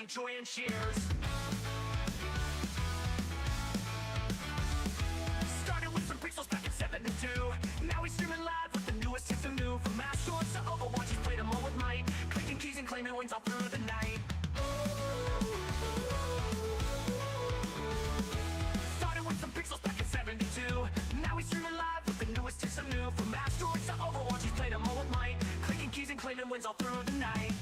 screaming joy and cheers. Started with some pixels back in 72. Now he's streaming live with the newest hits and new. From mass shorts to Overwatch, he's played them all with might. Clicking keys and claiming wins all through the night. Started with some pixels back in 72. Now he's streaming live with the newest hits and new. From mass shorts to Overwatch, he's played them all with might. Clicking keys and claiming wins all through the night.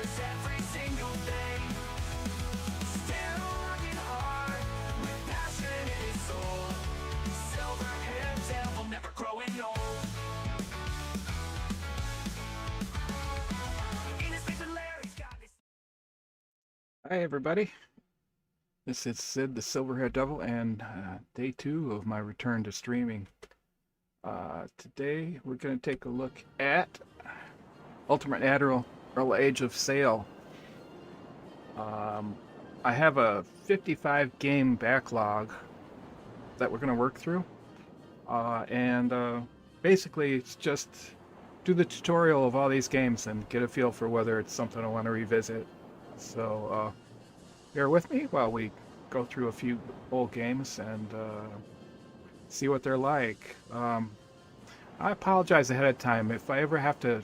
Every single thing, still working hard with passion in his soul. Silver-haired devil, never growing old. In his basement lair, he's got his... Hi everybody, this is Sid the Silver-haired Devil, and day 2 of my return to streaming. Today we're going to take a look at Ultimate Admiral Age of Sail. I have a 55 game backlog that we're going to work through, and basically it's just do the tutorial of all these games and get a feel for whether it's something I want to revisit. So bear with me while we go through a few old games and see what they're like. I apologize ahead of time if I ever have to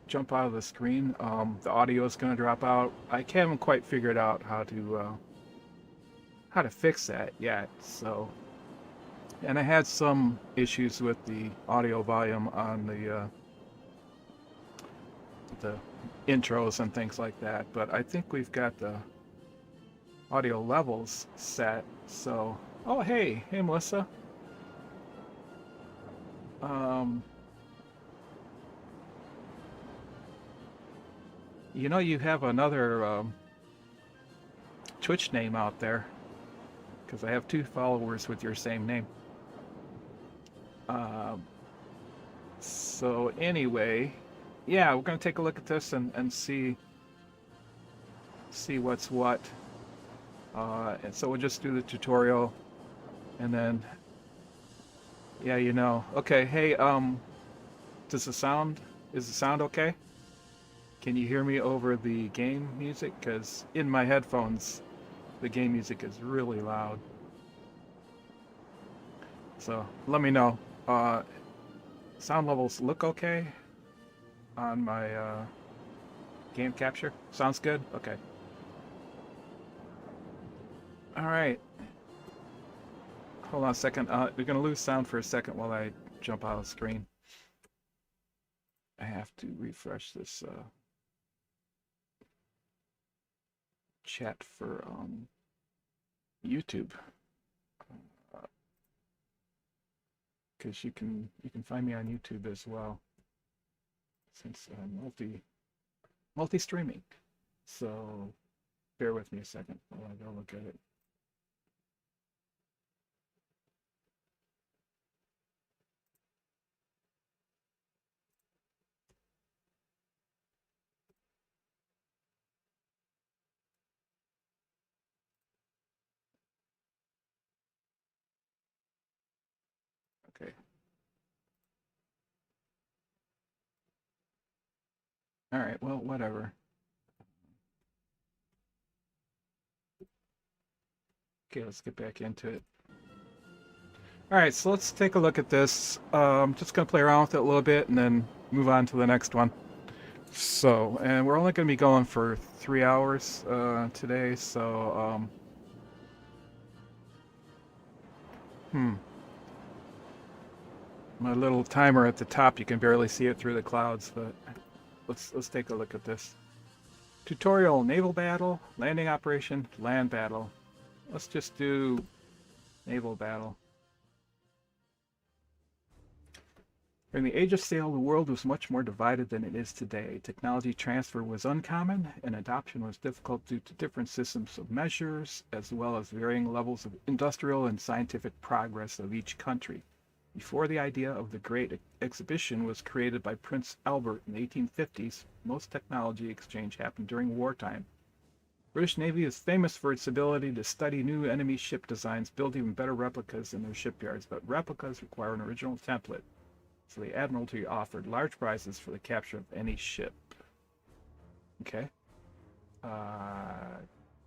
jump out of the screen. The audio is going to drop out. I haven't quite figured out how to fix that yet. So, and I had some issues with the audio volume on the intros and things like that. But I think we've got the audio levels set. So, oh hey Melissa. You know, you have another Twitch name out there, because I have 2 followers with your same name. So anyway, yeah, we're going to take a look at this and see what's what. And so we'll just do the tutorial, and then, yeah, you know. Okay, hey, is the sound okay? Can you hear me over the game music? Because in my headphones, the game music is really loud. So let me know. Sound levels look okay on my game capture. Sounds good? Okay. Alright. Hold on a second. We're going to lose sound for a second while I jump out of the screen. I have to refresh this chat for YouTube, because you can find me on YouTube as well, since I'm multi-streaming. So bear with me a second while I go look at it. Okay. All right, well, whatever. Okay, let's get back into it. All right, so let's take a look at this. Just going to play around with it a little bit and then move on to the next one. So, and we're only going to be going for 3 hours today, so my little timer at the top, you can barely see it through the clouds, but let's take a look at this. Tutorial: naval battle, landing operation, land battle. Let's just do naval battle. During the Age of Sail, the world was much more divided than it is today. Technology transfer was uncommon, and adoption was difficult due to different systems of measures, as well as varying levels of industrial and scientific progress of each country. Before the idea of the Great Exhibition was created by Prince Albert in the 1850s, most technology exchange happened during wartime. British Navy is famous for its ability to study new enemy ship designs, build even better replicas in their shipyards, but replicas require an original template, so the Admiralty offered large prizes for the capture of any ship. Okay.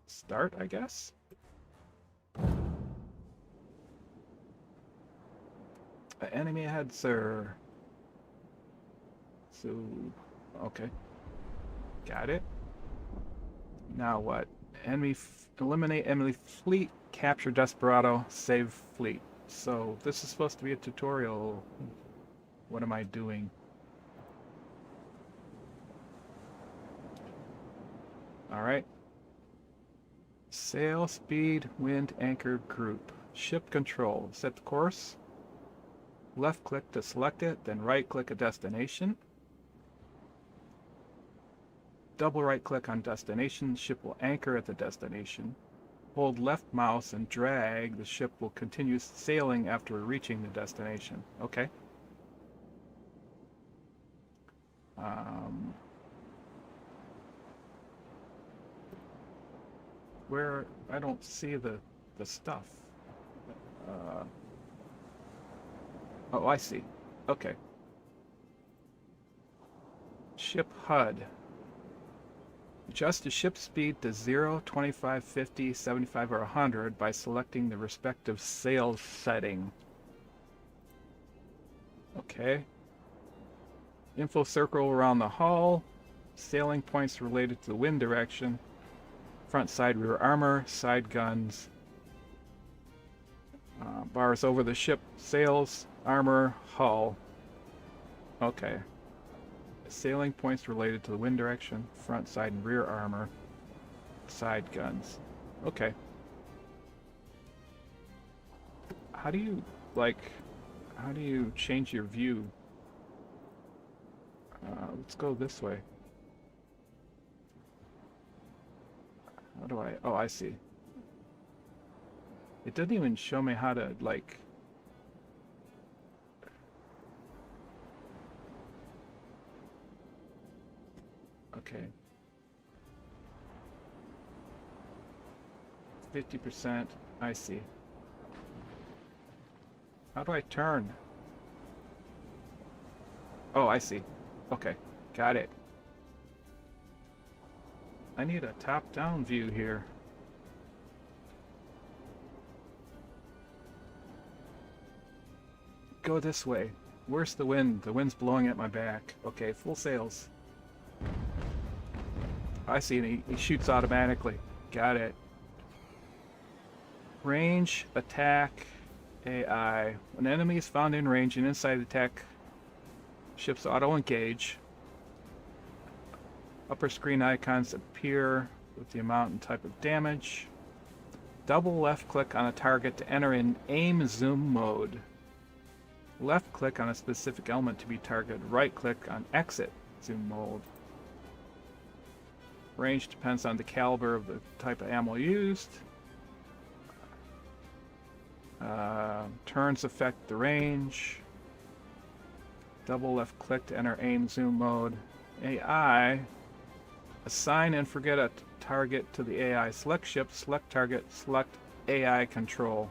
Start, I guess? Enemy ahead, sir. So, okay. Got it. Now what? Eliminate enemy fleet, capture Desperado, save fleet. So this is supposed to be a tutorial. What am I doing? Alright. Sail, speed, wind, anchor, group. Ship control. Set the course. Left click to select it, then right click a destination. Double right click on destination, the ship will anchor at the destination. Hold left mouse and drag, the ship will continue sailing after reaching the destination. Okay. Where I don't see the stuff. Oh, I see. Okay. Ship HUD. Adjust the ship speed to 0, 25, 50, 75, or 100 by selecting the respective sail setting. Okay. Info circle around the hull. Sailing points related to the wind direction. Front, side, rear armor, side guns. Bars over the ship, sails, armor, hull. Okay. Sailing points related to the wind direction, front, side, and rear armor, side guns. Okay. How do you, how do you change your view? Let's go this way. How do I, oh, I see. It doesn't even show me how to, okay. 50%, I see. How do I turn? Oh, I see. Okay, got it. I need a top-down view here. Go this way. Where's the wind? The wind's blowing at my back. Okay, full sails. I see, and he shoots automatically. Got it. Range, attack, AI. When an enemy is found in range and inside the attack, ships auto-engage. Upper screen icons appear with the amount and type of damage. Double left click on a target to enter in aim zoom mode. Left click on a specific element to be targeted. Right click on exit zoom mode. Range depends on the caliber of the type of ammo used. Turns affect the range. Double left click to enter aim zoom mode. AI. Assign and forget a target to the AI. Select ship, select target, select AI control.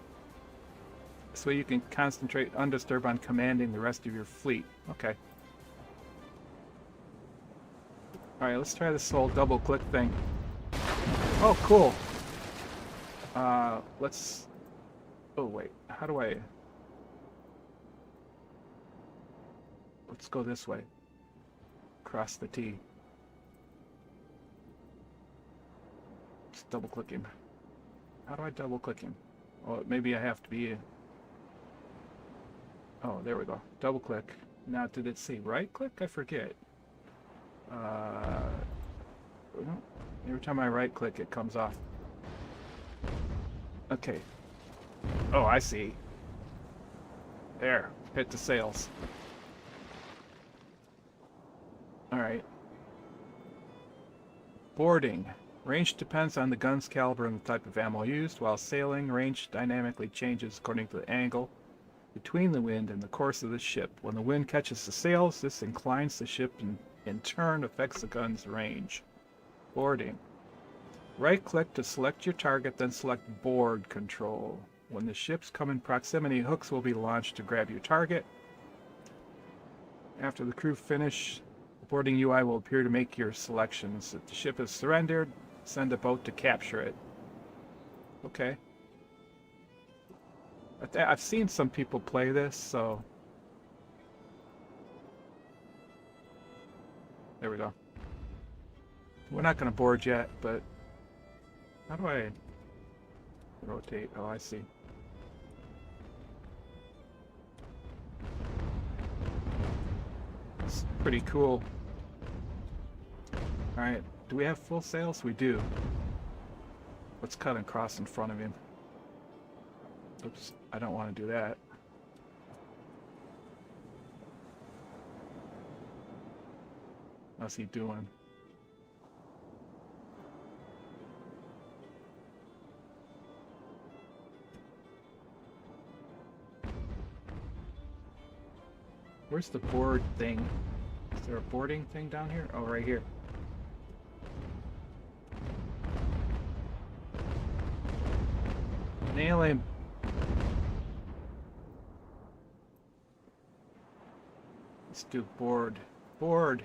So you can concentrate undisturbed on commanding the rest of your fleet. Okay. Alright, let's try this whole double click thing. Oh, cool. Let's... Oh, wait. How do I... Let's go this way. Cross the T. Just double click him. How do I double click him? Oh, maybe I have to be... Oh, there we go. Double click. Now, did it say right click? I forget. Every time I right click, it comes off. Okay. Oh, I see. There. Hit the sails. Alright. Boarding. Range depends on the gun's caliber and the type of ammo used, while sailing range dynamically changes according to the angle between the wind and the course of the ship. When the wind catches the sails, this inclines the ship and in turn affects the gun's range. Boarding. Right-click to select your target, then select board control. When the ships come in proximity, hooks will be launched to grab your target. After the crew finish, the boarding UI will appear to make your selections. If the ship is surrendered, send a boat to capture it. Okay. I've seen some people play this, so... There we go. We're not going to board yet, but... How do I... rotate? Oh, I see. It's pretty cool. Alright, do we have full sails? We do. Let's cut across in front of him. Oops, I don't want to do that. How's he doing? Where's the board thing? Is there a boarding thing down here? Oh, right here. Nail him. Let's do board. Board.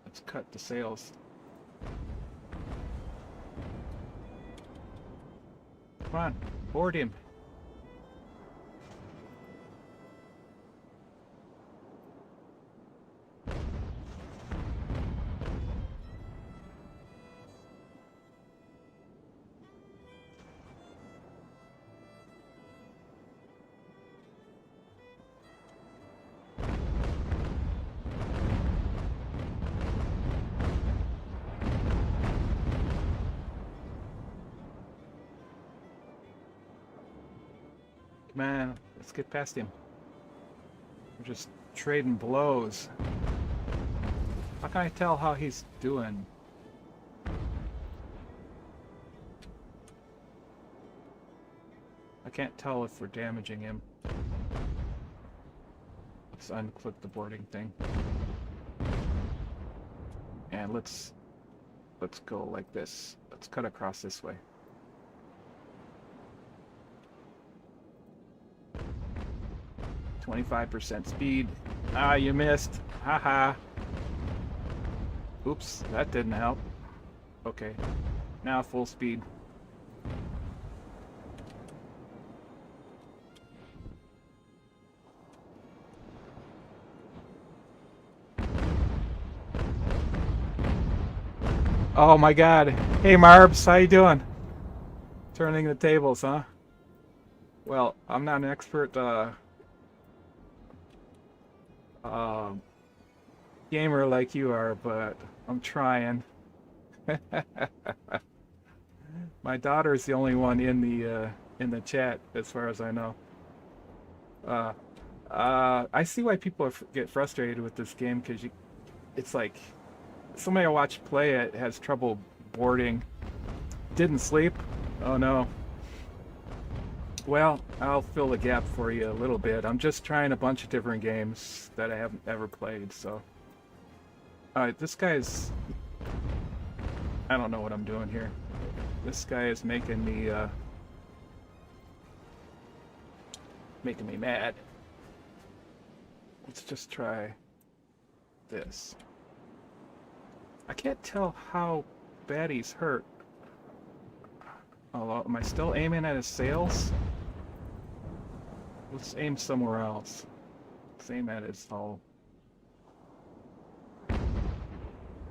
Let's cut the sails. Come on, board him. Man, let's get past him. We're just trading blows. How can I tell how he's doing? I can't tell if we're damaging him. Let's unclick the boarding thing. And let's go like this. Let's cut across this way. %speed. Ah, you missed. Haha. Oops, that didn't help. Okay. Now full speed. Oh my god. Hey Marbs, how you doing? Turning the tables, huh? Well, I'm not an expert gamer like you are, but I'm trying. My daughter's the only one in the chat, as far as I know. I see why people get frustrated with this game, because it's like somebody I watched play it has trouble boarding. Didn't sleep? Oh no. Well, I'll fill the gap for you a little bit. I'm just trying a bunch of different games that I haven't ever played, so. Alright, this guy's... I don't know what I'm doing here. This guy is making me mad. Let's just try this. I can't tell how bad he's hurt. Oh, am I still aiming at his sails? Let's aim somewhere else. Let's aim at his hull.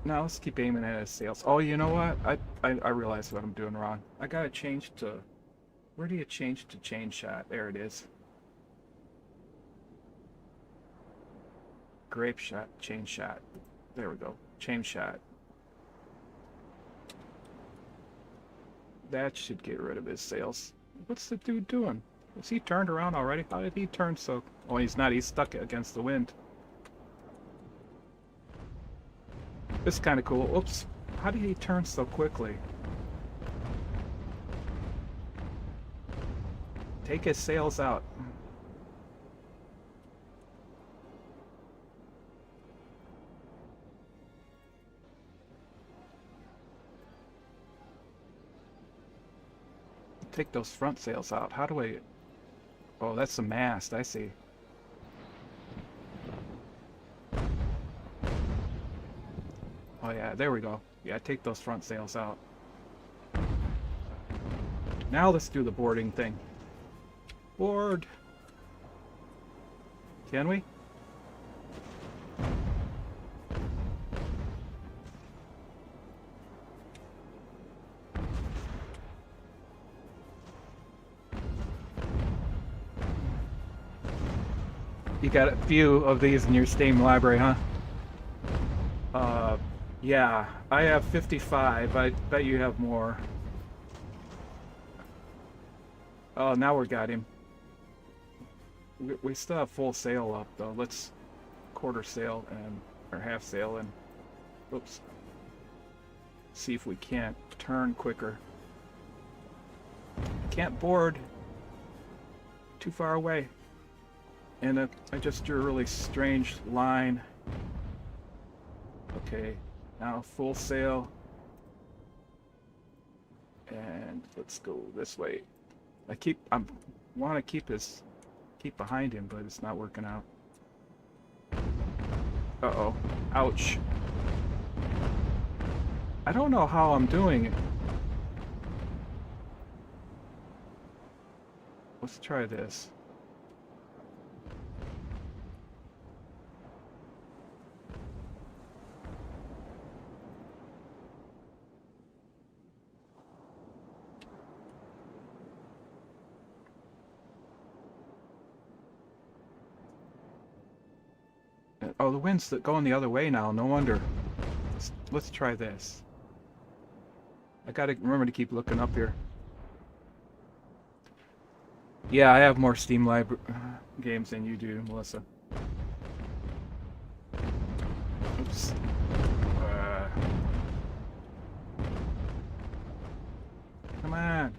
No, let's keep aiming at his sails. Oh, you know what? I realized what I'm doing wrong. I gotta change to... Where do you change to chain shot? There it is. Grape shot, chain shot. There we go. Chain shot. That should get rid of his sails. What's the dude doing? Is he turned around already? How did he turn so... Oh, he's not. He's stuck against the wind. This is kind of cool. Oops. How did he turn so quickly? Take his sails out. take those front sails out. How do I... Oh, that's the mast. I see. Oh yeah, there we go. Yeah, take those front sails out. Now let's do the boarding thing. Board! Can we? You got a few of these in your Steam library, huh? Yeah, I have 55. I bet you have more. Oh, now we got him. We still have full sail up, though. Let's quarter sail and or half sail and oops. See if we can't turn quicker. Can't board. Too far away. And I just drew a really strange line. Okay, now full sail. And let's go this way. I want to keep behind him, but it's not working out. Uh-oh. Ouch. I don't know how I'm doing it. Let's try this. Oh, the wind's going the other way now. No wonder. Let's try this. I gotta remember to keep looking up here. Yeah, I have more Steam library games than you do, Melissa. Oops. Come on.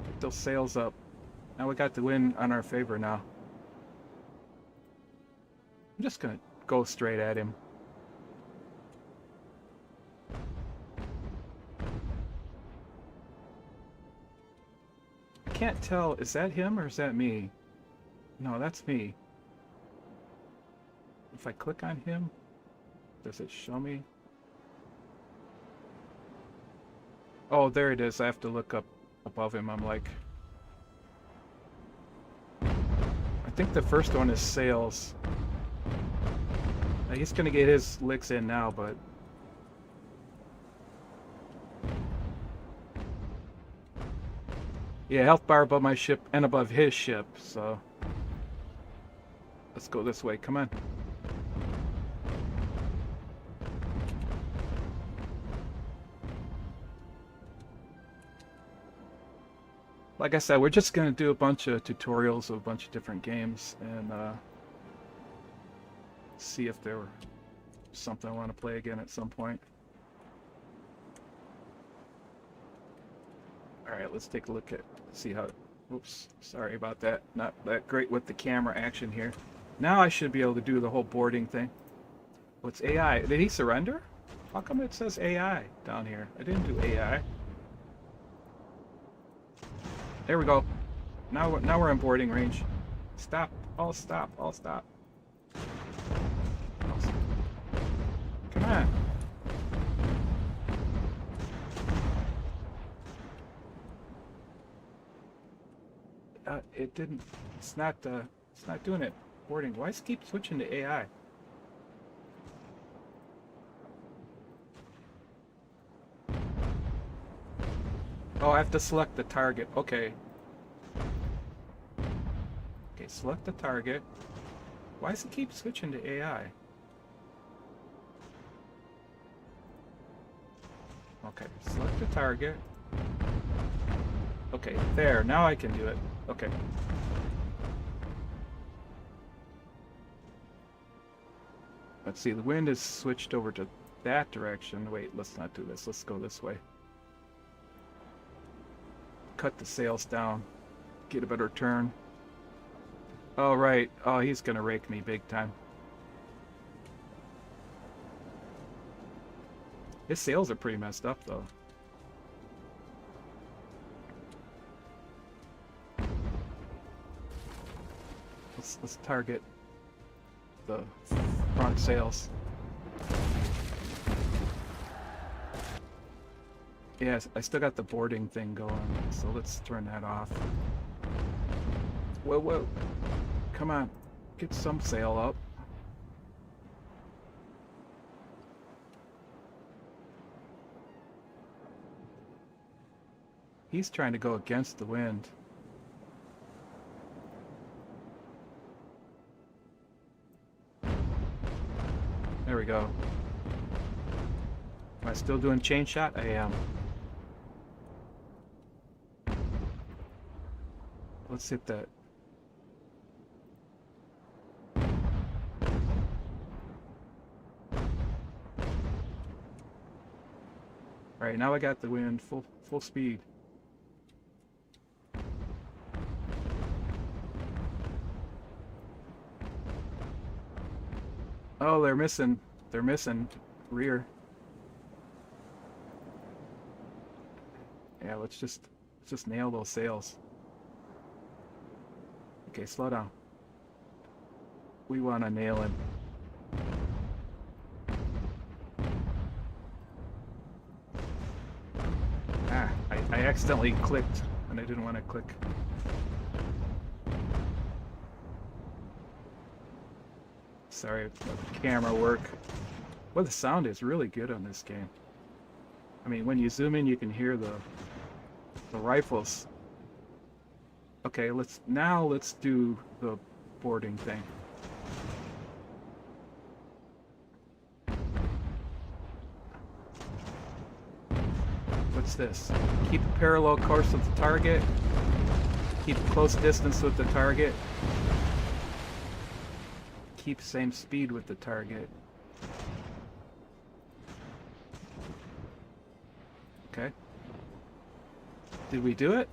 Get those sails up. Now we got the wind on our favor now. I'm just gonna go straight at him. I can't tell, is that him or is that me? No, that's me. If I click on him, does it show me? Oh, there it is. I have to look up above him. I'm like... I think the first one is sails. He's gonna get his licks in now, but... Yeah, health bar above my ship and above his ship, so... Let's go this way, come on. Like I said, we're just gonna do a bunch of tutorials of a bunch of different games, and see if there were something I want to play again at some point. Alright, let's take a look at, see how, oops, sorry about that. Not that great with the camera action here. Now I should be able to do the whole boarding thing. What's AI? Did he surrender? How come it says AI down here? I didn't do AI. There we go. Now we're in boarding range. Stop. All stop. All stop. Come on. It didn't. It's not doing it. Boarding. Why does it keep switching to AI? Oh, I have to select the target. Okay. Okay, select the target. Why does it keep switching to AI? Okay, select the target. Okay, there. Now I can do it. Okay. Let's see, the wind is switched over to that direction. Wait, let's not do this. Let's go this way. Cut the sails down. Get a better turn. Oh, right. Oh, he's gonna rake me big time. His sails are pretty messed up, though. Let's target the front sails. Yeah, I still got the boarding thing going, so let's turn that off. Whoa, whoa. Come on. Get some sail up. He's trying to go against the wind. There we go. Am I still doing chain shot? I am. Let's hit that. Alright, now I got the wind full speed. Oh, they're missing rear. Yeah, let's just nail those sails. Okay, slow down. We want to nail him. Ah, I accidentally clicked and I didn't want to click. Sorry about the camera work. Well, the sound is really good on this game. I mean, when you zoom in, you can hear the rifles. Okay, let's do the boarding thing. What's this? Keep a parallel course with the target. Keep a close distance with the target. Keep same speed with the target. Okay. Did we do it?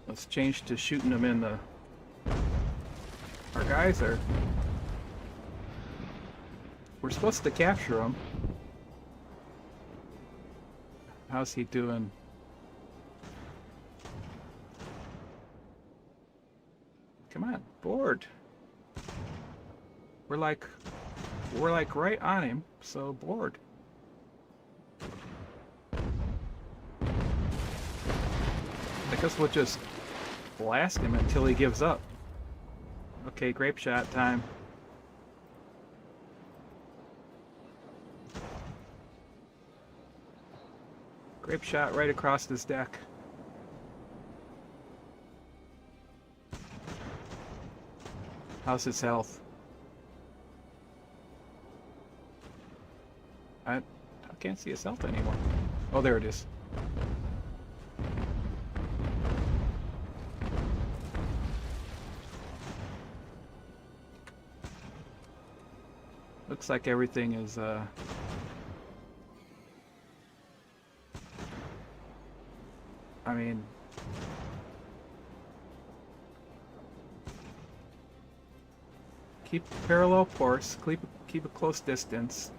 Let's change to shooting them in the... Our guys are... We're supposed to capture them. How's he doing? Come on, board. We're like right on him, so board. I guess we'll just blast him until he gives up. Okay, grape shot time. Grape shot right across this deck. How's his health? I can't see his health anymore. Oh, there it is. Looks like everything is I mean, keep parallel course, keep a close distance,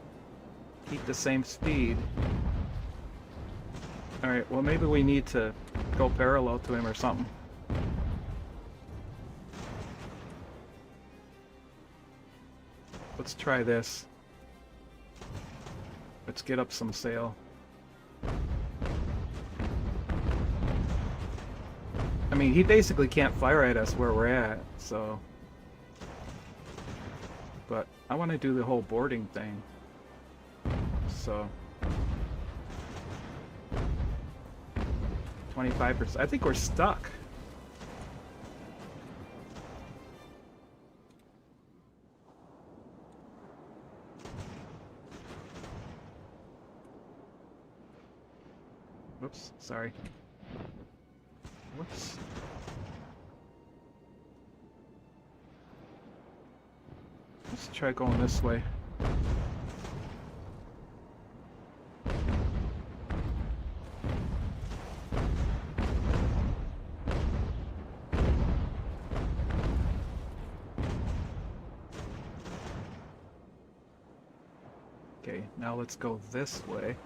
keep the same speed. Alright, well maybe we need to go parallel to him or something. Let's try this. Let's get up some sail. I mean, he basically can't fire at us where we're at, so... But I want to do the whole boarding thing. So... 25%. I think we're stuck. Whoops, sorry. Whoops. Let's try going this way. Okay, now let's go this way.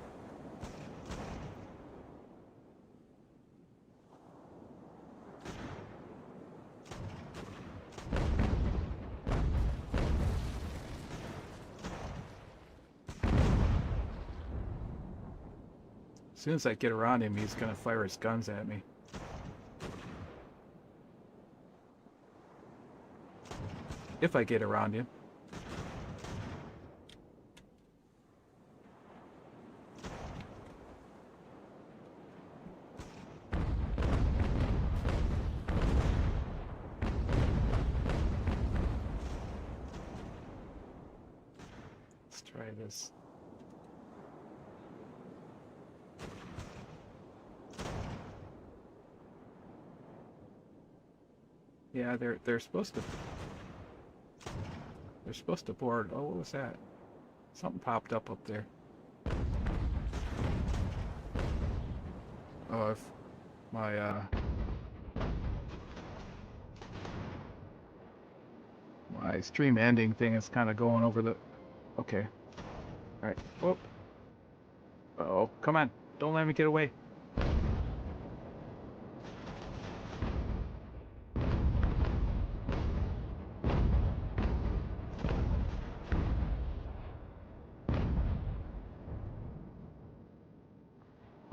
As soon as I get around him, he's gonna fire his guns at me. If I get around him. Let's try this. Yeah, they're supposed to. They're supposed to board. Oh, what was that? Something popped up there. Oh, if my stream ending thing is kind of going over the. Okay. All right. Whoop. Uh-oh, come on! Don't let me get away.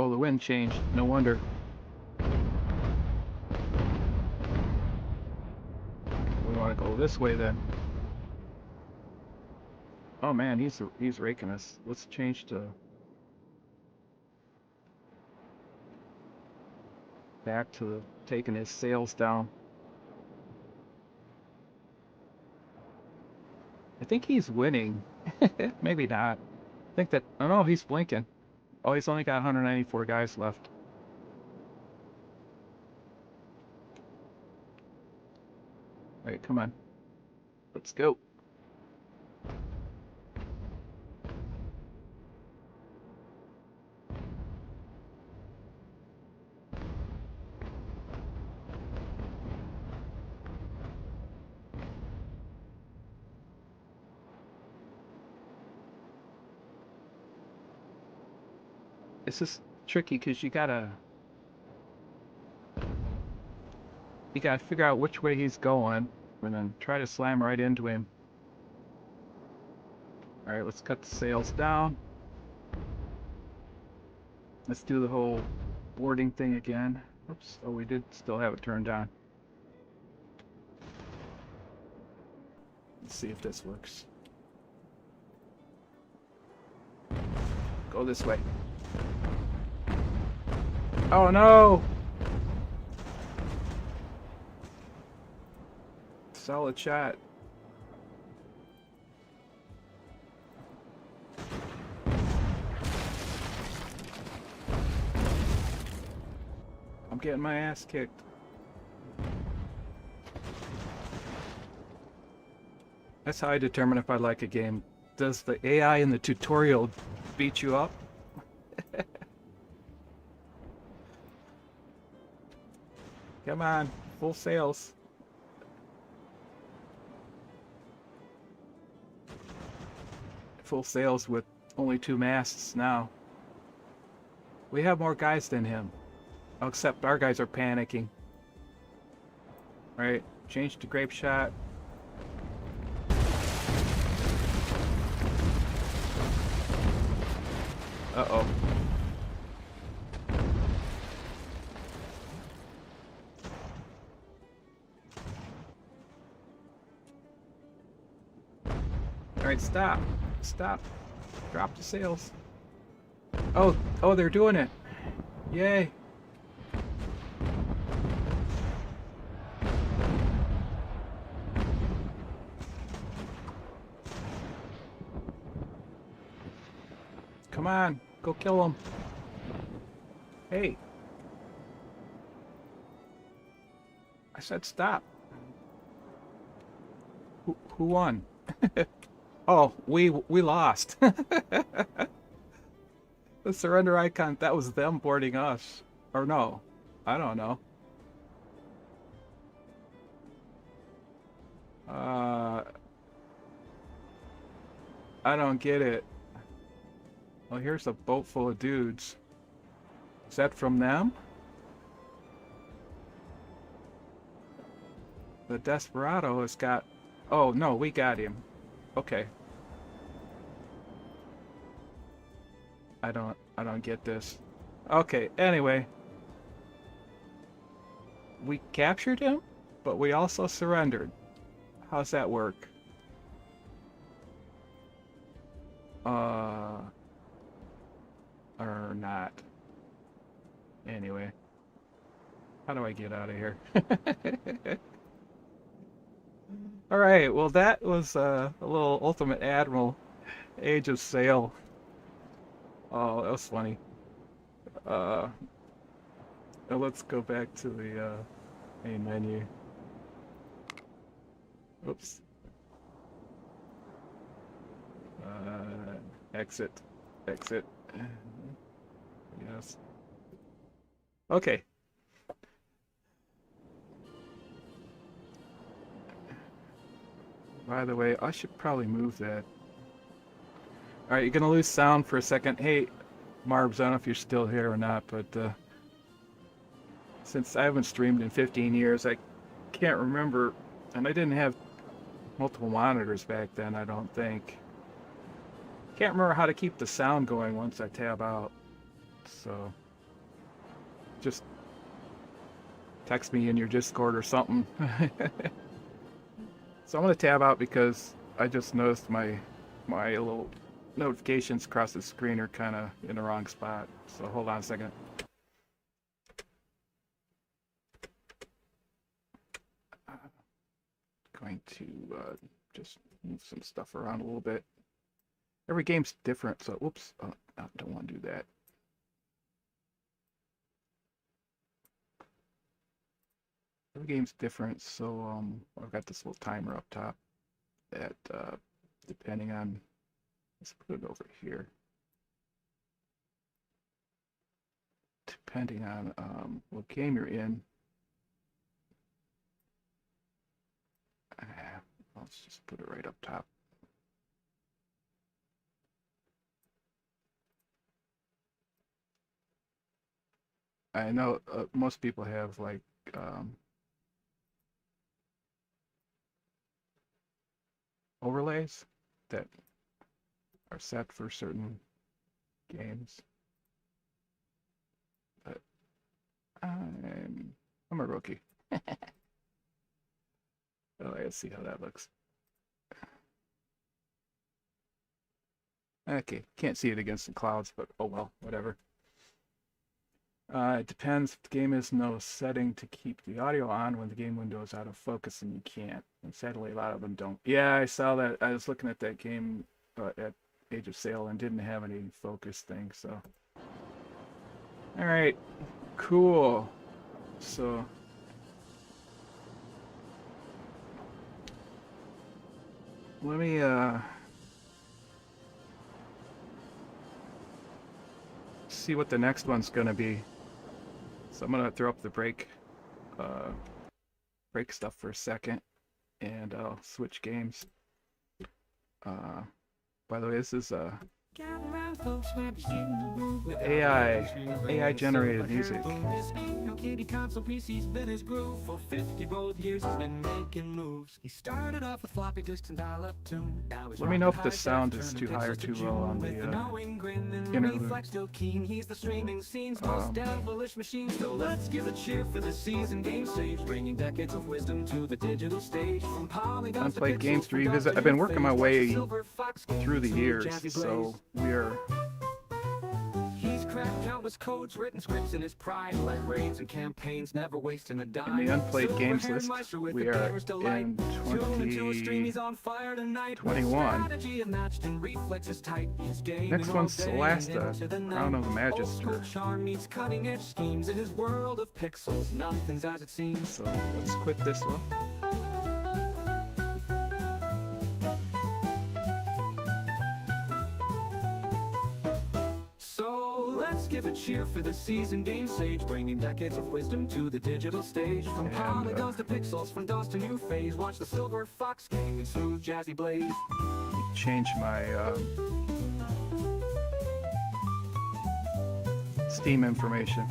Oh, the wind changed. No wonder. We want to go this way then. Oh man, he's raking us. Let's change to back to taking his sails down. I think he's winning. Maybe not. I think that. Oh no, he's blinking. Oh, he's only got 194 guys left. Alright, come on. Let's go. This is tricky because you gotta figure out which way he's going and then try to slam right into him. Alright, let's cut the sails down. Let's do the whole boarding thing again. Oops, oh, we did still have it turned on. Let's see if this works. Go this way. Oh no! Solid shot. I'm getting my ass kicked. That's how I determine if I like a game. Does the AI in the tutorial beat you up? Come on, full sails. Full sails with only 2 masts now. We have more guys than him. Oh, except our guys are panicking. Right, change to grape shot. Uh-oh. Alright, stop. Stop. Drop the sails. Oh, they're doing it. Yay. Come on, go kill them. Hey. I said stop. Who won? Oh, we lost. The surrender icon, that was them boarding us. Or no, I don't know. I don't get it. Well, here's a boat full of dudes. Is that from them? The Desperado has got... Oh, no, we got him. Okay. I don't get this. Okay, anyway. We captured him, but we also surrendered. How's that work? Or not. Anyway. How do I get out of here? Alright, well that was a little Ultimate Admiral Age of Sail. Oh, that was funny. Now let's go back to the main menu. Oops. Exit. Exit. Yes. Okay. By the way, I should probably move that. Alright, you're gonna lose sound for a second. Hey, Marbs, I don't know if you're still here or not, but since I haven't streamed in 15 years, I can't remember, and I didn't have multiple monitors back then, I don't think. Can't remember how to keep the sound going once I tab out. So, just text me in your Discord or something. So I'm going to tab out because I just noticed my little notifications across the screen are kind of in the wrong spot. So hold on a second. Going to just move some stuff around a little bit. Every game's different, so whoops, oh, I don't want to do that. Every game's different, so I've got this little timer up top that depending on, let's put it over here. Depending on what game you're in, let's just put it right up top. I know most people have like overlays that are set for certain games, but I'm a rookie. Oh, let's see how that looks. Okay, can't see it against the clouds, but oh well, whatever. It depends. If the game has no setting to keep the audio on when the game window is out of focus, and you can't. And sadly, a lot of them don't. Yeah, I saw that. I was looking at that game at Age of Sail and didn't have any focus thing, so. Alright, cool. So. Let me, see what the next one's gonna be. So I'm gonna throw up the break stuff for a second, and I'll switch games. By the way, this is AI generated music. Let me know if the sound is too high or too low on the interlude. So let's give a cheer for the season game stage, bringing decades of wisdom to the digital stage. Unplayed games to revisit. I've been working my way through the years, so we are. He's cracked countless codes, written scripts in his pride, led raids and campaigns, never wasting a dime. In the unplayed games list, we are in 2021. Next one's Solasta, Crown of the Magister. So let's quit this one. Give a cheer for the seasoned game sage, bringing decades of wisdom to the digital stage. From polygons to pixels, from DOS to new phase, watch the silver fox game in smooth jazzy blaze. Change my Steam information.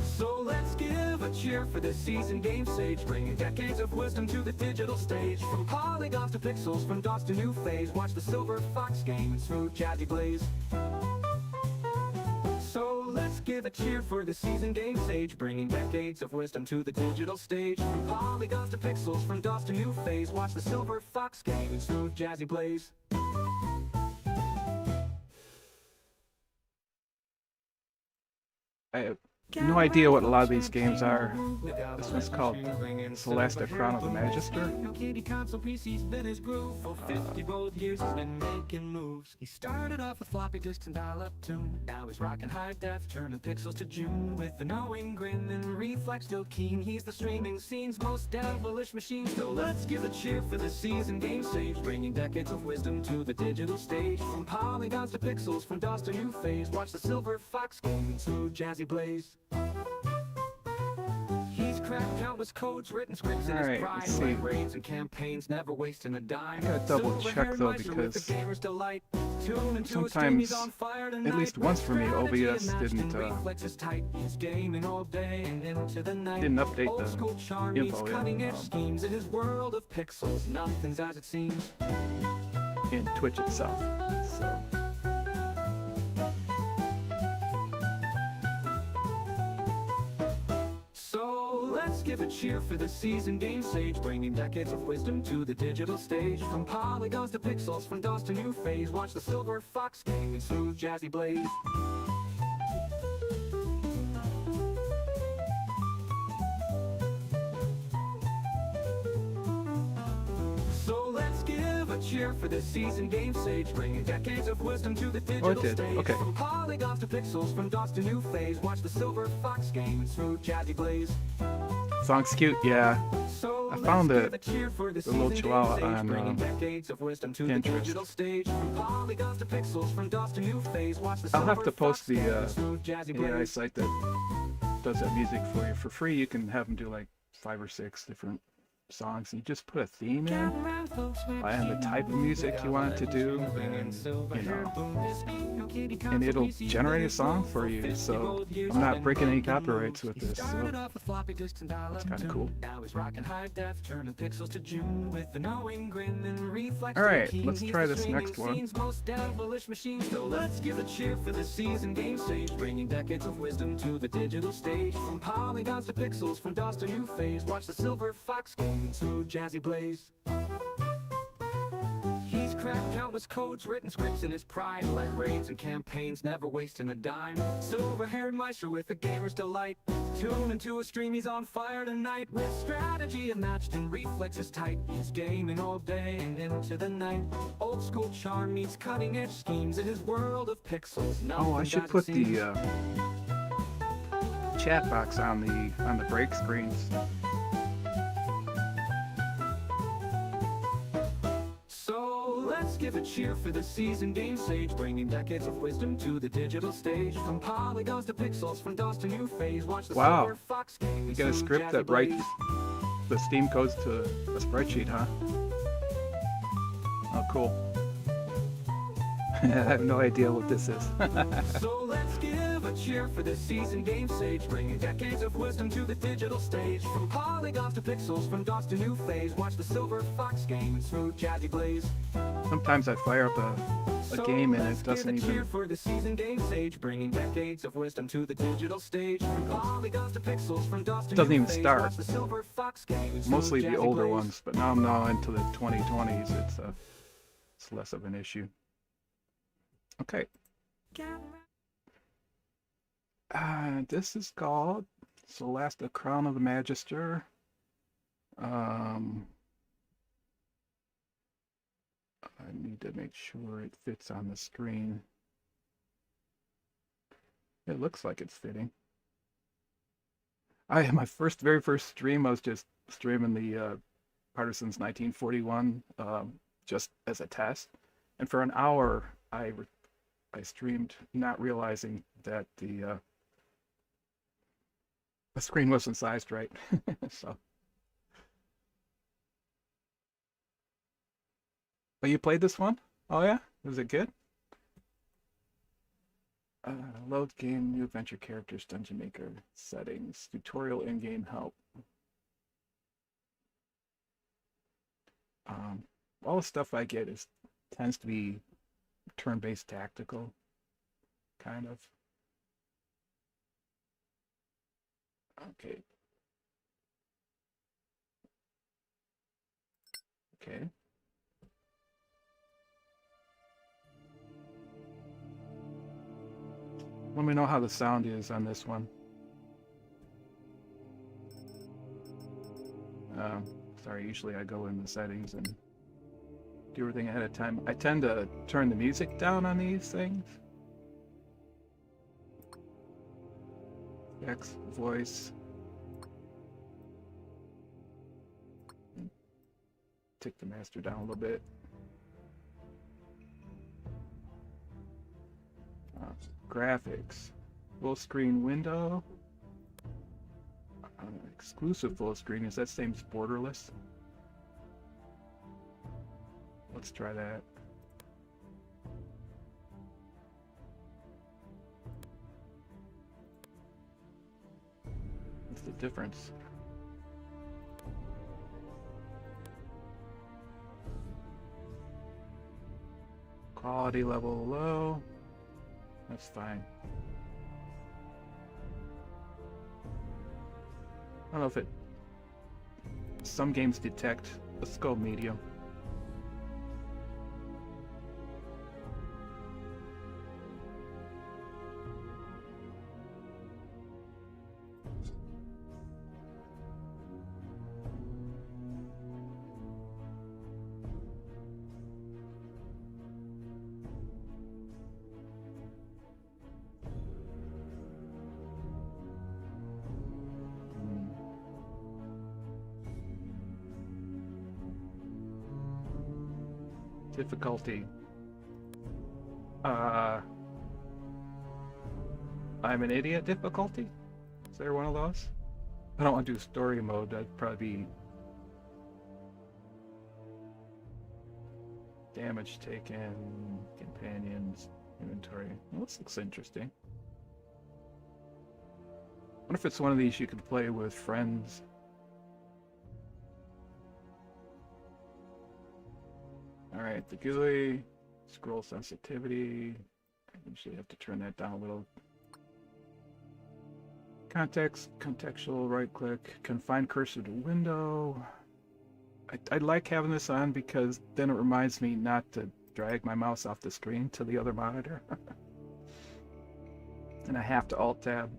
So let's give a cheer for this seasoned game sage, bringing decades of wisdom to the digital stage. From polygons to pixels, from dots to new phase, watch the silver fox game in smooth jazzy blaze. So let's give a cheer for the seasoned game sage, bringing decades of wisdom to the digital stage. From polygons to pixels, from dots to new phase, watch the silver fox game in smooth jazzy blaze. I have no idea what a lot of these games are. This one's called Solasta, Crown of the Magister. He started off with floppy disks and dial-up tune. Now he's rocking high def, turning pixels to June. With a knowing grin and reflex still keen, he's the streaming scene's most devilish machine. So let's give a cheer for the seasoned game sage, bringing decades of wisdom to the digital stage. From polygons to pixels, from DOS to new phase, watch the silver fox game in smooth jazzy blaze. He's cracked countless codes, written scripts in his pride, like raids and campaigns, never wasting a dime. I gotta double check though, because sometimes, at least once for me, OBS didn't update the info in Twitch itself. So. Let's give a cheer for the seasoned game sage, bringing decades of wisdom to the digital stage. From polygons to pixels, from DOS to new phase, watch the silver fox game in smooth jazzy blaze. So let's give a cheer for the seasoned game sage, bringing decades of wisdom to the digital stage. Okay. From polygons to pixels, from DOS to new phase, watch the silver fox game in smooth jazzy blaze. Song's cute, yeah. I found the little chihuahua on Pinterest. I'll have to post the AI site that does that music for you for free. You can have them do like 5 or 6 different songs, and you just put a theme in and the type of music you want it to do, and it'll generate a song for you. So I'm not breaking any copyrights with this, so that's kind of cool. Alright, let's try this next one. So let's give a cheer for the seasoned game sage, bringing decades of wisdom to the digital stage. From polygons to pixels, from DOS to new phase, watch the silver fox game in smooth jazzy blaze. He's cracked countless codes, written scripts in his pride, like raids and campaigns, never wasting a dime. Silver-haired Magister with a gamer's delight, tuned into a stream, he's on fire tonight. With strategy matched and reflexes tight, he's gaming all day and into the night. Old school charm meets cutting edge schemes in his world of pixels. Oh, I should put the chat box on the break screens. Let's give a cheer for the seasoned game sage, bringing decades of wisdom to the digital stage. From polygons to pixels, from DOS to new phase, watch the silver fox game. You got a script that writes the Steam codes to a spreadsheet, huh? Oh, cool. I have no idea what this is. So let's give a cheer for this seasoned game sage, bringing decades of wisdom to the digital stage. From polygons to pixels, from DOS to new phase, watch the silver fox game in smooth jazzy blaze. Sometimes I fire up a game and it doesn't even... for the seasoned game sage, bringing decades of wisdom to the digital stage. From polygons to pixels, from DOS to doesn't new even phase, start. watch the silver fox game in smooth Mostly the jazzy older blaze. ones, but now I'm now into the 2020s. It's less of an issue. Okay. This is called Solasta, Crown of the Magister. I need to make sure it fits on the screen. It looks like it's fitting. My very first stream, I was just streaming the Partisans 1941 just as a test, and for an hour I streamed not realizing that the screen wasn't sized right. So, but you played this one? Oh yeah, was it good? Load game, new adventure characters, dungeon maker, settings, tutorial, in-game help. All the stuff I get tends to be turn-based tactical, kind of. Okay. Okay. Let me know how the sound is on this one. Sorry, usually I go in the settings and do everything ahead of time. I tend to turn the music down on these things. X, voice. Tick the master down a little bit. Graphics. Full screen window. Exclusive full screen. Is that same as borderless? Let's try that. What's the difference? Quality level low. That's fine. I don't know if some games detect. Let's go medium. Difficulty. I'm an idiot difficulty? Is there one of those? I don't want to do story mode. That'd probably be damage taken, companions, inventory. Well, this looks interesting. I wonder if it's one of these you could play with friends. Alright, the GUI, scroll sensitivity. I usually have to turn that down a little. Context, contextual, right click, confine cursor to window. I like having this on because then it reminds me not to drag my mouse off the screen to the other monitor. And I have to alt tab.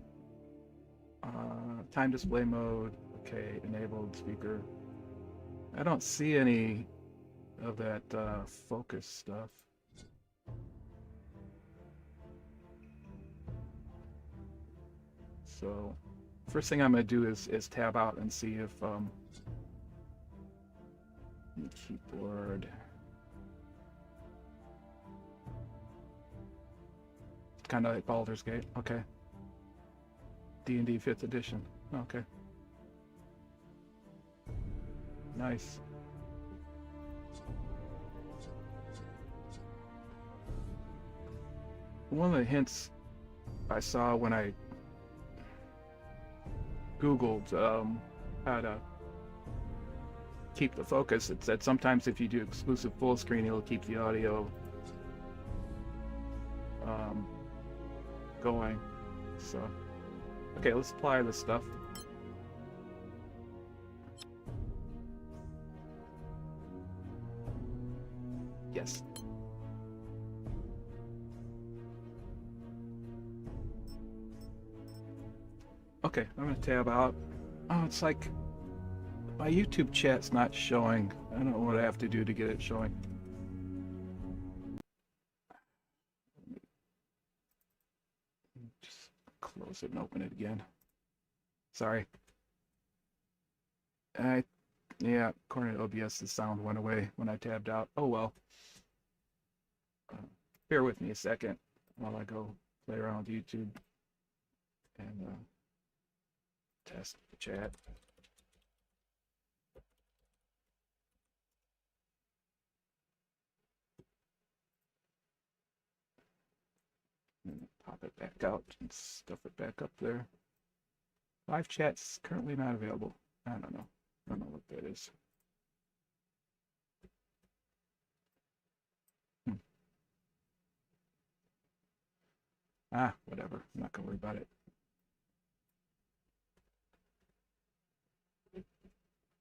Time display mode, okay, enabled speaker. I don't see any of that focus stuff. So first thing I'm going to do is tab out and see if keyboard, kind of like Baldur's Gate. Okay. D&D 5th edition. Okay. Nice. One of the hints I saw when I Googled how to keep the focus, it said sometimes if you do exclusive full screen, it'll keep the audio going. So, okay, let's apply this stuff. Yes. Okay, I'm gonna tab out. Oh, it's like my YouTube chat's not showing. I don't know what I have to do to get it showing. Just close it and open it again. Sorry. Yeah, according to OBS, the sound went away when I tabbed out. Oh well. Bear with me a second while I go play around with YouTube and test the chat. Pop Pop it back out and stuff it back up there. Live chat's currently not available. I don't know. I don't know what that is. Whatever. I'm not gonna worry about it.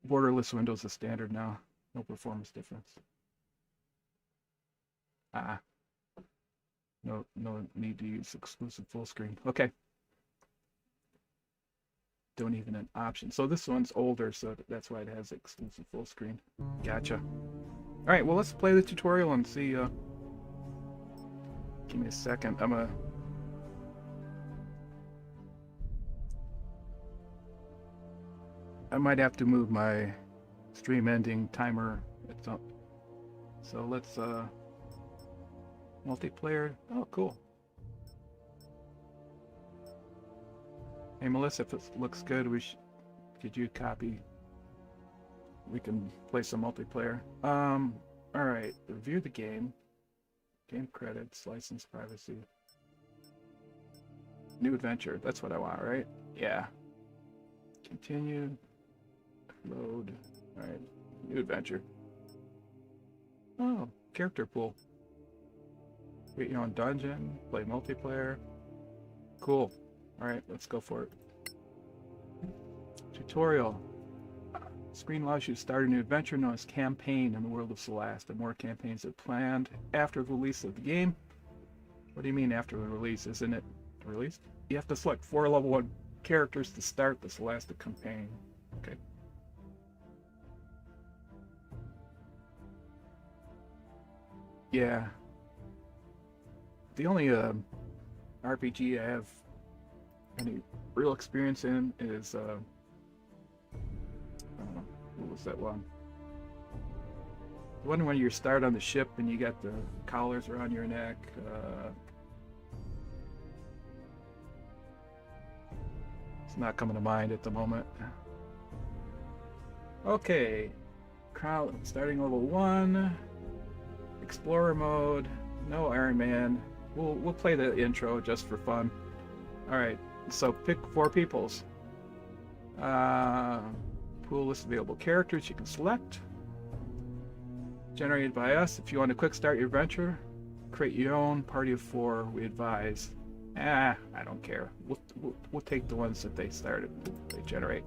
Borderless windows is standard now. No performance difference. No need to use exclusive full screen. Okay. Don't even an option. So this one's older, so that's why it has exclusive full screen. Gotcha. All right, well, let's play the tutorial and see. Give me a second. I might have to move my stream ending timer. It's up. So let's multiplayer. Oh, cool. Hey Melissa, if it looks good, could you copy? We can play some multiplayer. All right. Review the game. Game credits, license, privacy. New adventure. That's what I want, right? Yeah. Continue. Load. All right. New adventure. Oh, character pool. Create your own dungeon. Play multiplayer. Cool. All right, let's go for it. Tutorial. Screen allows you to start a new adventure known as campaign in the world of Solasta. More campaigns are planned after the release of the game. What do you mean after the release? Isn't it released? You have to select 4 level 1 characters to start the Solasta campaign. Okay. Yeah. The only RPG I have any real experience in is what was that one? The one when you start on the ship and you got the collars around your neck. It's not coming to mind at the moment. Okay, crowd starting level 1, explorer mode, no Iron Man. We'll play the intro just for fun. All right, so pick 4 peoples. Pool list of available characters you can select. Generated by us. If you want to quick start your adventure, create your own party of 4. We advise. I don't care. We'll take the ones that they started. They generate.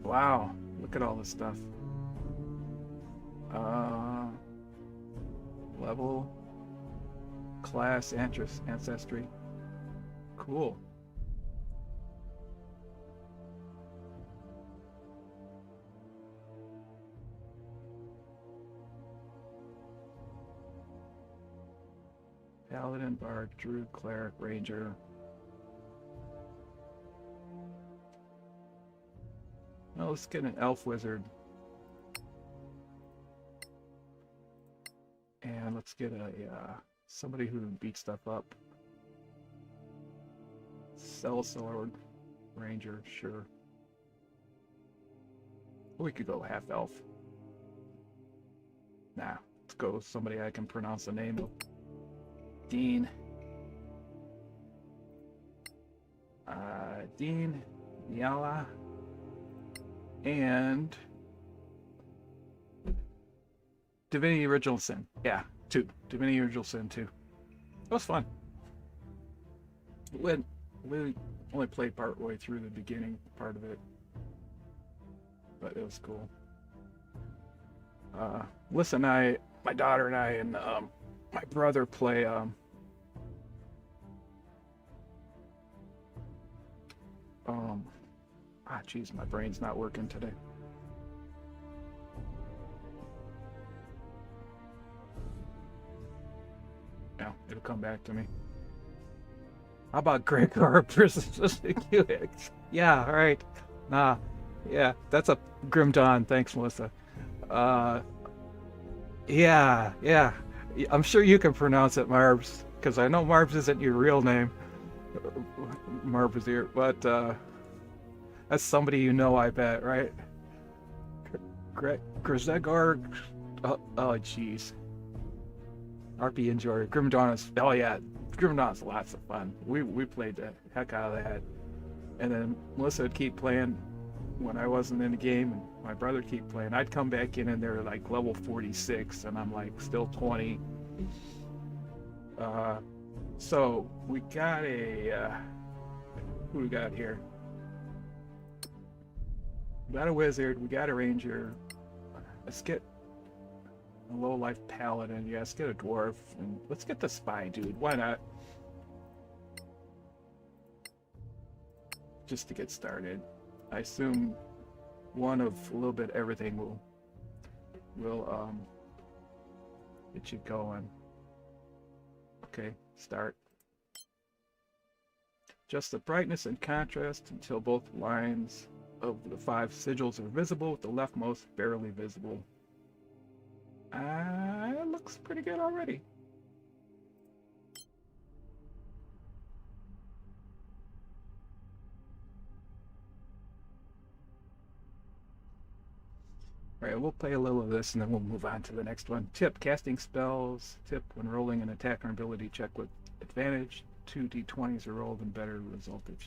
Wow, look at all this stuff. Level, class, ancestry. Cool. Paladin, Bard, Druid, Cleric, Ranger. Well, let's get an Elf Wizard. And let's get a somebody who beats stuff up. Sellsword, Ranger, sure. We could go half elf. Nah, let's go with somebody I can pronounce the name of. Dean. Dean, Yala, and Divinity Original Sin. Yeah, 2. Divinity Original Sin 2. That was fun. We only played part way through the beginning part of it, but it was cool. Listen, my daughter and I and my brother play geez, my brain's not working today. No, it'll come back to me. How about Gregor versus QX? Yeah, all right. Nah, yeah, that's a Grim Dawn. Thanks, Melissa. Yeah. I'm sure you can pronounce it, Marbs, because I know Marbs isn't your real name, Marbs, but that's somebody you know, I bet, right? Grzegor. Oh, jeez. RP enjoyer. Grim Dawn is, oh yeah, Grim Dawn is lots of fun. We played the heck out of that. And then Melissa would keep playing when I wasn't in the game, and my brother would keep playing. I'd come back in and they're like level 46, and I'm like still 20. So we got a, who we got here? We got a wizard, we got a ranger. Let's get a low-life paladin. Yeah, let's get a dwarf, and let's get the spy dude. Why not? Just to get started. I assume one of a little bit everything will get you going. Okay, start. Adjust the brightness and contrast until both lines of the 5 sigils are visible, with the leftmost barely visible. It looks pretty good already. Alright, we'll play a little of this and then we'll move on to the next one. Tip, casting spells. Tip, when rolling an attack or ability check with advantage, 2 d20s are rolled and better result if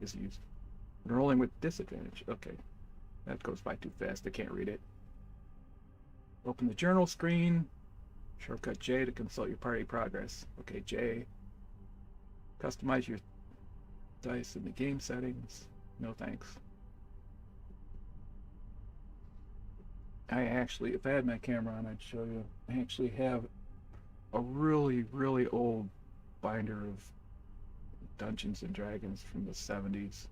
is used. When rolling with disadvantage, okay. That goes by too fast, I can't read it. Open the journal screen. Shortcut J to consult your party progress. Okay, J. Customize your dice in the game settings. No thanks. I actually, if I had my camera on, I'd show you. I actually have a really, really old binder of Dungeons and Dragons from the 70s.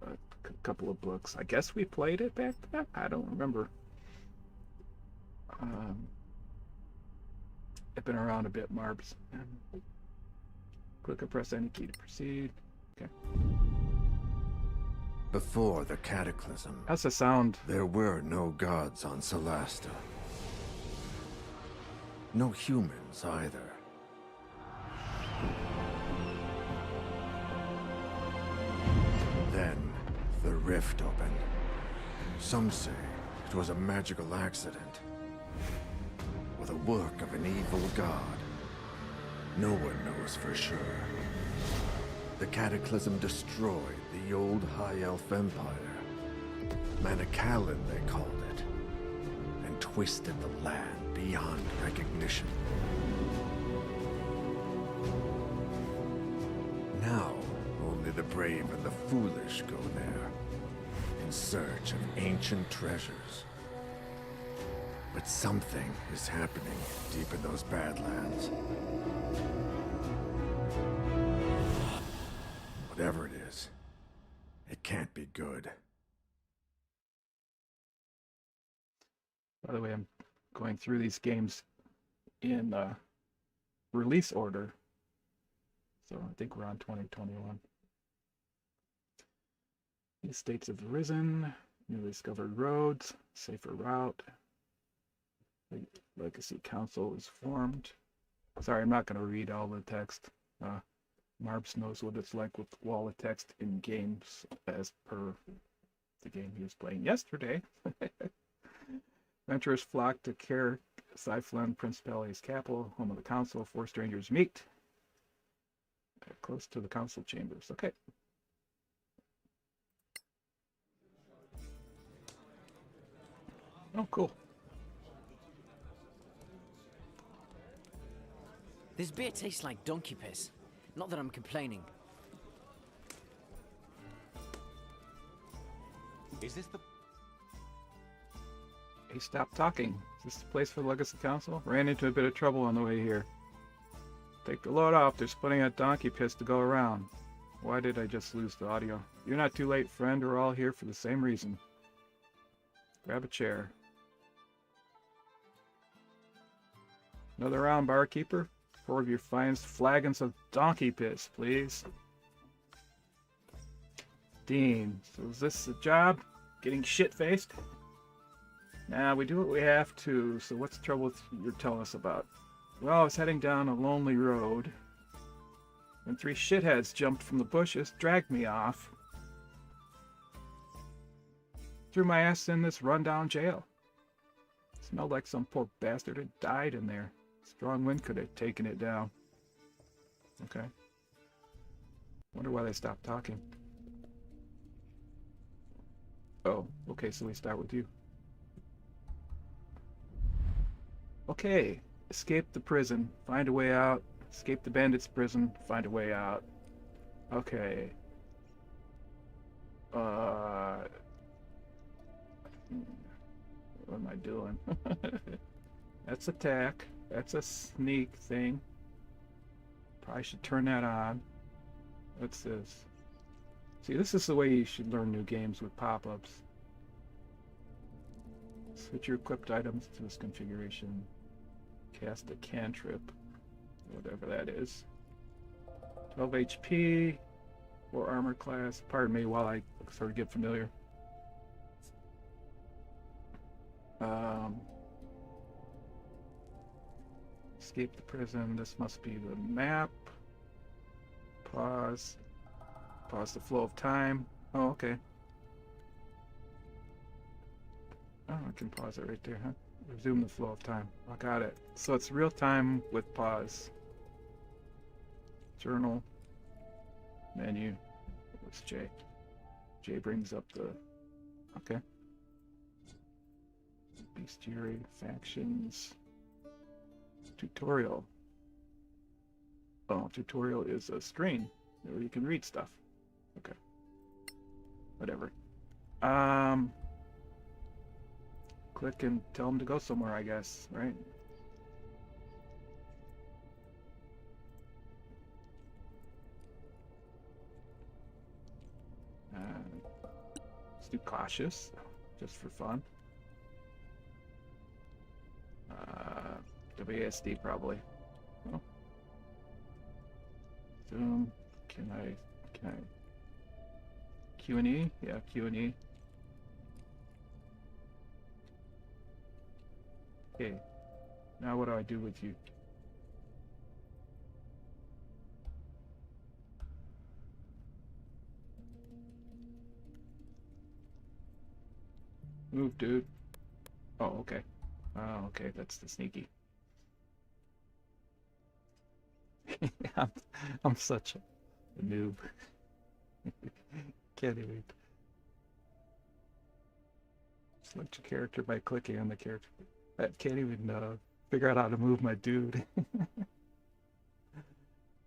A couple of books. I guess we played it back then? I don't remember. I've been around a bit, Marbs. Click or press any key to proceed. Okay. Before the cataclysm, How's the sound? there were no gods on Solasta. No humans either. Then, the rift opened. Some say it was a magical accident, or the work of an evil god. No one knows for sure. The cataclysm destroyed the old High Elf Empire. Manicalan, they called it, and twisted the land beyond recognition. Now, only the brave and the foolish go there, in search of ancient treasures. But something is happening deep in those Badlands. Whatever it is, it can't be good. By the way, I'm going through these games in release order. So I think we're on 2021. New states have risen, newly discovered roads, safer route. The Legacy Council is formed. Sorry, I'm not going to read all the text. Marbs knows what it's like with wall of text in games as per the game he was playing yesterday. Adventurers flock to Care Cyflon Principality's capital, home of the council. 4 strangers meet. Close to the council chambers. Okay. Oh, cool. This beer tastes like donkey piss. Not that I'm complaining. Is this the... Hey, stop talking. Is this the place for the Legacy Council? Ran into a bit of trouble on the way here. Take the load off. There's plenty of donkey piss to go around. Why did I just lose the audio? You're not too late, friend. We're all here for the same reason. Grab a chair. Another round, barkeeper. 4 of your finest flagons of donkey piss, please. Dean, so is this the job? Getting shit-faced? Nah, we do what we have to, so what's the trouble with you're telling us about? Well, I was heading down a lonely road, and 3 shitheads jumped from the bushes, dragged me off, threw my ass in this rundown jail. Smelled like some poor bastard had died in there. Strong wind could have taken it down. Okay. Wonder why they stopped talking. Oh, okay, so we start with you. Okay. Escape the prison. Find a way out. Escape the bandits' prison. Find a way out. Okay. What am I doing? That's attack. That's a sneak thing. Probably should turn that on. What's this? See, this is the way you should learn new games with pop-ups. Switch your equipped items to this configuration. Cast a cantrip. Whatever that is. 12 HP. 4 armor class. Pardon me while I sort of get familiar. Escape the prison. This must be the map. Pause. Pause the flow of time. Oh, okay. Oh, I can pause it right there, huh? Resume the flow of time. I got it. So it's real time with pause. Journal. Menu. What's J? J brings up the... Okay. Bestiary. Factions. Tutorial. Oh, tutorial is a screen where you can read stuff. Okay. Whatever. Click and tell them to go somewhere, I guess, right? Let's do cautious, just for fun. WASD probably. Oh. Zoom. Can I Q and E? Yeah, Q and E. Okay. Now what do I do with you? Move, dude. Oh, okay. Oh, okay, that's the sneaky. I'm such a noob. Can't even select your character by clicking on the character. I can't even figure out how to move my dude.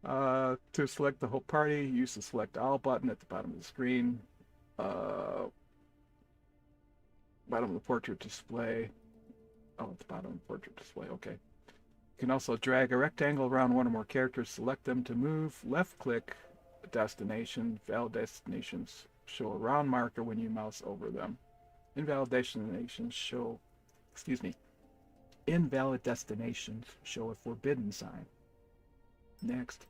To select the whole party, use the select all button at the bottom of the screen. Bottom of the portrait display. Oh, at the bottom of the portrait display, okay. You can also drag a rectangle around one or more characters, select them to move, left click a destination. Valid destinations show a round marker when you mouse over them. Invalid destinations show, invalid destinations show a forbidden sign. Next.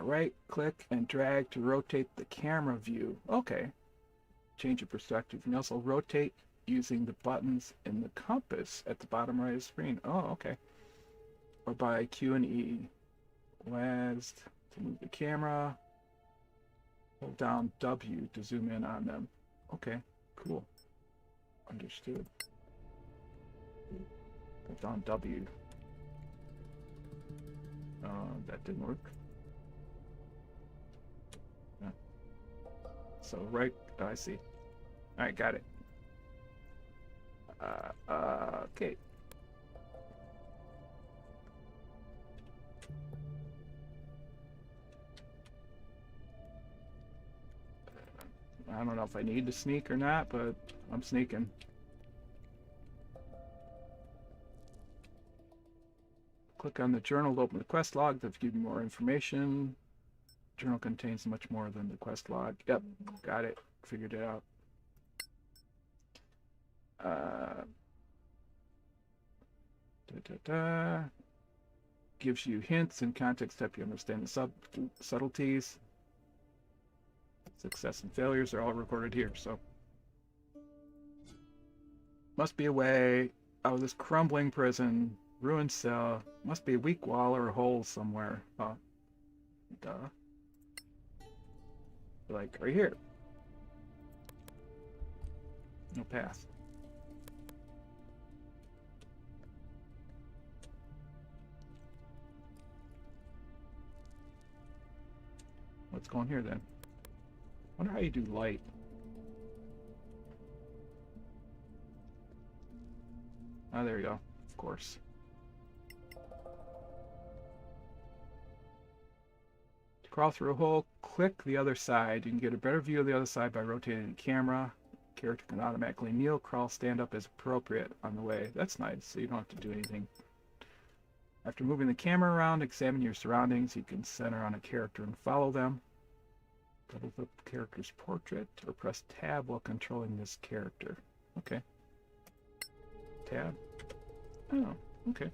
Right click and drag to rotate the camera view. Okay. Change your perspective. You can also rotate using the buttons in the compass at the bottom right of the screen. Oh, okay. Or by Q and E. WASD to move the camera. Hold down W to zoom in on them. Okay, cool. Understood. Hold down W. That didn't work. Yeah. So right, oh, I see. All right, got it. Okay. I don't know if I need to sneak or not, but I'm sneaking. Click on the journal to open the quest log to give you more information. Journal contains much more than the quest log. Yep, got it. Figured it out. Gives you hints and context to help you understand the subtleties. Success and failures are all recorded here, so. Must be a way out of this crumbling prison, ruined cell. Must be a weak wall or a hole somewhere. Oh, duh. Like right here. No path. let's go in here then. Wonder how you do light. Oh, there you go. Of course. To crawl through a hole, click the other side. You can get a better view of the other side by rotating the camera. Character can automatically kneel, crawl, stand up as appropriate on the way. That's nice, so you don't have to do anything. After moving the camera around, examine your surroundings. You can center on a character and follow them. Double click the character's portrait or press tab while controlling this character. Okay. Tab. Oh, okay.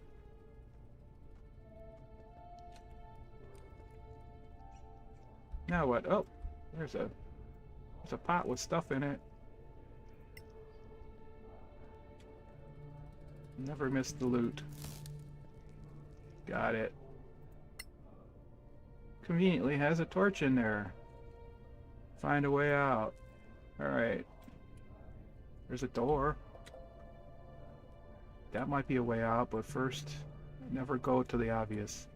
Now what? Oh, there's a pot with stuff in it. Never miss the loot. Got it. Conveniently has a torch in there. Find a way out. Alright. There's a door. That might be a way out, but first, never go to the obvious.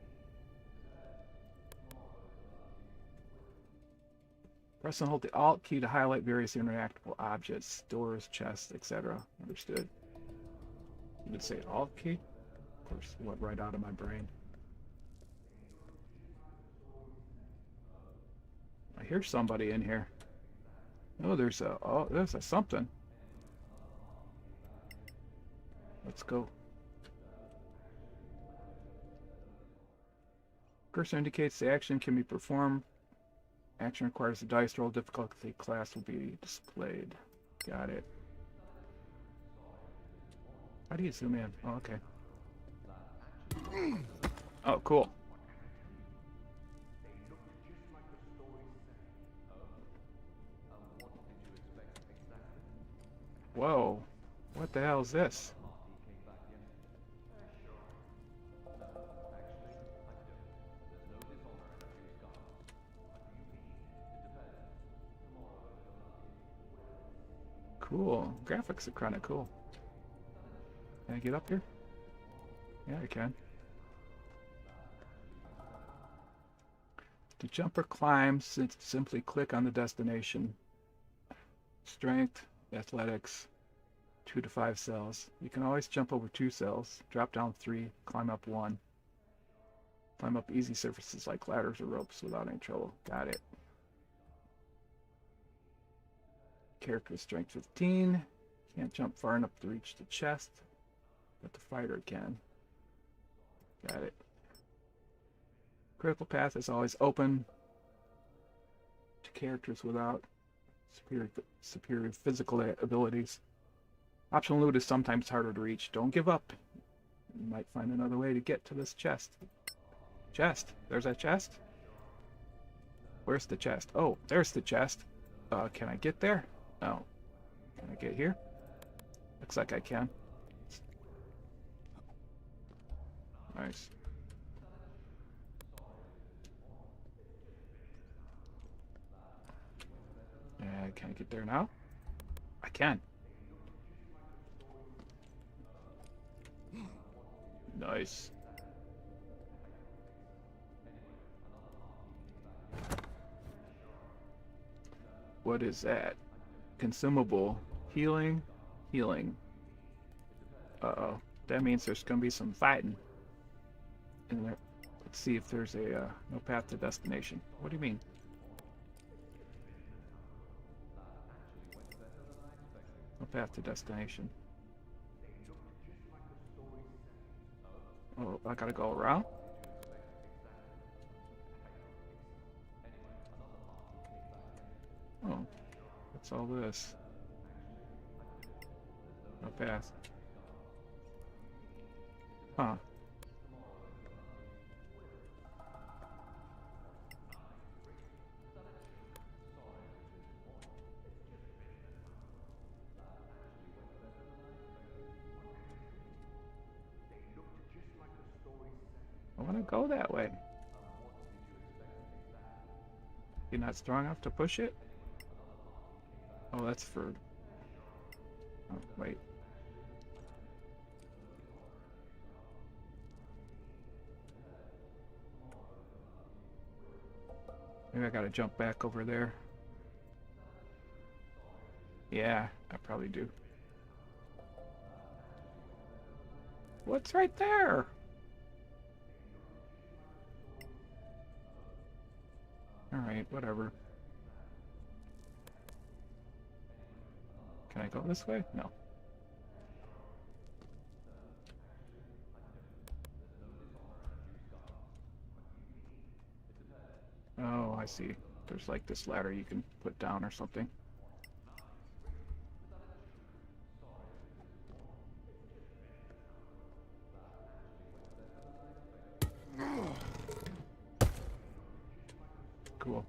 Press and hold the Alt key to highlight various interactable objects, doors, chests, etc. Understood. You would say Alt key? Of course, it went right out of my brain. I hear somebody in here. Oh, there's a something. Let's go. Cursor indicates the action can be performed. Action requires a dice roll. Difficulty class will be displayed. Got it. How do you zoom in? Oh, okay. Oh, cool. Whoa. What the hell is this? Cool. Graphics are kind of cool. Can I get up here? Yeah, I can. To jump or climb, simply click on the destination. Strength, athletics, 2 to 5 cells. You can always jump over 2 cells, drop down 3, climb up 1. Climb up easy surfaces like ladders or ropes without any trouble. Got it. Character strength 15. Can't jump far enough to reach the chest, but the fighter can. Got it. Critical path is always open to characters without superior physical abilities. Optional loot is sometimes harder to reach. Don't give up. You might find another way to get to this chest. Chest. There's that chest. Where's the chest? Oh, there's the chest. Can I get there? No. Can I get here? Looks like I can. Nice. Can I get there now? I can. Nice. What is that? Consumable. Healing. Healing. Uh-oh. That means there's gonna be some fighting in there. Let's see if there's a no path to destination. What do you mean? No path to destination. Oh, I gotta go around? Oh, what's all this? No path. Huh. I want to go that way. You're not strong enough to push it? Oh, that's for... Oh, wait. Maybe I gotta jump back over there. Yeah, I probably do. What's right there? Alright, whatever. Can I go this way? No. Oh, I see. There's like this ladder you can put down or something. Cool.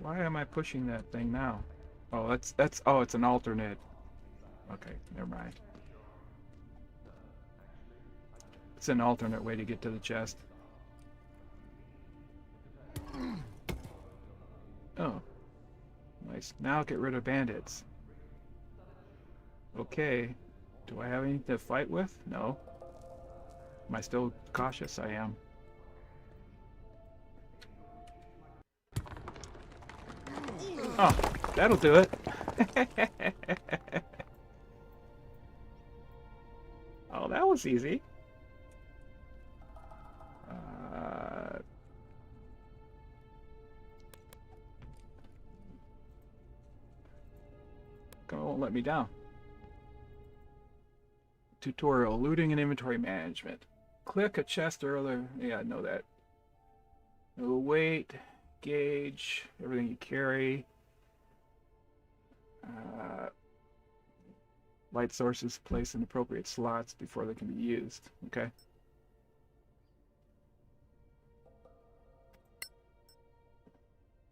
Why am I pushing that thing now? Oh, oh, it's an alternate. Okay, never mind. It's an alternate way to get to the chest. Oh, nice. Now get rid of bandits. Okay. Do I have anything to fight with? No. Am I still cautious? I am. Oh, that'll do it. Oh, that was easy. Won't let me down. Tutorial, looting and inventory management. Click a chest earlier. Yeah, I know that. Weight, gauge, everything you carry. Light sources placed in appropriate slots before they can be used. Okay.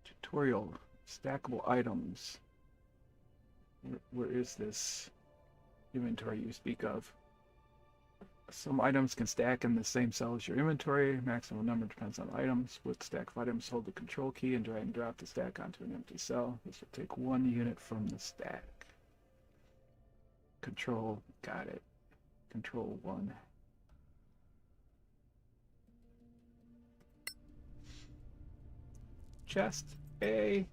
Tutorial, stackable items. Where is this inventory you speak of? Some items can stack in the same cell as your inventory. Maximum number depends on items. With stack of items, hold the control key and drag and drop the stack onto an empty cell. This will take 1 unit from the stack. Control, got it. Control 1. Chest A.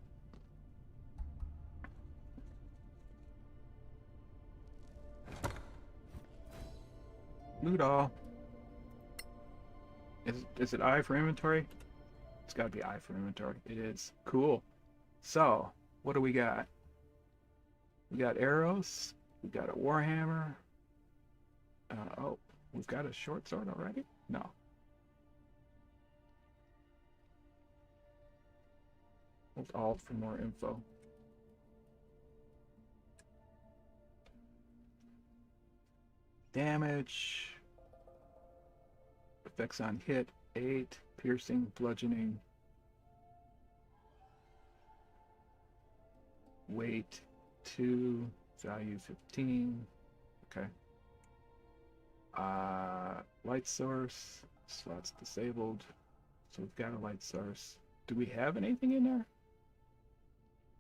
Loot all. Is it I for inventory? It's got to be I for inventory. It is. Cool. So, what do we got? We got arrows. We got a warhammer. Oh, we've got a short sword already? No. Hold Alt for more info. Damage. Effects on hit 8, piercing, bludgeoning. Weight 2, value 15. Okay. Light source, slots disabled. So we've got a light source. Do we have anything in there?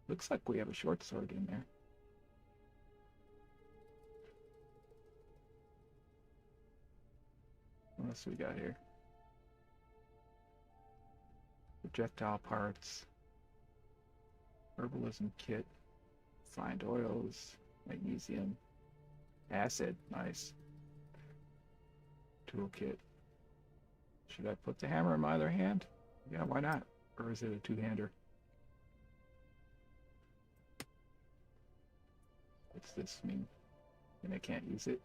Looks like we have a short sword in there. What else we got here? Projectile parts. Herbalism kit. Find oils. Magnesium. Acid. Nice. Toolkit. Should I put the hammer in my other hand? Yeah, why not? Or is it a two-hander? What's this mean? And I can't use it?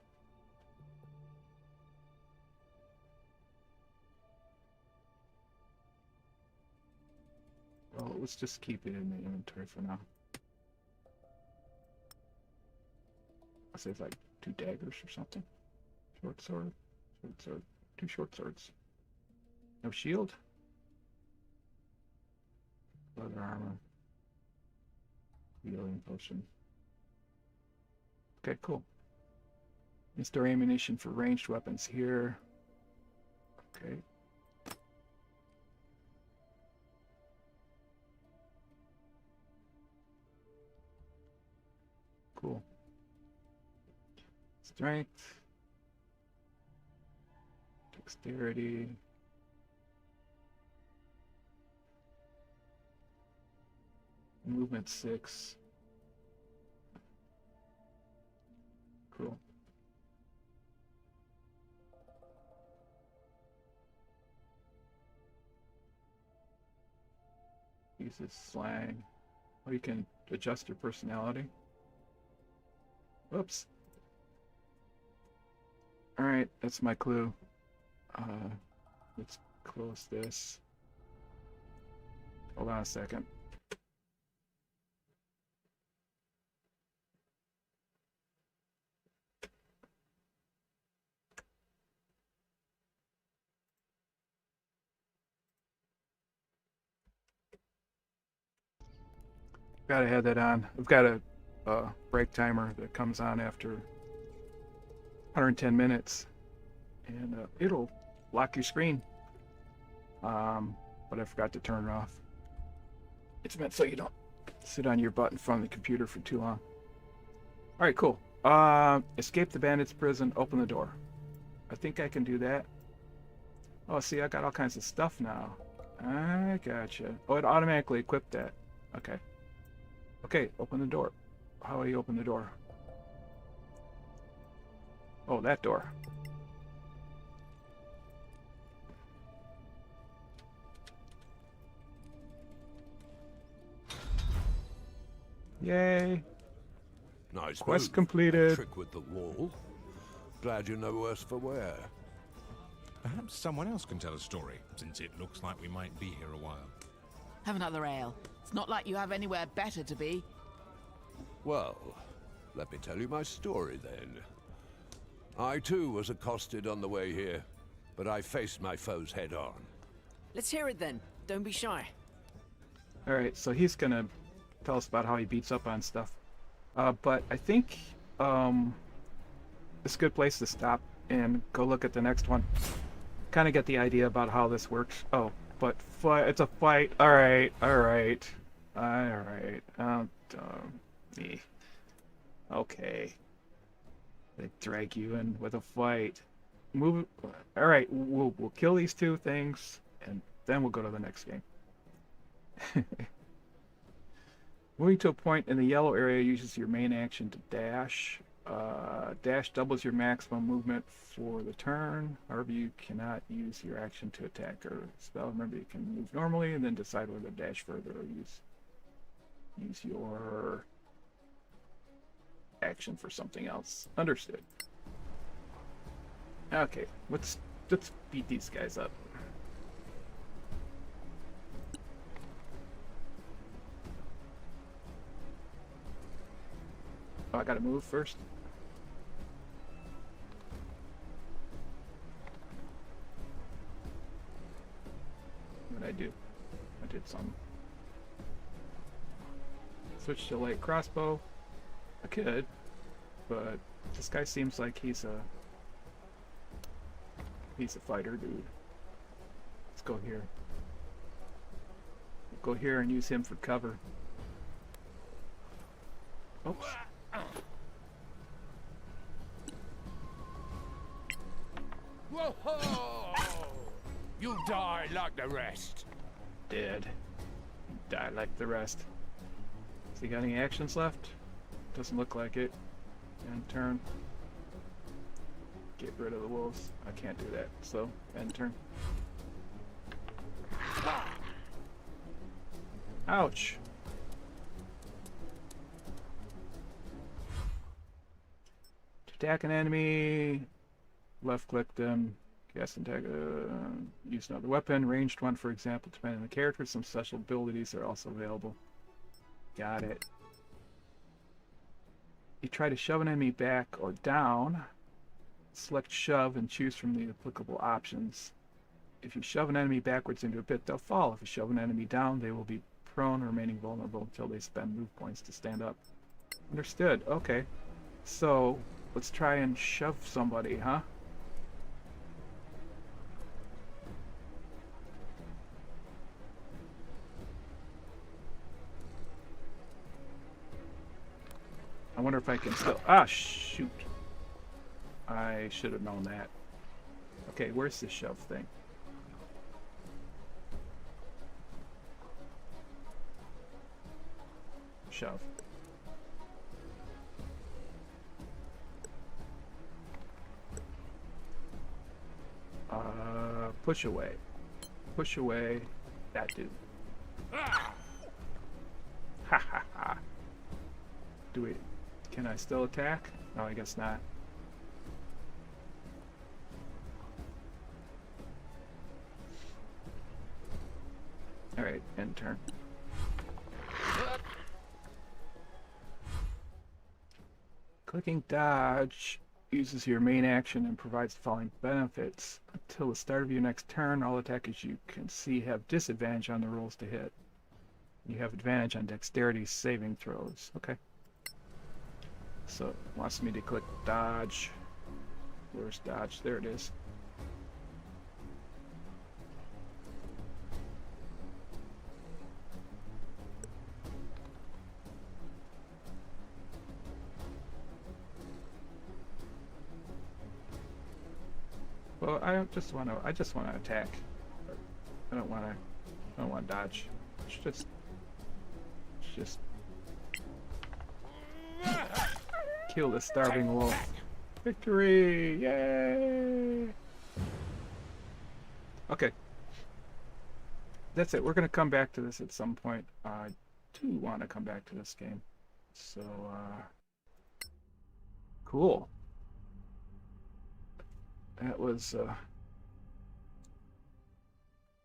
Well, let's just keep it in the inventory for now. I'll say it's like 2 daggers or something. Short sword, 2 short swords. No shield? Leather armor. Healing potion. Okay, cool. Store ammunition for ranged weapons here. Okay. Cool. Strength. Dexterity. Movement 6. Cool. Uses slang. Oh, you can adjust your personality. Whoops. Alright, that's my clue. Let's close this. Hold on a second. Gotta have that on. I've got a break timer that comes on after 110 minutes, and it'll lock your screen. But I forgot to turn it off. It's meant so you don't sit on your butt in front of the computer for too long. All right, cool. Escape the bandits' prison. Open the door. I think I can do that. Oh, see, I got all kinds of stuff now. I gotcha. Oh, it automatically equipped that. Okay. Okay, open the door. How do you open the door? Oh, that door. Yay. Nice Quest move. completed. Trick with the wall. Glad you're no worse for wear. Perhaps someone else can tell a story, since it looks like we might be here a while. Have another ale. It's not like you have anywhere better to be. Well, let me tell you my story then. I too was accosted on the way here, but I faced my foes head on. Let's hear it then. Don't be shy. Alright, so he's gonna tell us about how he beats up on stuff. But I think it's a good place to stop and go look at the next one. Kind of get the idea about how this works. Oh, but it's a fight. Alright, alright. Alright. Me. Okay. They drag you in with a fight. Move. Alright, we'll kill these two things, and then we'll go to the next game. Moving to a point in the yellow area uses your main action to dash. Dash doubles your maximum movement for the turn. However, you cannot use your action to attack or spell. Remember, you can move normally and then decide whether to dash further or use your action for something else. Understood. Okay, let's beat these guys up. Oh, I gotta move first. What did I do? I did some. Switch to light crossbow. I could, but this guy seems like he's a fighter dude. Let's go here. We'll go here and use him for cover. Oops. Whoa! You die like the rest. Dead. Die like the rest. Has he got any actions left? Doesn't look like it. End turn. Get rid of the wolves. I can't do that. So, end turn. Ouch. To attack an enemy, left click them. Cast and tag. Use another weapon. Ranged one, for example. Depending on the character, some special abilities are also available. Got it. You try to shove an enemy back or down. Select shove and choose from the applicable options. If you shove an enemy backwards into a pit, they'll fall. If you shove an enemy down, they will be prone, remaining vulnerable until they spend move points to stand up. Understood. Okay. So, let's try and shove somebody, huh? I wonder if I can still... Ah, shoot. I should have known that. Okay, where's the shove thing? shove. Push away. Push away that dude. Ha ha ha. Can I still attack? No, I guess not. Alright, end turn. Clicking dodge uses your main action and provides the following benefits. Until the start of your next turn, all attackers you can see have disadvantage on the rolls to hit. You have advantage on dexterity saving throws. Okay. So it wants me to click dodge. Where's dodge? There it is. Well, I just want to attack. I don't want to dodge. It's just kill the starving wolf. Victory! Yay! Okay. That's it. We're going to come back to this at some point. I do want to come back to this game. So, cool. That was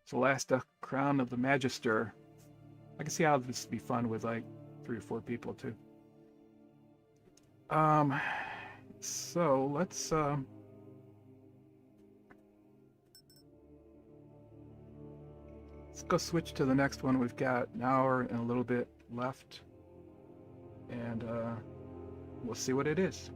Solasta, Crown of the Magister. I can see how this would be fun with like 3 or 4 people too. So let's go switch to the next one. We've got an hour and a little bit left, and we'll see what it is.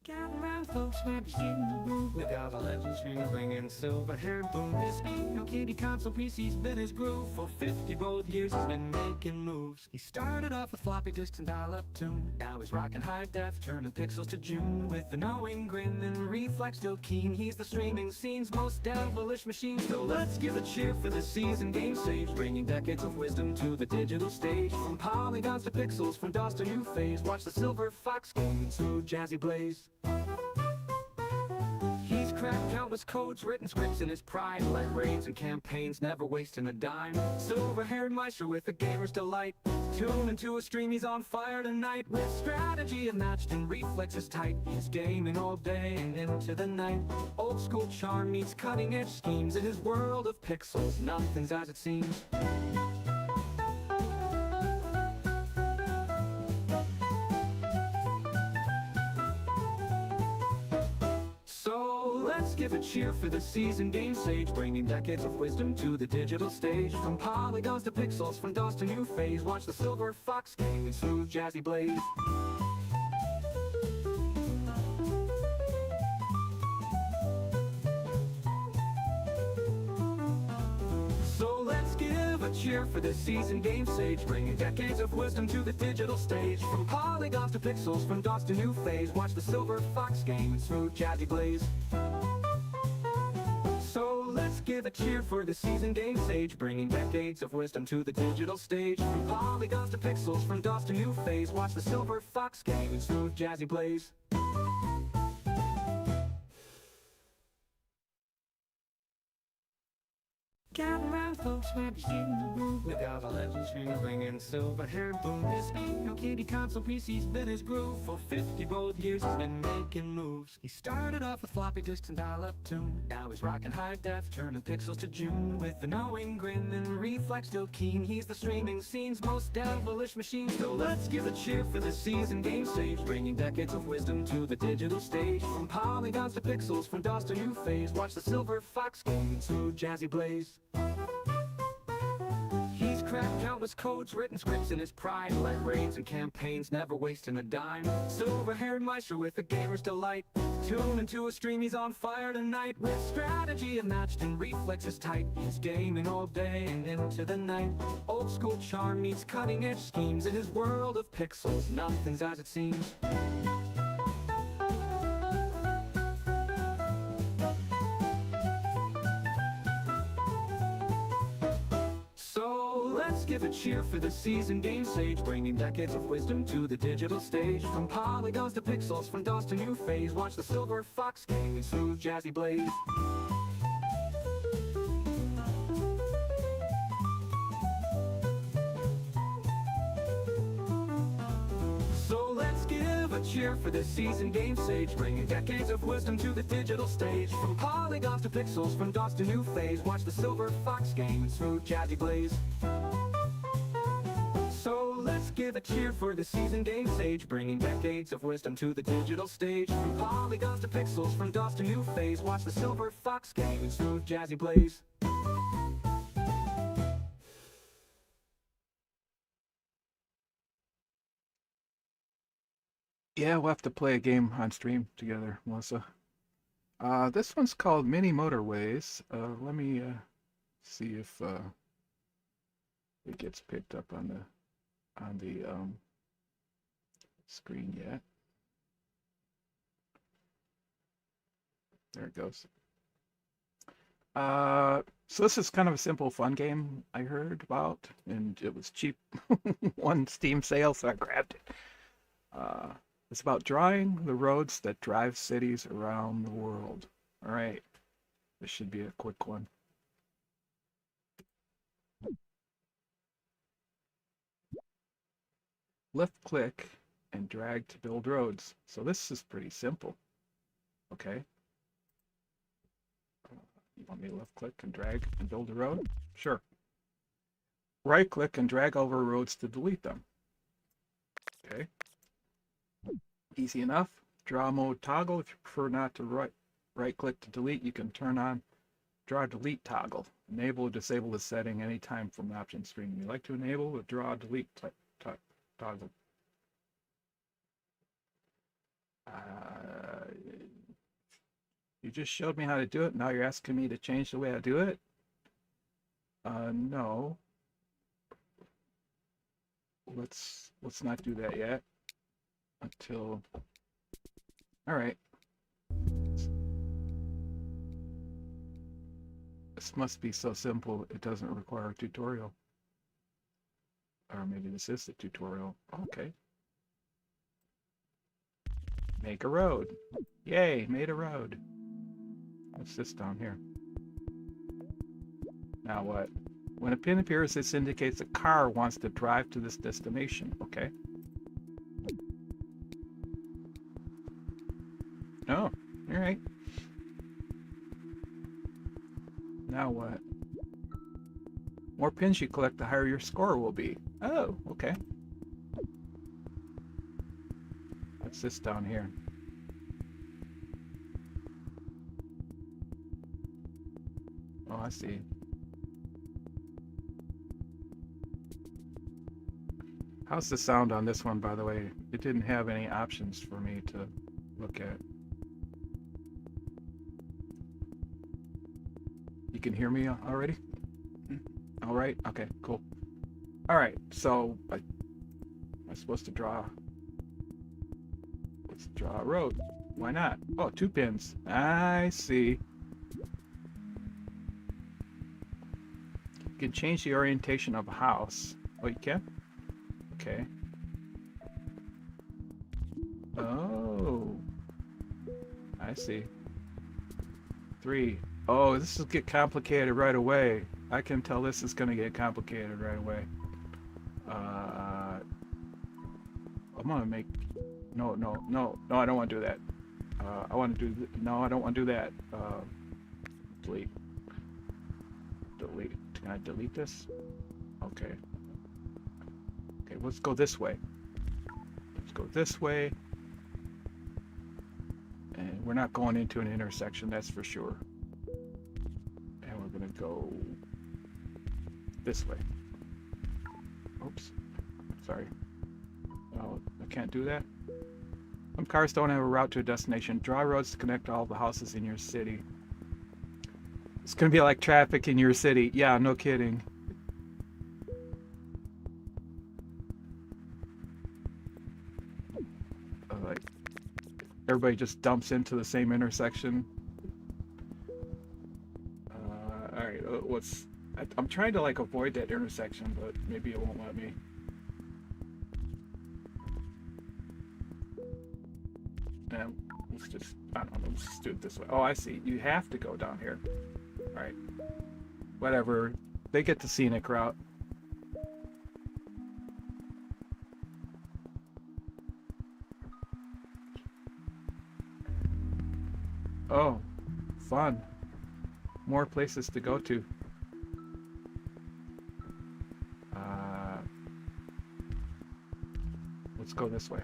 Gather round, folks, might be in the groove. With all the legends ring and silver-haired boom. This ain't no kiddie console piece, he's been his groove. For 50 bold years he's been making moves. He started off with floppy disk and dial-up tune. Now he's rocking high def, turning pixels to June. With a knowing grin and reflex still keen, he's the streaming scene's most devilish machine. So let's give a cheer for the seasoned game sage, bringing decades of wisdom to the digital stage. From polygons to pixels, from DOS to new phase. Watch the silver fox game through jazzy blaze. He's cracked countless codes, written scripts in his pride. Led raids and campaigns, never wasting a dime. Silver-haired Magister with a gamer's delight. Tune into a stream, he's on fire tonight. With strategy unmatched and reflexes tight. He's gaming all day and into the night. Old school charm meets cutting edge schemes. In his world of pixels, nothing's as it seems. Give a cheer for the seasoned game sage, bringing decades of wisdom to the digital stage. From polygons to pixels, from DOS to new phase. Watch the silver fox game with smooth jazzy blaze. So let's give a cheer for the seasoned game sage, bringing decades of wisdom to the digital stage. From polygons to pixels, from DOS to new phase. Watch the silver fox game with smooth jazzy blaze. So let's give a cheer for the seasoned game sage, bringing decades of wisdom to the digital stage. From polygons to pixels, from DOS to new phase. Watch the silver fox game and smooth jazzy blaze. Gather round, folks, might be in the groove. With all the legends ring and silver-haired boom. This ain't no kiddie console piece, he's been his groove. For 50 bold years he's been making moves. He started off with floppy disk and dial-up tune. Now he's rocking high def, turning pixels to June. With a knowing grin and reflex still keen, he's the streaming scene's most devilish machine. So let's give a cheer for the seasoned game sage, bringing decades of wisdom to the digital stage. From polygons to pixels, from DOS to new phase. Watch the silver fox game through jazzy blaze. He's cracked countless codes, written scripts in his pride. Led raids and campaigns, never wasting a dime. Silver-haired Magister with a gamer's delight. Tune into a stream, he's on fire tonight. With strategy unmatched and reflexes tight. He's gaming all day and into the night. Old school charm meets cutting edge schemes. In his world of pixels, nothing's as it seems. let's give a cheer for the seasoned game sage, bringing decades of wisdom to the digital stage. From polygons to pixels, from DOS to new phase, watch the silver fox game in smooth jazzy blaze. So let's give a cheer for this seasoned game sage, bringing decades of wisdom to the digital stage. From polygons to pixels, from DOS to new phase, watch the silver fox game in smooth jazzy blaze. So let's give a cheer for the seasoned game sage, bringing decades of wisdom to the digital stage. From polygons to pixels, from DOS to new phase, watch the silver fox game in smooth jazzy blaze. Yeah, we'll have to play a game on stream together, Melissa. This one's called Mini Motorways. Let me see if it gets picked up on the screen yet. There it goes. So this is kind of a simple, fun game I heard about, and it was cheap. One Steam sale, so I grabbed it. It's about drawing the roads that drive cities around the world. All right, this should be a quick one. Left click and drag to build roads. So this is pretty simple. Okay. You want me to left click and drag and build a road? Sure. Right click and drag over roads to delete them. Okay. Easy enough. Draw mode toggle. If you prefer not to right click to delete, you can turn on draw delete toggle. Enable or disable the setting anytime from the options screen. You like to enable the draw delete toggle. You just showed me how to do it. Now you're asking me to change the way I do it? No. Let's not do that yet. Until... Alright. This must be so simple it doesn't require a tutorial. Or maybe this is the tutorial. Okay. Make a road. Yay, made a road. What's this down here? Now what? When a pin appears, this indicates a car wants to drive to this destination. Okay. Oh, alright. Now what? More pins you collect, the higher your score will be. Oh, okay. What's this down here? Oh, I see. How's the sound on this one, by the way? It didn't have any options for me to look at. You can hear me already? All right. Okay, cool. All right, so I'm supposed to draw. Let's draw a road. Why not? Oh, 2 pins. I see. You can change the orientation of a house. Oh, you can? Okay. Oh. I see. 3. Oh, this will get complicated right away. I can tell this is going to get complicated right away. I'm going to make... No, I don't want to do that. I want to do... No, I don't want to do that. Delete. Delete. Can I delete this? Okay. Okay, let's go this way. Let's go this way. And we're not going into an intersection, that's for sure. And we're going to go this way. Oops. Sorry. Oh, I can't do that. Some cars don't have a route to a destination. Draw roads to connect all the houses in your city. It's going to be like traffic in your city. Yeah, no kidding. Like, everybody just dumps into the same intersection. Alright, I'm trying to like avoid that intersection, but maybe it won't let me. And let's just, I don't know, let's just do it this way. Oh, I see. You have to go down here. All right. Whatever. They get the scenic route. Oh, fun. More places to go to. Let's go this way.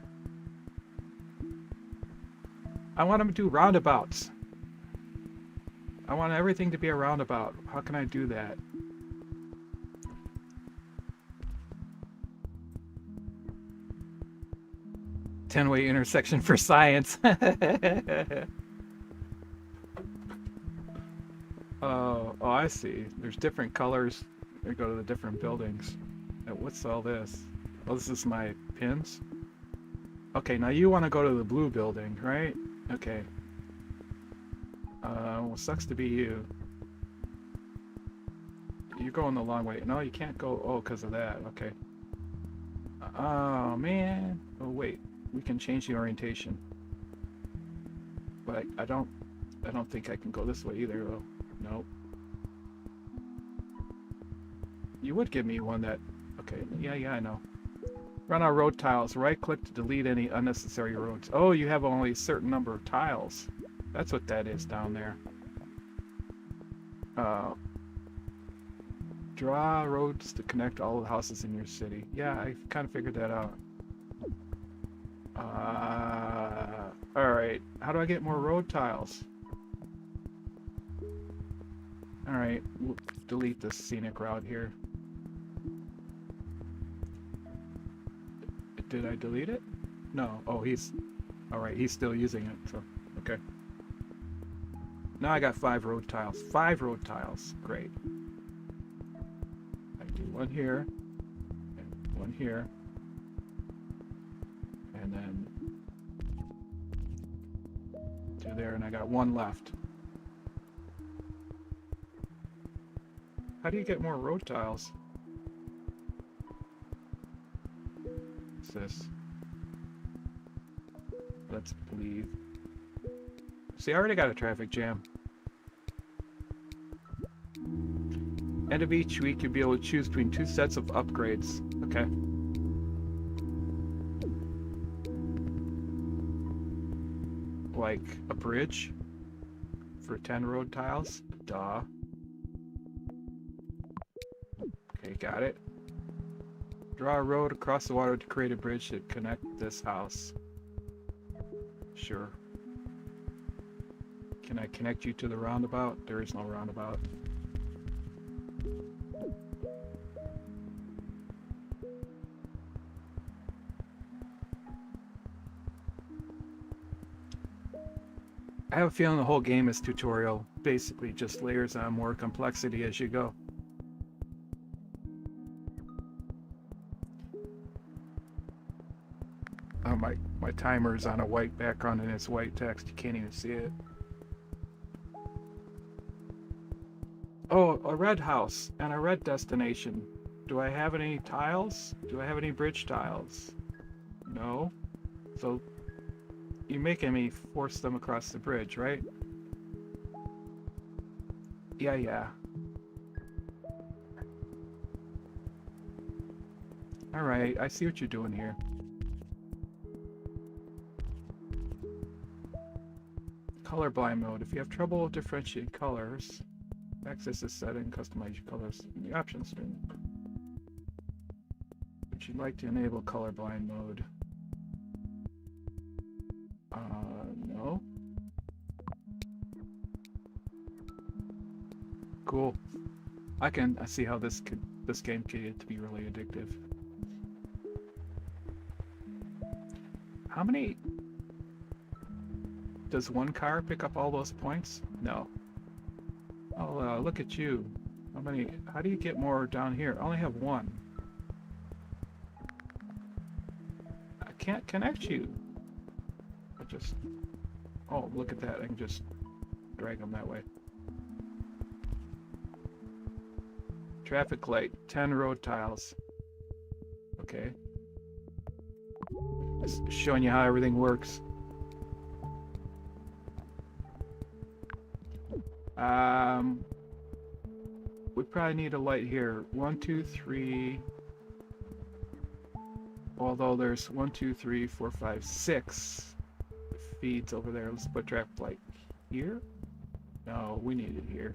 I want to do roundabouts. I want everything to be a roundabout. How can I do that? Ten-way intersection for science. Oh, I see. There's different colors. They go to the different buildings. What's all this? Oh, this is my pins? Okay, now you want to go to the blue building, right? Okay. Well, sucks to be you. You're going the long way. No, you can't go. Oh, because of that. Okay. Oh, man. Oh, wait. We can change the orientation. But I don't think I can go this way either, though. Nope. You would give me one that... Okay, yeah, I know. Run out road tiles. Right-click to delete any unnecessary roads. Oh, you have only a certain number of tiles. That's what that is down there. Draw roads to connect all the houses in your city. Yeah, I kind of figured that out. Alright. How do I get more road tiles? Alright, we'll delete this scenic route here. Did I delete it? No. Oh, he's... Alright, he's still using it, so... Okay. Now I got 5 road tiles. 5 road tiles. Great. I do one here, and one here, and then two there, and I got 1 left. How do you get more road tiles? What's this? Let's believe. See, I already got a traffic jam. End of each week, you'll be able to choose between 2 sets of upgrades. Okay. Like a bridge for 10 road tiles. Duh. Okay, got it. Draw a road across the water to create a bridge to connect this house. Sure. Can I connect you to the roundabout? There is no roundabout. I have a feeling the whole game is tutorial. Basically just layers on more complexity as you go. Oh, my timer's on a white background and it's white text. You can't even see it. Oh, a red house and a red destination. Do I have any tiles? Do I have any bridge tiles? No. So you're making me force them across the bridge, right? Yeah. Alright, I see what you're doing here. Colorblind mode. If you have trouble differentiating colors, access this setting, customize your colors in the options screen. Would you like to enable colorblind mode? No. Cool. I see how this game could get to be really addictive. How many? Does one car pick up all those points? No. Oh, look at you. How many? How do you get more down here? I only have 1. I can't connect you. Oh, look at that. I can just drag them that way. Traffic light, 10 road tiles. Okay. Just showing you how everything works. We probably need a light here. 1, 2, 3. Although there's 1, 2, 3, 4, 5, 6 feeds over there. Let's put traffic light here. No, we need it here.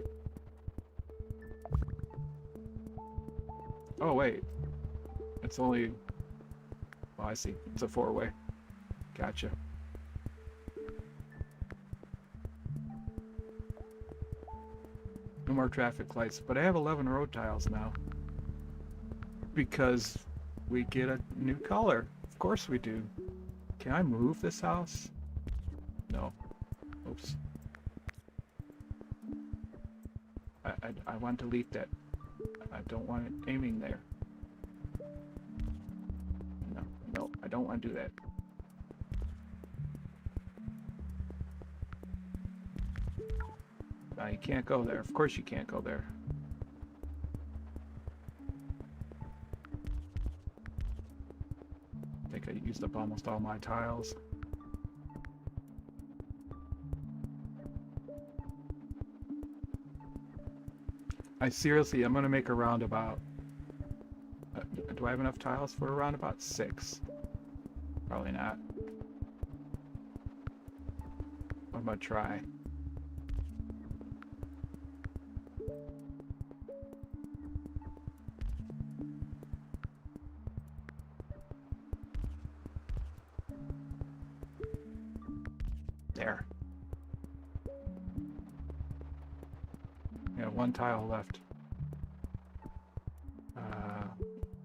Oh wait, it's only. Oh, I see. It's a 4-way. Gotcha. No more traffic lights, but I have 11 road tiles now. Because we get a new color. Of course we do. Can I move this house? No. Oops. I want to delete that. I don't want it aiming there. No, I don't want to do that. No, you can't go there. Of course you can't go there. I think I used up almost all my tiles. I'm gonna make a roundabout. Do I have enough tiles for a roundabout? 6. Probably not. I'm gonna try. There. Yeah, 1 tile left.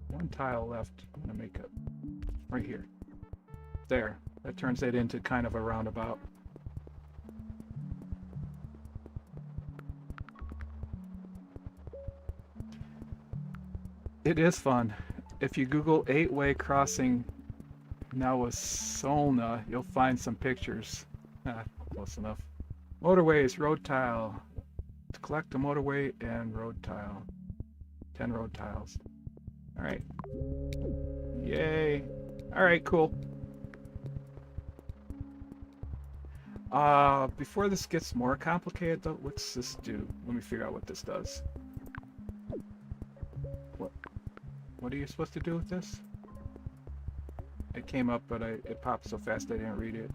1 tile left. I'm gonna make it right here. There. That turns it into kind of a roundabout. It is fun. If you Google 8-way crossing Solna, you'll find some pictures. Close enough. Motorways, road tile. To collect a motorway and road tile. 10 road tiles. Alright. Yay. Alright, cool. Before this gets more complicated though, what's this do? Let me figure out what this does. What are you supposed to do with this? It came up, but it popped so fast I didn't read it.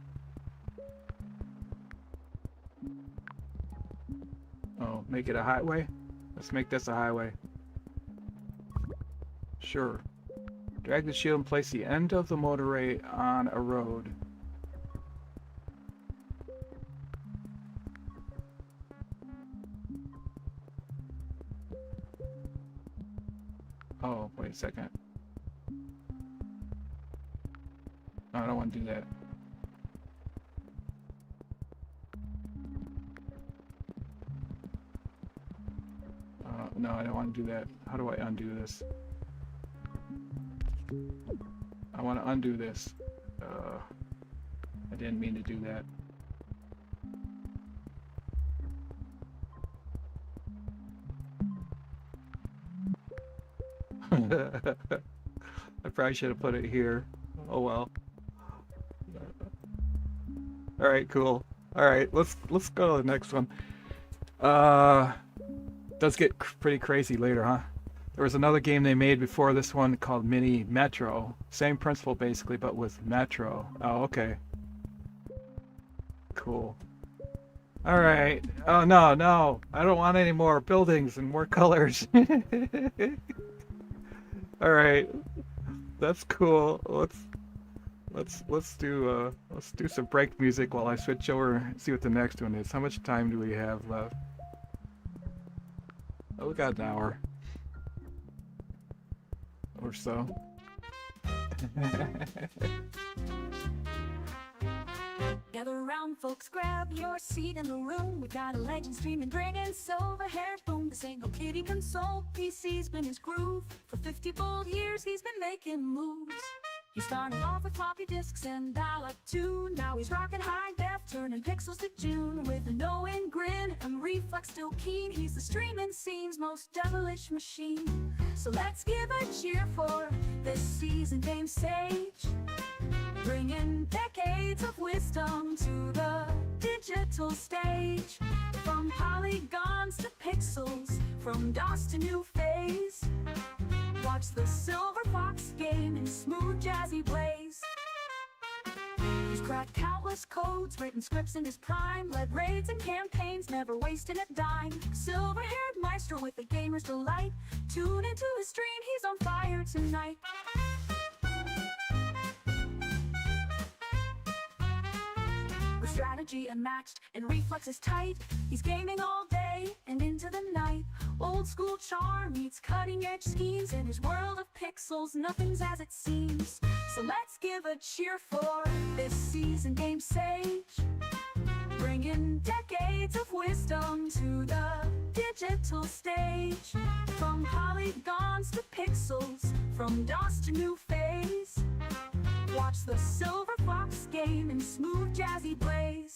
Oh, make it a highway? Let's make this a highway. Sure. Drag the shield and place the end of the motorway on a road. Oh, wait a second. No, I don't want to do that. No, I don't want to do that. How do I undo this? I want to undo this. I didn't mean to do that. I probably should have put it here. Oh well. All right, cool. All right, let's go to the next one. Does get pretty crazy later, huh? There was another game they made before this one called Mini Metro. Same principle basically, but with Metro. Oh, okay. Cool. All right. Oh no, I don't want any more buildings and more colors. All right, that's cool. Let's do some break music while I switch over and see what the next one is. How much time do we have left? Oh, we got an hour or so. Gather around, folks, grab your seat in the room. We got a legend streaming, bringing silver hair boom. This ain't no kiddie console, PC's been his groove. For 50 bold years he's been making moves. He started off with floppy disks and dial-up tune. Now he's rocking high def, turning pixels to June. With a knowing grin and reflex still keen, he's the streaming scene's most devilish machine. So let's give a cheer for this seasoned game sage, bringing decades of wisdom to the digital stage. From polygons to pixels, from DOS to new phase, watch the Silver Fox game in smooth jazzy blaze. He's cracked countless codes, written scripts in his prime, led raids and campaigns, never wasted a dime. Silver-haired maestro with the gamer's delight, tune into his stream, he's on fire tonight. With strategy unmatched and reflexes tight, he's gaming all day and into the night. Old school charm meets cutting edge schemes, in his world of pixels nothing's as it seems. So let's give a cheer for this seasoned game sage, bringing decades of wisdom to the digital stage. From polygons to pixels, from DOS to new phase, watch the Silver Fox game in smooth jazzy blaze.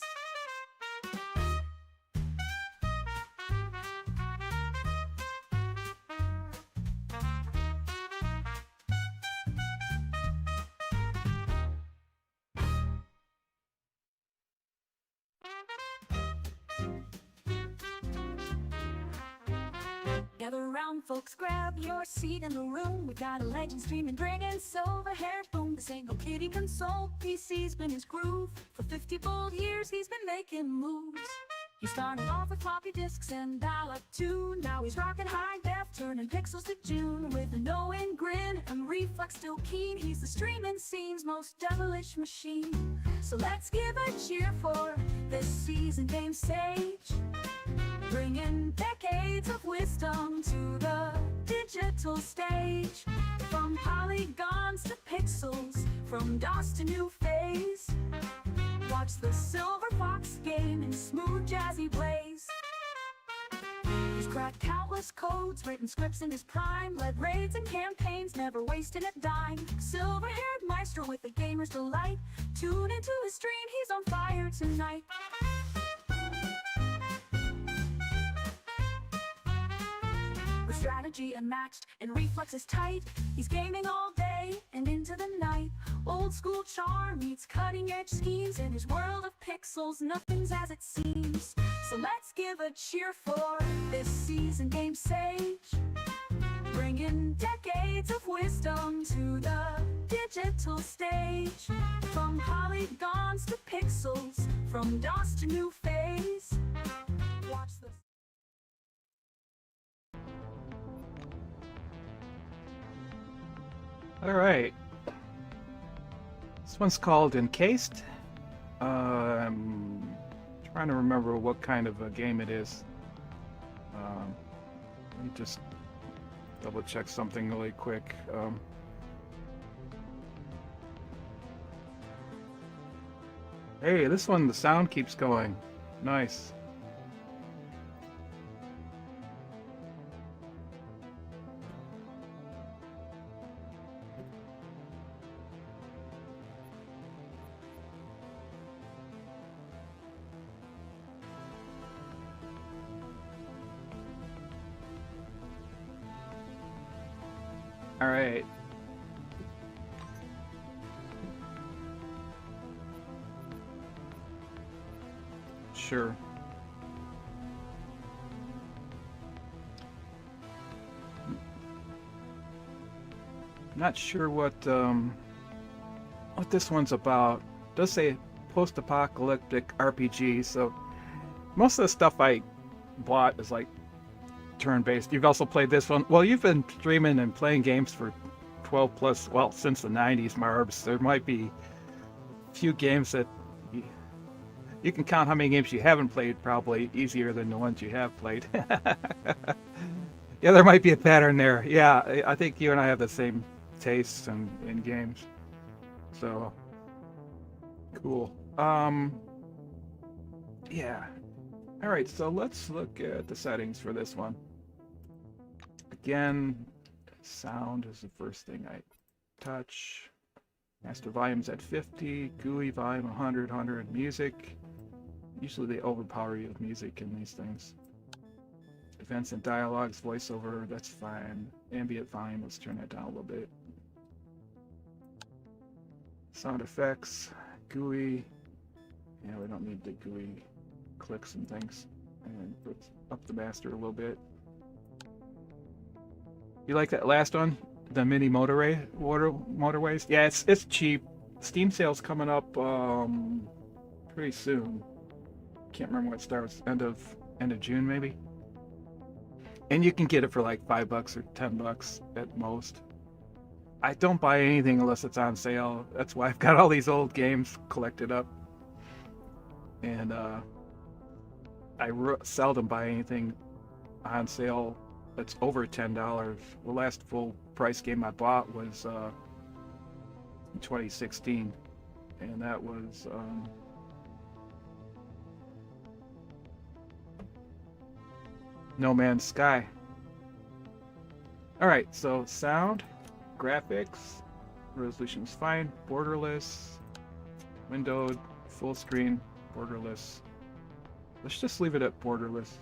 Gather around, folks, grab your seat in the room. We got a legend streaming, bringing silver-haired boom. The single kitty console PC's been his groove. For 50 bold years he's been making moves. He started off with floppy disks and dial-up tune. Now he's rocking high def, turning pixels to June. With a knowing grin and reflex still keen, he's the streaming scene's most devilish machine. So let's give a cheer for this seasoned game sage, bringing decades of wisdom to the digital stage. From polygons to pixels, from DOS to new phase, watch the Silver Fox game in smooth jazzy blaze. He's cracked countless codes, written scripts in his prime, led raids and campaigns, never wasted a dime. Silver-haired maestro with the gamer's delight, tune into his stream, he's on fire tonight. With strategy unmatched and reflexes tight, he's gaming all day and into the night. Old school charm meets cutting edge schemes, in his world of pixels nothing's as it seems. So let's give a cheer for this seasoned game sage, bringing decades of wisdom to the digital stage. From polygons to pixels, from DOS to new phase, watch the... All right. This one's called Encased. I'm trying to remember what kind of a game it is. Let me just double check something really quick. Hey, this one, the sound keeps going. Nice. All right. Sure. Not sure what this one's about. It does say post-apocalyptic RPG, so most of the stuff I bought is like turn-based. You've also played this one. Well, you've been streaming and playing games for 12 plus, well, since the 90s, Marbs. There might be a few games that you can count how many games you haven't played, probably easier than the ones you have played. Yeah, there might be a pattern there. Yeah, I think you and I have the same tastes in games. So, cool. Yeah. All right, so let's look at the settings for this one. Again, sound is the first thing I touch. Master volume's at 50, GUI volume 100, music. Usually they overpower you with music in these things. Events and dialogues, voiceover, that's fine. Ambient volume, let's turn that down a little bit. Sound effects, GUI. Yeah, we don't need the GUI clicks and things. And let's up the master a little bit. You like that last one? The mini motorways? Yeah, it's cheap. Steam sale's coming up pretty soon. Can't remember when it starts. End of June maybe. And you can get it for like $5 or $10 at most. I don't buy anything unless it's on sale. That's why I've got all these old games collected up. And I seldom buy anything on sale that's over $10. The last full price game I bought was in 2016, and that was No Man's Sky. Alright, so sound, graphics, resolution's fine, borderless, windowed, full screen, borderless. Let's just leave it at borderless.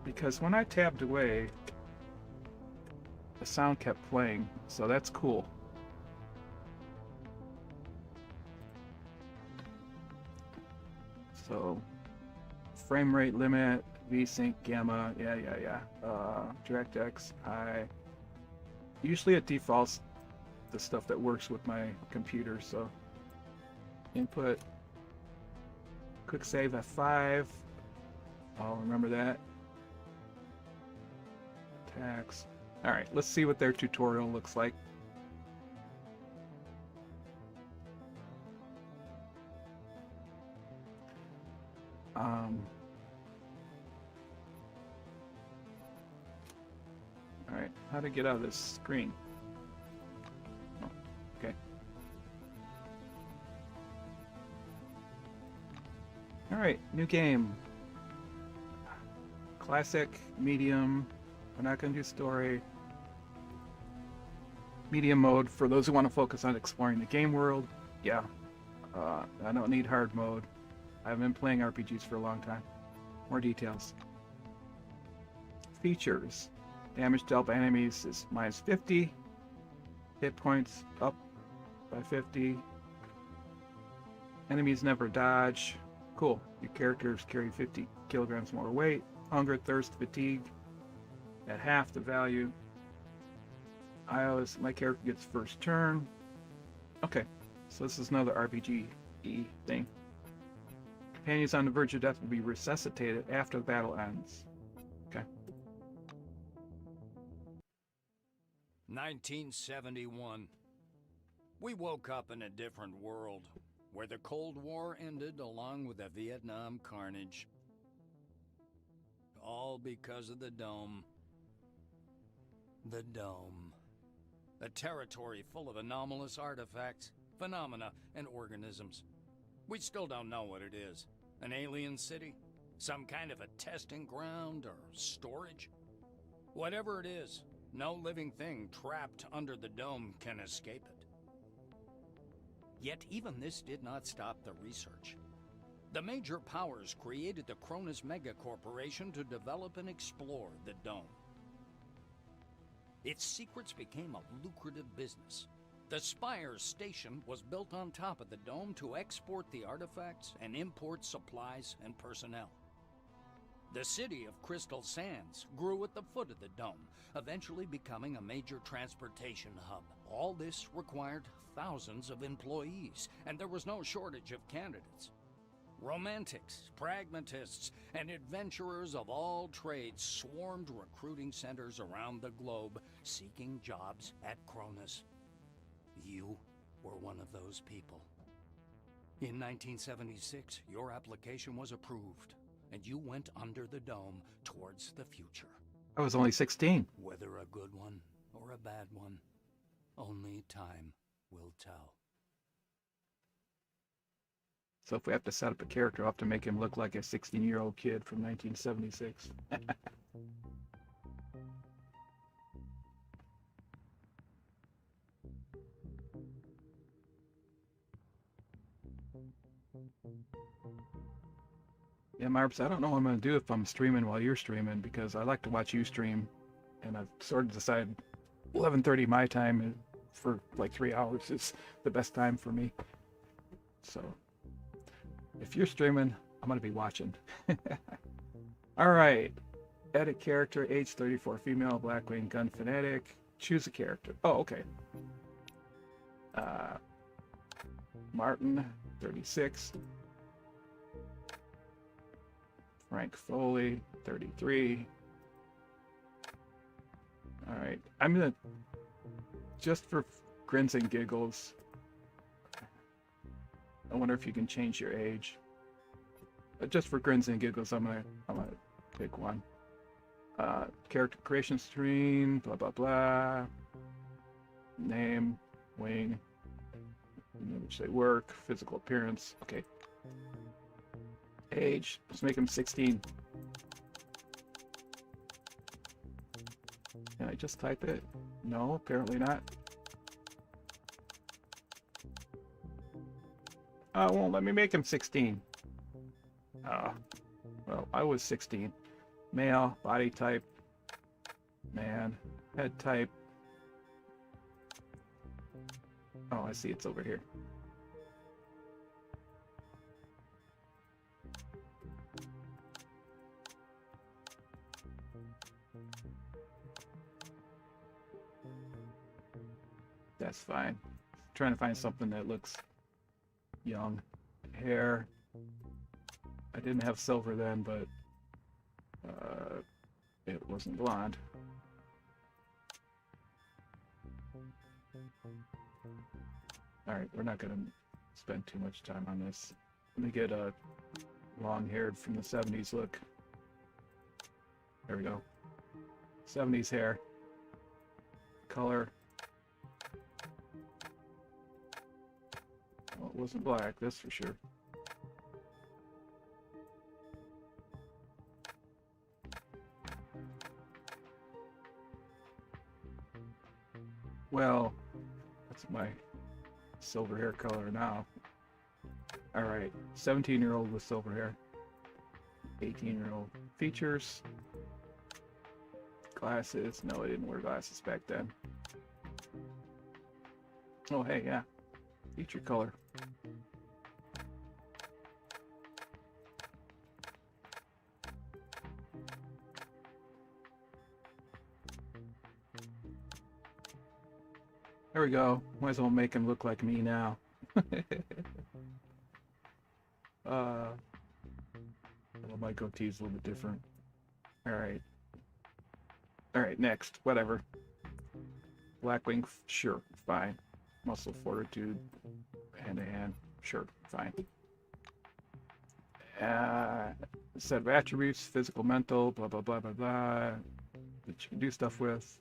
Because when I tabbed away, the sound kept playing, so that's cool. So, frame rate limit, VSync, gamma, yeah. DirectX, high. Usually it defaults the stuff that works with my computer, so input, quick save F5, I'll remember that. Tax. Alright, let's see what their tutorial looks like. Alright, how to get out of this screen? Oh, okay. Alright, new game. Classic, medium. We're not going to do story. Medium mode for those who want to focus on exploring the game world. Yeah. I don't need hard mode. I've been playing RPGs for a long time. More details. Features. Damage dealt by enemies is minus 50. Hit points up by 50. Enemies never dodge. Cool. Your characters carry 50 kilograms more weight. Hunger, thirst, fatigue at half the value. My character gets first turn. Okay, so this is another RPG-y thing. Companions on the verge of death will be resuscitated after the battle ends. Okay. 1971. We woke up in a different world, where the Cold War ended along with the Vietnam carnage. All because of the Dome. The Dome. A territory full of anomalous artifacts, phenomena, and organisms. We still don't know what it is. An alien city? Some kind of a testing ground or storage? Whatever it is, no living thing trapped under the Dome can escape it. Yet even this did not stop the research. The major powers created the Cronus Mega Corporation to develop and explore the Dome. Its secrets became a lucrative business. The Spires station was built on top of the Dome to export the artifacts and import supplies and personnel. The city of Crystal Sands grew at the foot of the Dome, eventually becoming a major transportation hub. All this required thousands of employees, and there was no shortage of candidates. Romantics, pragmatists, and adventurers of all trades swarmed recruiting centers around the globe, seeking jobs at Cronus. You were one of those people. In 1976, your application was approved, and you went under the Dome towards the future. I was only 16. Whether a good one or a bad one, only time will tell. So if we have to set up a character, I'll have to make him look like a 16-year-old kid from 1976. Yeah, Marps, I don't know what I'm going to do if I'm streaming while you're streaming, because I like to watch you stream, and I've sort of decided 11:30 my time for like 3 hours is the best time for me. So, if you're streaming, I'm going to be watching. Alright. Edit character, age 34, female, Blackwing, gun fanatic. Choose a character. Oh, okay. Martin, 36. Frank Foley, 33. Alright, I'm gonna, just for grins and giggles, I wonder if you can change your age. Just for grins and giggles, I'm gonna pick one. Character creation screen, blah blah blah. Name, wing, which they work, physical appearance, okay. Age, let's make him 16. Can I just type it? No, apparently not. Oh, it won't let me make him 16. Well, I was 16. Male, body type, man, head type. Oh, I see, it's over here. That's fine. Trying to find something that looks young. Hair. I didn't have silver then, but it wasn't blonde. Alright, we're not going to spend too much time on this. Let me get a long-haired from the 70s look. There we go. 70s hair. Color. Well, it wasn't black, that's for sure. Well, that's my silver hair color now. Alright, 17-year-old with silver hair. 18-year-old. Features. Glasses. No, I didn't wear glasses back then. Oh, hey, yeah. Feature color. There we go. Might as well make him look like me now. Well, my goatee's a little bit different. Alright. Alright, next. Whatever. Blackwing, sure, fine. Muscle fortitude, hand-to-hand, sure, fine. Set of attributes, physical, mental, blah, blah, blah, blah, blah. That you can do stuff with.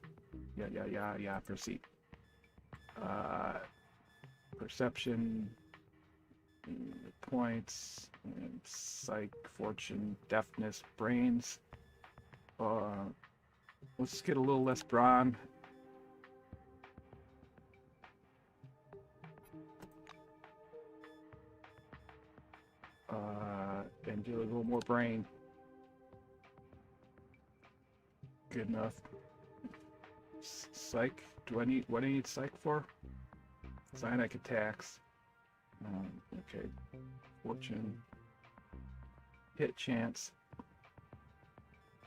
Yeah, proceed. Perception, points, and psych, fortune, deafness, brains. Let's get a little less brawn. And do a little more brain. Good enough. Psych. What do I need psych for? Psionic attacks. Okay. Fortune. Hit chance.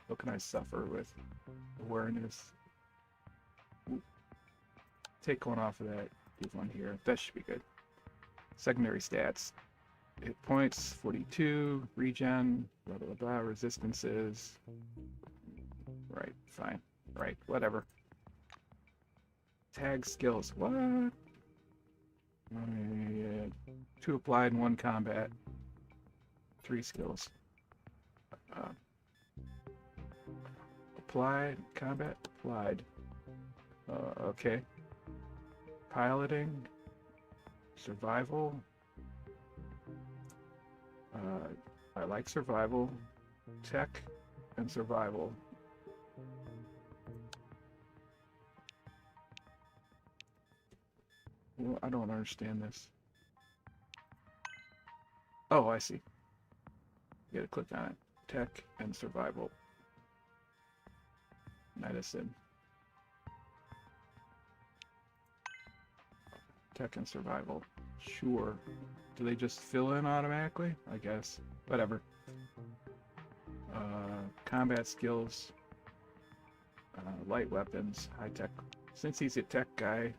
What can I suffer with? Awareness. Ooh. Take one off of that. Give one here. That should be good. Secondary stats. Hit points, 42, regen, blah, blah, blah, resistances. Right, fine. Right, whatever. Tag skills. What? 2 applied and 1 combat. 3 skills. Applied, combat, applied. Okay. Piloting. Survival. I like survival, tech, and survival. Well, I don't understand this. Oh, I see. You gotta click on it. Tech and survival. Medicine. Tech and survival. Sure. Do they just fill in automatically? I guess. Whatever. Combat skills. Light weapons. High tech. Since he's a tech guy.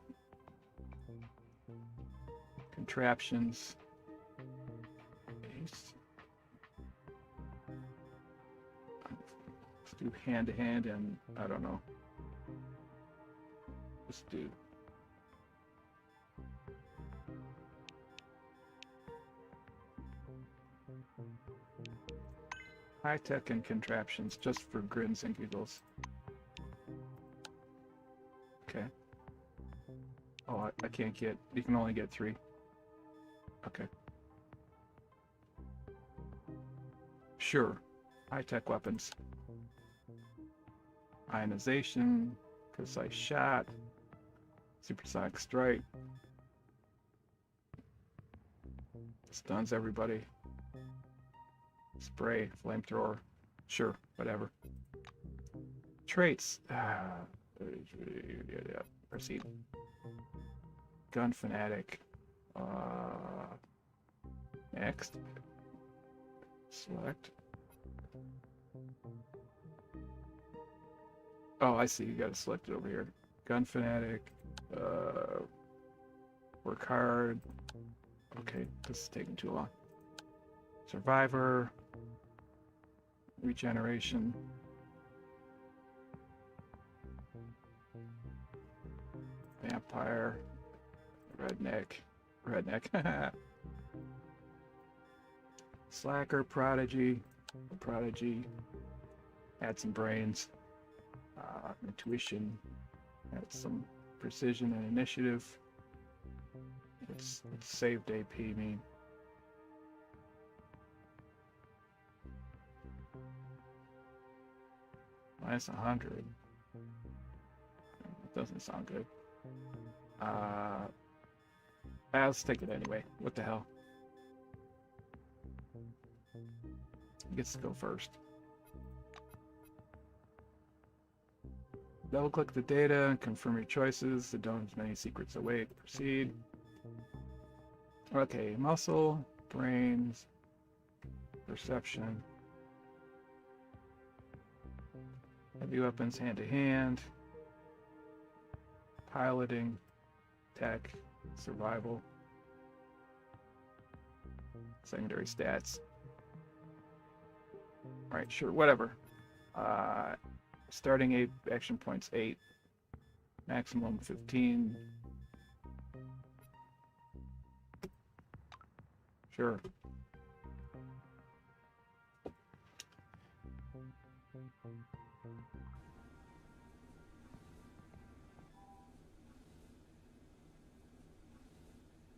Contraptions. Let's do hand to hand and I don't know. Let's do. High tech and contraptions just for grins and giggles. Okay. Oh, I can't get. You can only get 3. Okay. Sure. High-tech weapons. Ionization. Precise shot. Supersonic strike. Stuns everybody. Spray. Flamethrower. Sure. Whatever. Traits. Proceed. Gun fanatic. Next. Select. Oh, I see. You gotta select it over here. Gun fanatic. Work hard. Okay, this is taking too long. Survivor. Regeneration. Vampire. Redneck. Slacker, prodigy. Add some brains. Intuition. Add some precision and initiative. It's saved AP mean. Minus 100. It doesn't sound good. Let's take it anyway. What the hell? He gets to go first. Double click the data and confirm your choices. The dome's many secrets await. Proceed. Okay, muscle, brains, perception. Heavy weapons hand to hand. Piloting, tech, survival. Secondary stats. Alright, sure, whatever. Starting action points 8. Maximum 15. Sure.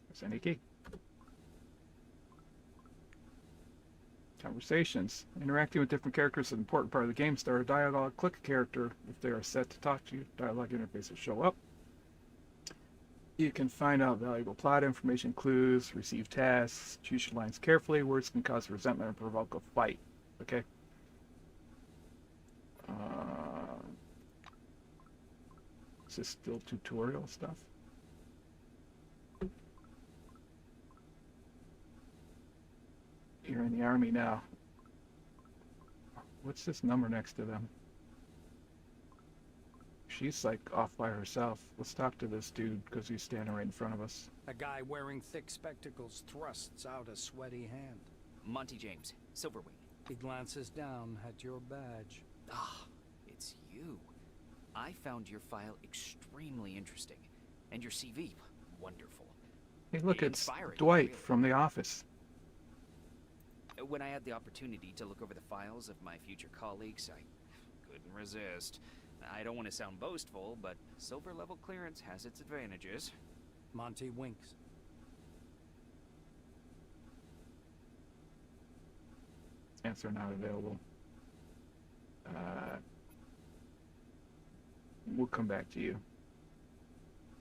There's any key. Conversations. Interacting with different characters is an important part of the game. Start a dialogue. Click a character if they are set to talk to you. Dialogue interfaces show up. You can find out valuable plot information, clues, receive tasks, choose your lines carefully. Words can cause resentment or provoke a fight. Okay? Is this still tutorial stuff? You're in the army now. What's this number next to them? She's like off by herself. Let's talk to this dude because he's standing right in front of us. A guy wearing thick spectacles thrusts out a sweaty hand. Monty James, Silverwing. He glances down at your badge. Ah, it's you. I found your file extremely interesting. And your CV, wonderful. Hey, look, it's Inspiring, Dwight really. from The Office. When I had the opportunity to look over the files of my future colleagues, I couldn't resist. I don't want to sound boastful, but silver level clearance has its advantages. Monty winks. Answer not available. We'll come back to you.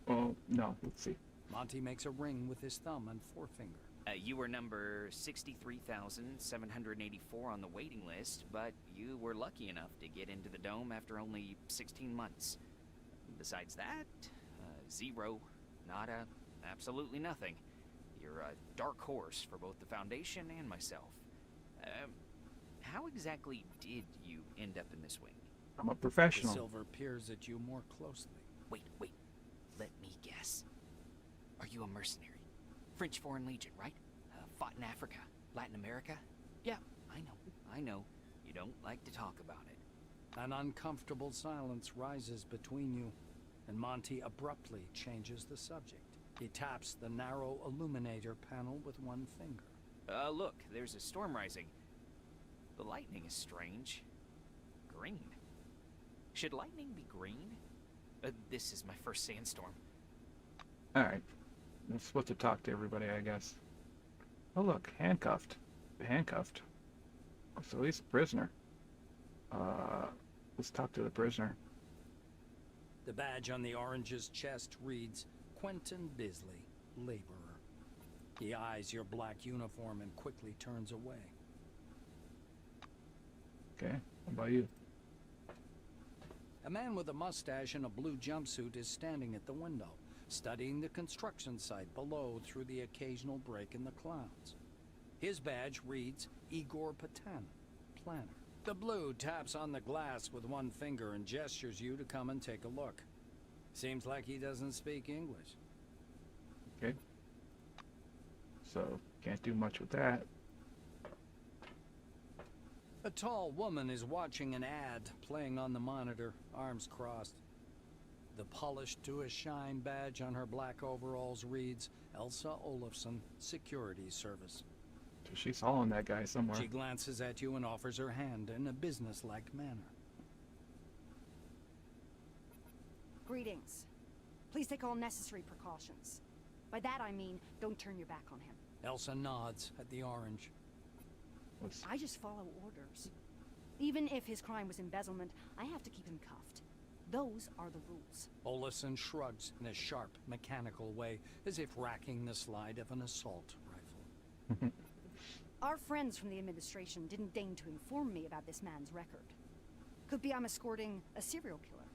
Oh, no, let's see. Monty makes a ring with his thumb and forefinger. You were number 63,784 on the waiting list, but you were lucky enough to get into the dome after only 16 months. Besides that, zero, nada, absolutely nothing. You're a dark horse for both the Foundation and myself. How exactly did you end up in this wing? I'm a The professional. silver peers at you more closely. Wait, let me guess. Are you a mercenary? French Foreign Legion, right? Fought in Africa, Latin America? Yeah, I know. You don't like to talk about it. An uncomfortable silence rises between you, and Monty abruptly changes the subject. He taps the narrow illuminator panel with one finger. Look, there's a storm rising. The lightning is strange. Green. Should lightning be green? This is my first sandstorm. Alright. I'm supposed to talk to everybody, I guess. Oh look, handcuffed. Handcuffed. So he's a prisoner. Let's talk to the prisoner. The badge on the orange's chest reads, Quentin Bisley, laborer. He eyes your black uniform and quickly turns away. Okay, what about you? A man with a mustache and a blue jumpsuit is standing at the window, studying the construction site below through the occasional break in the clouds. His badge reads Igor Patan, planner. The blue taps on the glass with one finger and gestures you to come and take a look. Seems like he doesn't speak English. Okay. So, can't do much with that. A tall woman is watching an ad playing on the monitor, arms crossed. The polished to a shine badge on her black overalls reads Elsa Olafson, Security Service. So she's hauling that guy somewhere. She glances at you and offers her hand in a businesslike manner. Greetings. Please take all necessary precautions. By that I mean, don't turn your back on him. Elsa nods at the orange. I just follow orders. Even if his crime was embezzlement, I have to keep him cuffed. Those are the rules. Olafson shrugs in a sharp, mechanical way, as if racking the slide of an assault rifle. Our friends from the administration didn't deign to inform me about this man's record. Could be I'm escorting a serial killer.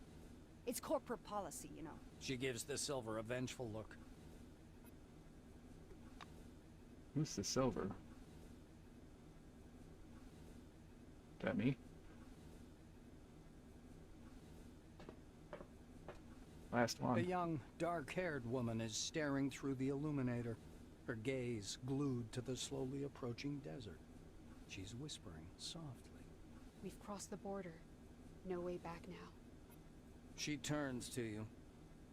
It's corporate policy, you know. She gives the silver a vengeful look. Who's the silver? Is that me? Last A one. young, dark-haired woman is staring through the illuminator, her gaze glued to the slowly approaching desert. She's whispering softly. We've crossed the border. No way back now. She turns to you.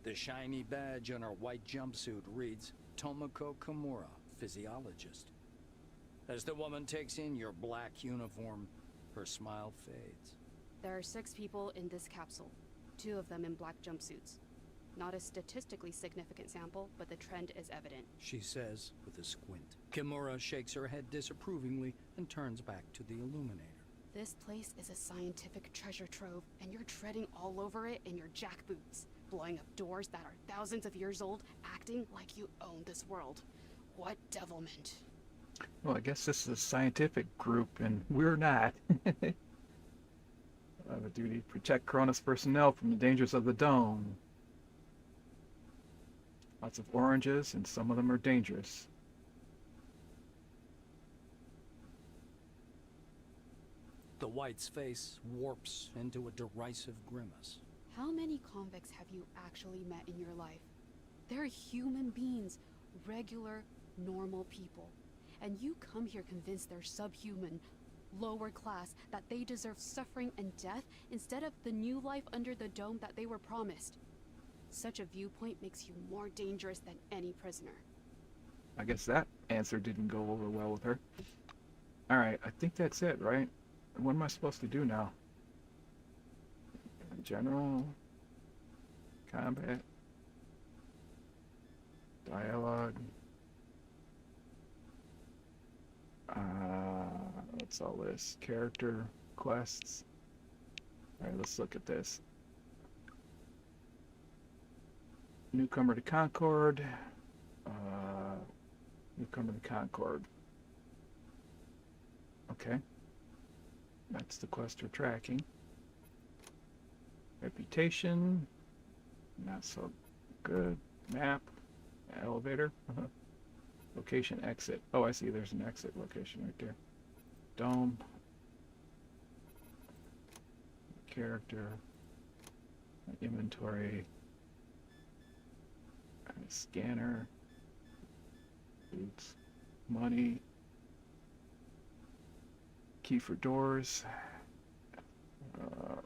The shiny badge on her white jumpsuit reads Tomoko Kimura, physiologist. As the woman takes in your black uniform, her smile fades. There are 6 people in this capsule, 2 of them in black jumpsuits. Not a statistically significant sample, but the trend is evident. She says with a squint. Kimura shakes her head disapprovingly and turns back to the illuminator. This place is a scientific treasure trove, and you're treading all over it in your jackboots, blowing up doors that are thousands of years old, acting like you own this world. What devilment. Well, I guess this is a scientific group, and we're not. I have a duty to protect Cronus personnel from the dangers of the dome. Lots of oranges, and some of them are dangerous. The white's face warps into a derisive grimace. How many convicts have you actually met in your life? They're human beings, regular, normal people. And you come here convinced they're subhuman, lower class, that they deserve suffering and death instead of the new life under the dome that they were promised. Such a viewpoint makes you more dangerous than any prisoner. I guess that answer didn't go over well with her. Alright, I think that's it, right? What am I supposed to do now? General, combat, dialogue. What's all this? Character quests. Alright, let's look at this. Newcomer to Concord. We've come to the Concord. Okay. That's the quest we're tracking. Reputation. Not so good. Map. Elevator. Location exit. Oh, I see. There's an exit location right there. Dome. Character. Inventory. Scanner. Boots. Money. Key for doors.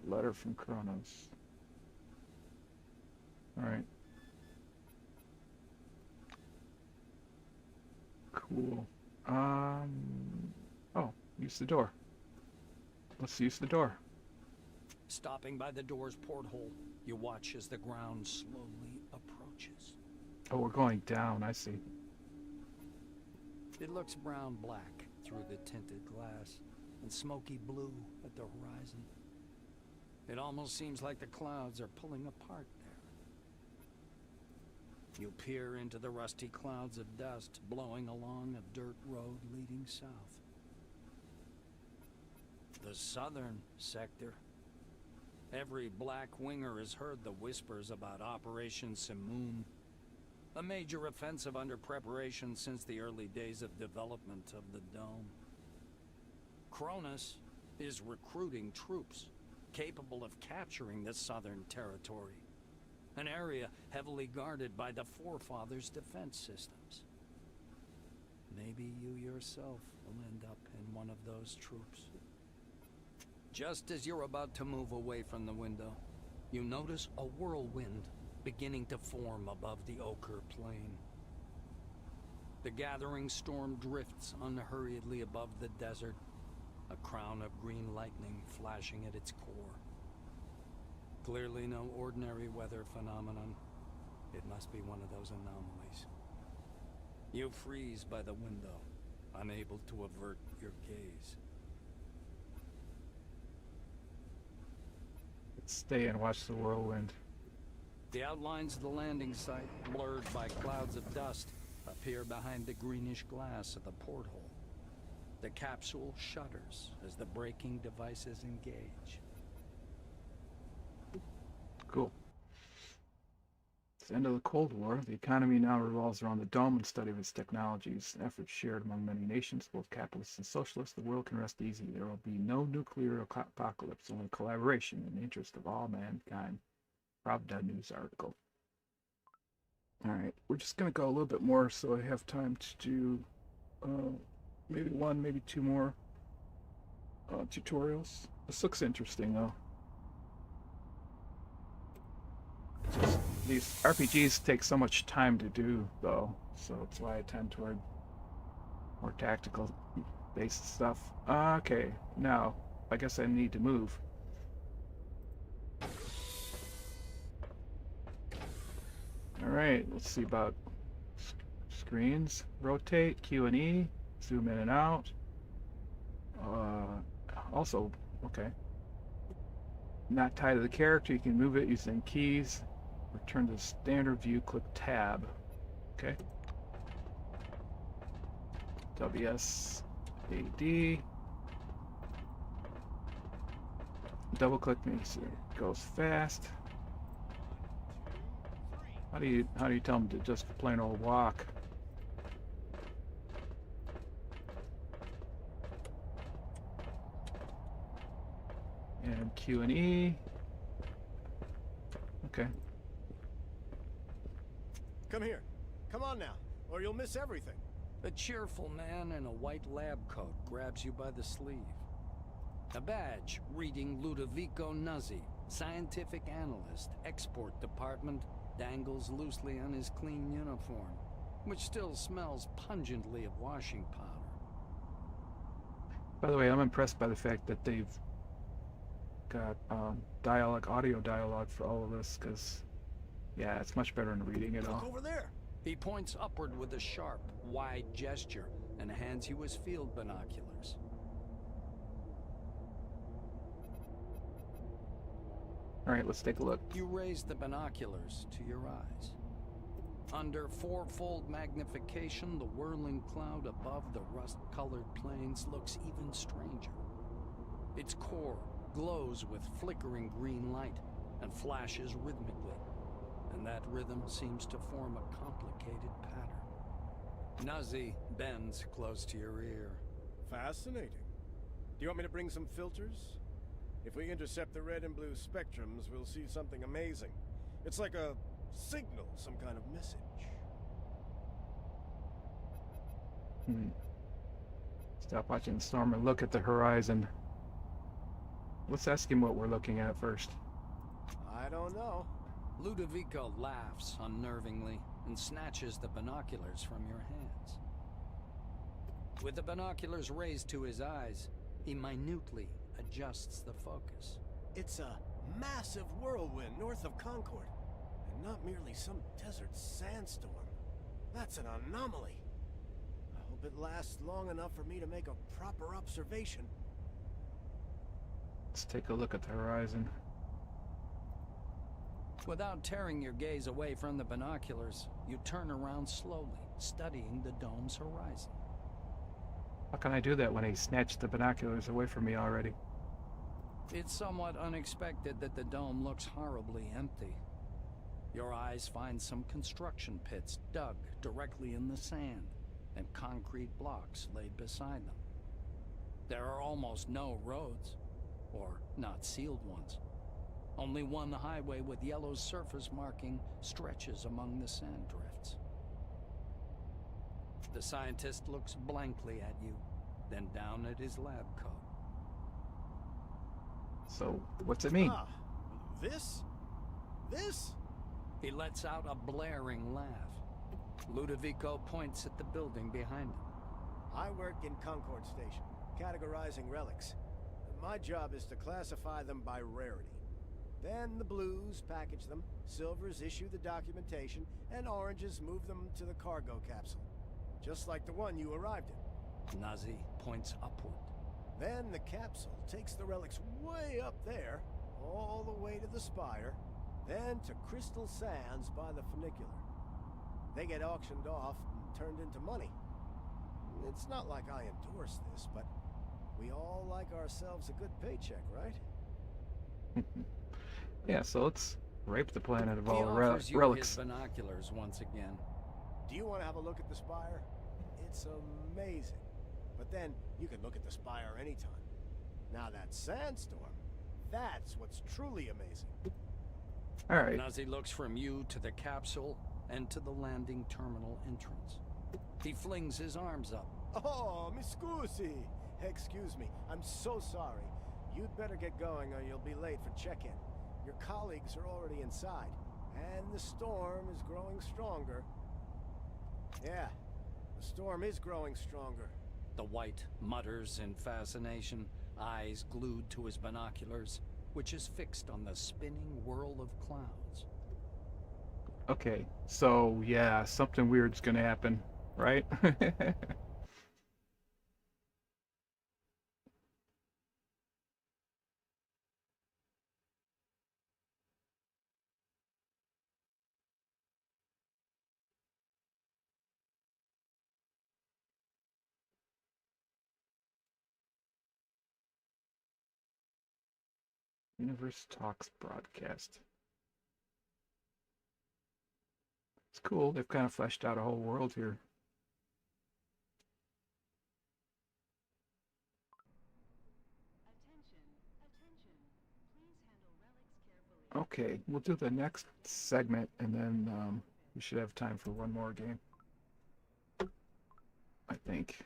Letter from Kronos. Alright. Cool. Oh, use the door. Let's use the door. Stopping by the door's porthole, you watch as the ground slowly approaches. Oh, we're going down, I see. It looks brown-black through the tinted glass, and smoky blue at the horizon. It almost seems like the clouds are pulling apart there. You peer into the rusty clouds of dust blowing along a dirt road leading south. The southern sector. Every Black Winger has heard the whispers about Operation Simoon, a major offensive under preparation since the early days of development of the Dome. Kronos is recruiting troops capable of capturing the southern territory, an area heavily guarded by the Forefathers' defense systems. Maybe you yourself will end up in one of those troops. Just as you're about to move away from the window, you notice a whirlwind beginning to form above the ochre plain. The gathering storm drifts unhurriedly above the desert, a crown of green lightning flashing at its core. Clearly no ordinary weather phenomenon. It must be one of those anomalies. You freeze by the window, unable to avert your gaze. Let's stay and watch the whirlwind. The outlines of the landing site, blurred by clouds of dust, appear behind the greenish glass of the porthole. The capsule shudders as the braking devices engage. Cool. It's the end of the Cold War. The economy now revolves around the Dome and study of its technologies. Efforts shared among many nations, both capitalists and socialists. The world can rest easy. There will be no nuclear apocalypse, only collaboration in the interest of all mankind. Pravda news article. Alright, we're just going to go a little bit more so I have time to do maybe one, maybe two more tutorials. This looks interesting though. Just, these RPGs take so much time to do though, so that's why I tend toward more tactical based stuff. Okay, now I guess I need to move. Alright, let's see about screens. Rotate, Q and E, zoom in and out. Also, okay. Not tied to the character, you can move it using keys. Return to standard view, click tab. Okay. WSAD. Double click makes it goes fast. How do you tell them to just plain old walk? And Q and E. Okay. Come here. Come on now, or you'll miss everything. A cheerful man in a white lab coat grabs you by the sleeve. A badge reading Ludovico Nuzzi, scientific analyst, export department, dangles loosely on his clean uniform, which still smells pungently of washing powder. By the way, I'm impressed by the fact that they've got audio dialogue for all of this, because yeah, it's much better than reading it all. Look over there. He points upward with a sharp, wide gesture and hands you his field binoculars. All right, let's take a look. You raise the binoculars to your eyes. Under fourfold magnification, the whirling cloud above the rust-colored plains looks even stranger. Its core glows with flickering green light and flashes rhythmically, and that rhythm seems to form a complicated pattern. Nazi bends close to your ear. Fascinating. Do you want me to bring some filters? If we intercept the red and blue spectrums, we'll see something amazing. It's like a signal, some kind of message. Stop watching the storm and look at the horizon. Let's ask him what we're looking at first. I don't know. Ludovico laughs unnervingly and snatches the binoculars from your hands. With the binoculars raised to his eyes, he minutely adjusts the focus. It's a massive whirlwind north of Concord, and not merely some desert sandstorm. That's an anomaly. I hope it lasts long enough for me to make a proper observation. Let's take a look at the horizon. Without tearing your gaze away from the binoculars, you turn around slowly, studying the dome's horizon. How can I do that when he snatched the binoculars away from me already? It's somewhat unexpected that the dome looks horribly empty. Your eyes find some construction pits dug directly in the sand, and concrete blocks laid beside them. There are almost no roads, or not sealed ones. Only one highway with yellow surface marking stretches among the sand drifts. The scientist looks blankly at you, then down at his lab coat. So, what's it mean? Ah, this? This? He lets out a blaring laugh. Ludovico points at the building behind him. I work in Concord Station, categorizing relics. My job is to classify them by rarity. Then the blues package them, silvers issue the documentation, and oranges move them to the cargo capsule. Just like the one you arrived in. Nazi points upward. Then the capsule takes the relics way up there, all the way to the spire, then to Crystal Sands by the funicular. They get auctioned off and turned into money. It's not like I endorse this, but we all like ourselves a good paycheck, right? Yeah, so let's rape the planet of He all offers you relics. his binoculars once again. Do you want to have a look at the spire? It's amazing. But then, you can look at the spire anytime. Now that sandstorm, that's what's truly amazing. Alright. Nazi looks from you to the capsule and to the landing terminal entrance. He flings his arms up. Oh, mi scusi. Excuse me, I'm so sorry. You'd better get going or you'll be late for check-in. Your colleagues are already inside, and the storm is growing stronger. Yeah, the storm is growing stronger. The White mutters in fascination, eyes glued to his binoculars, which is fixed on the spinning whirl of clouds. Okay, so yeah, something weird's gonna happen, right? Universe Talks broadcast. It's cool. They've kind of fleshed out a whole world here. Okay, we'll do the next segment, and then we should have time for one more game, I think.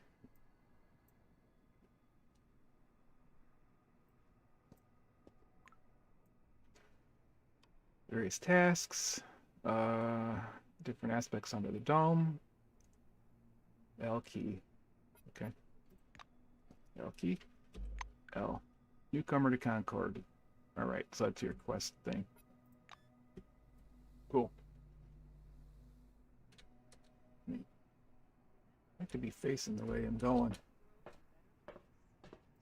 Various tasks, different aspects under the dome. L key. Okay. L key. L. Newcomer to Concord. Alright, so that's your quest thing. Cool. I could be facing the way I'm going.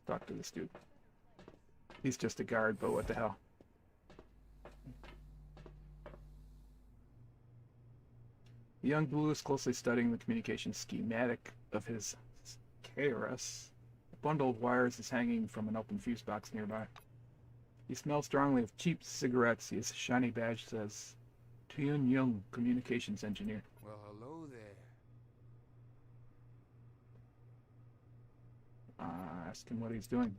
Talk to this dude. He's just a guard, but what the hell? The young blue is closely studying the communication schematic of his KRS. A bundle of wires is hanging from an open fuse box nearby. He smells strongly of cheap cigarettes. His shiny badge says, Tuyun Young, Communications Engineer. Well, hello there. Ask him what he's doing.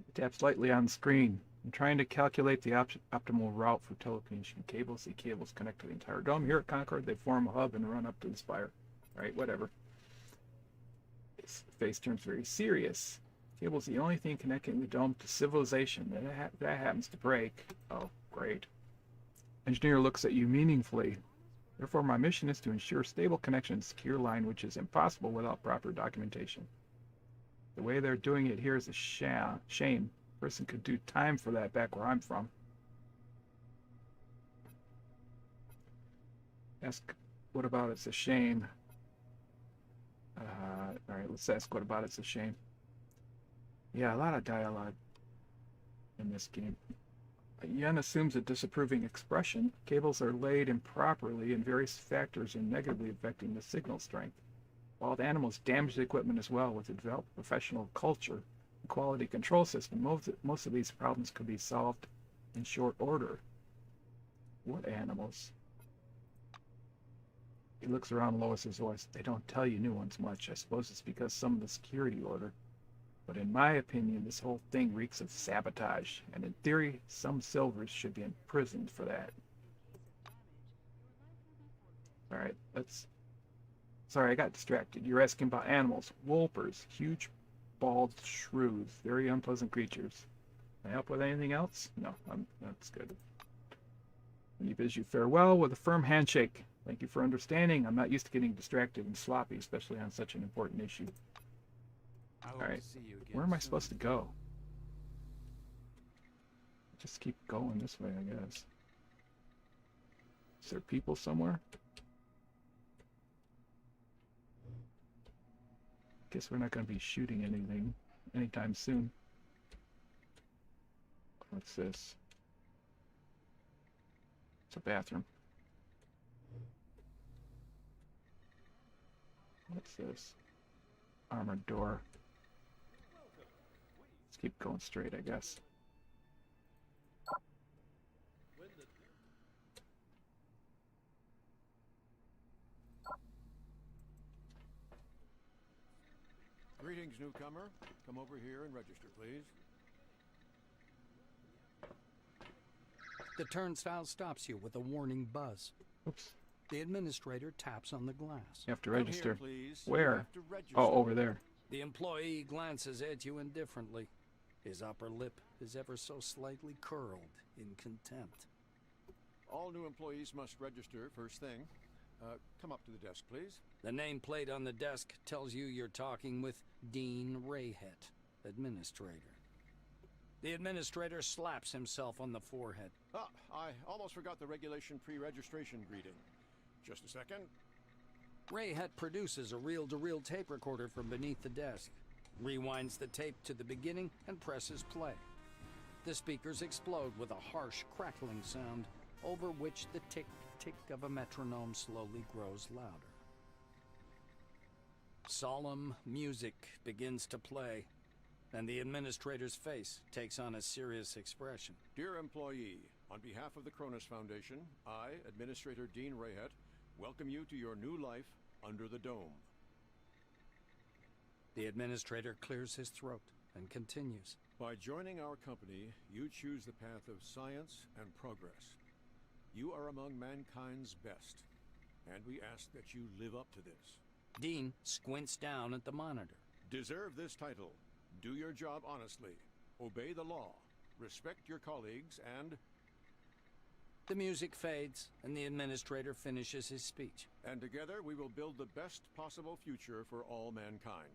He taps lightly on the screen. I'm trying to calculate the optimal route for telecommunication cables. The cables connect to the entire dome. Here at Concord, they form a hub and run up to the spire. Right, whatever. His face turns very serious. Cable's the only thing connecting the dome to civilization. That happens to break. Oh, great. Engineer looks at you meaningfully. Therefore, my mission is to ensure stable connection and secure line, which is impossible without proper documentation. The way they're doing it here is a shame. A person could do time for that back where I'm from. Ask what about it's a shame. Alright, let's ask what about it's a shame. Yeah, a lot of dialogue in this game. Yen assumes a disapproving expression. Cables are laid improperly and various factors are negatively affecting the signal strength. Wild animals damage the equipment as well. With a developed professional culture and quality control system, most of these problems could be solved in short order. What animals? He looks around Lois's voice. They don't tell you new ones much. I suppose it's because some of the security order. But in my opinion, this whole thing reeks of sabotage, and in theory, some Silvers should be imprisoned for that. Alright, let's... Sorry, I got distracted. You're asking about animals. Wolpers, huge bald shrews, very unpleasant creatures. Can I help with anything else? No, that's good. He bids you farewell with a firm handshake. Thank you for understanding. I'm not used to getting distracted and sloppy, especially on such an important issue. Alright, where am I supposed to go? Just keep going this way, I guess. Is there people somewhere? Guess we're not going to be shooting anything anytime soon. What's this? It's a bathroom. What's this? Armored door. Let's keep going straight, I guess. Greetings, newcomer. Come over here and register, please. The turnstile stops you with a warning buzz. Oops. The administrator taps on the glass. You have to register. Come here, please. Where? You have to register. Oh, over there. The employee glances at you indifferently. His upper lip is ever so slightly curled in contempt. All new employees must register first thing. Come up to the desk, please. The nameplate on the desk tells you you're talking with Dean Rayhet, administrator. The administrator slaps himself on the forehead. Ah, I almost forgot the regulation pre-registration greeting. Just a second. Rayhet produces a reel-to-reel tape recorder from beneath the desk, rewinds the tape to the beginning, and presses play. The speakers explode with a harsh, crackling sound, over which the tick-tick of a metronome slowly grows louder. Solemn music begins to play, and the administrator's face takes on a serious expression. Dear employee, on behalf of the Cronus Foundation, I, Administrator Dean Rayhet, welcome you to your new life under the dome. The administrator clears his throat and continues. By joining our company, you choose the path of science and progress. You are among mankind's best, and we ask that you live up to this. Dean squints down at the monitor. Deserve this title. Do your job honestly. Obey the law. Respect your colleagues and... The music fades, and the administrator finishes his speech. And together we will build the best possible future for all mankind.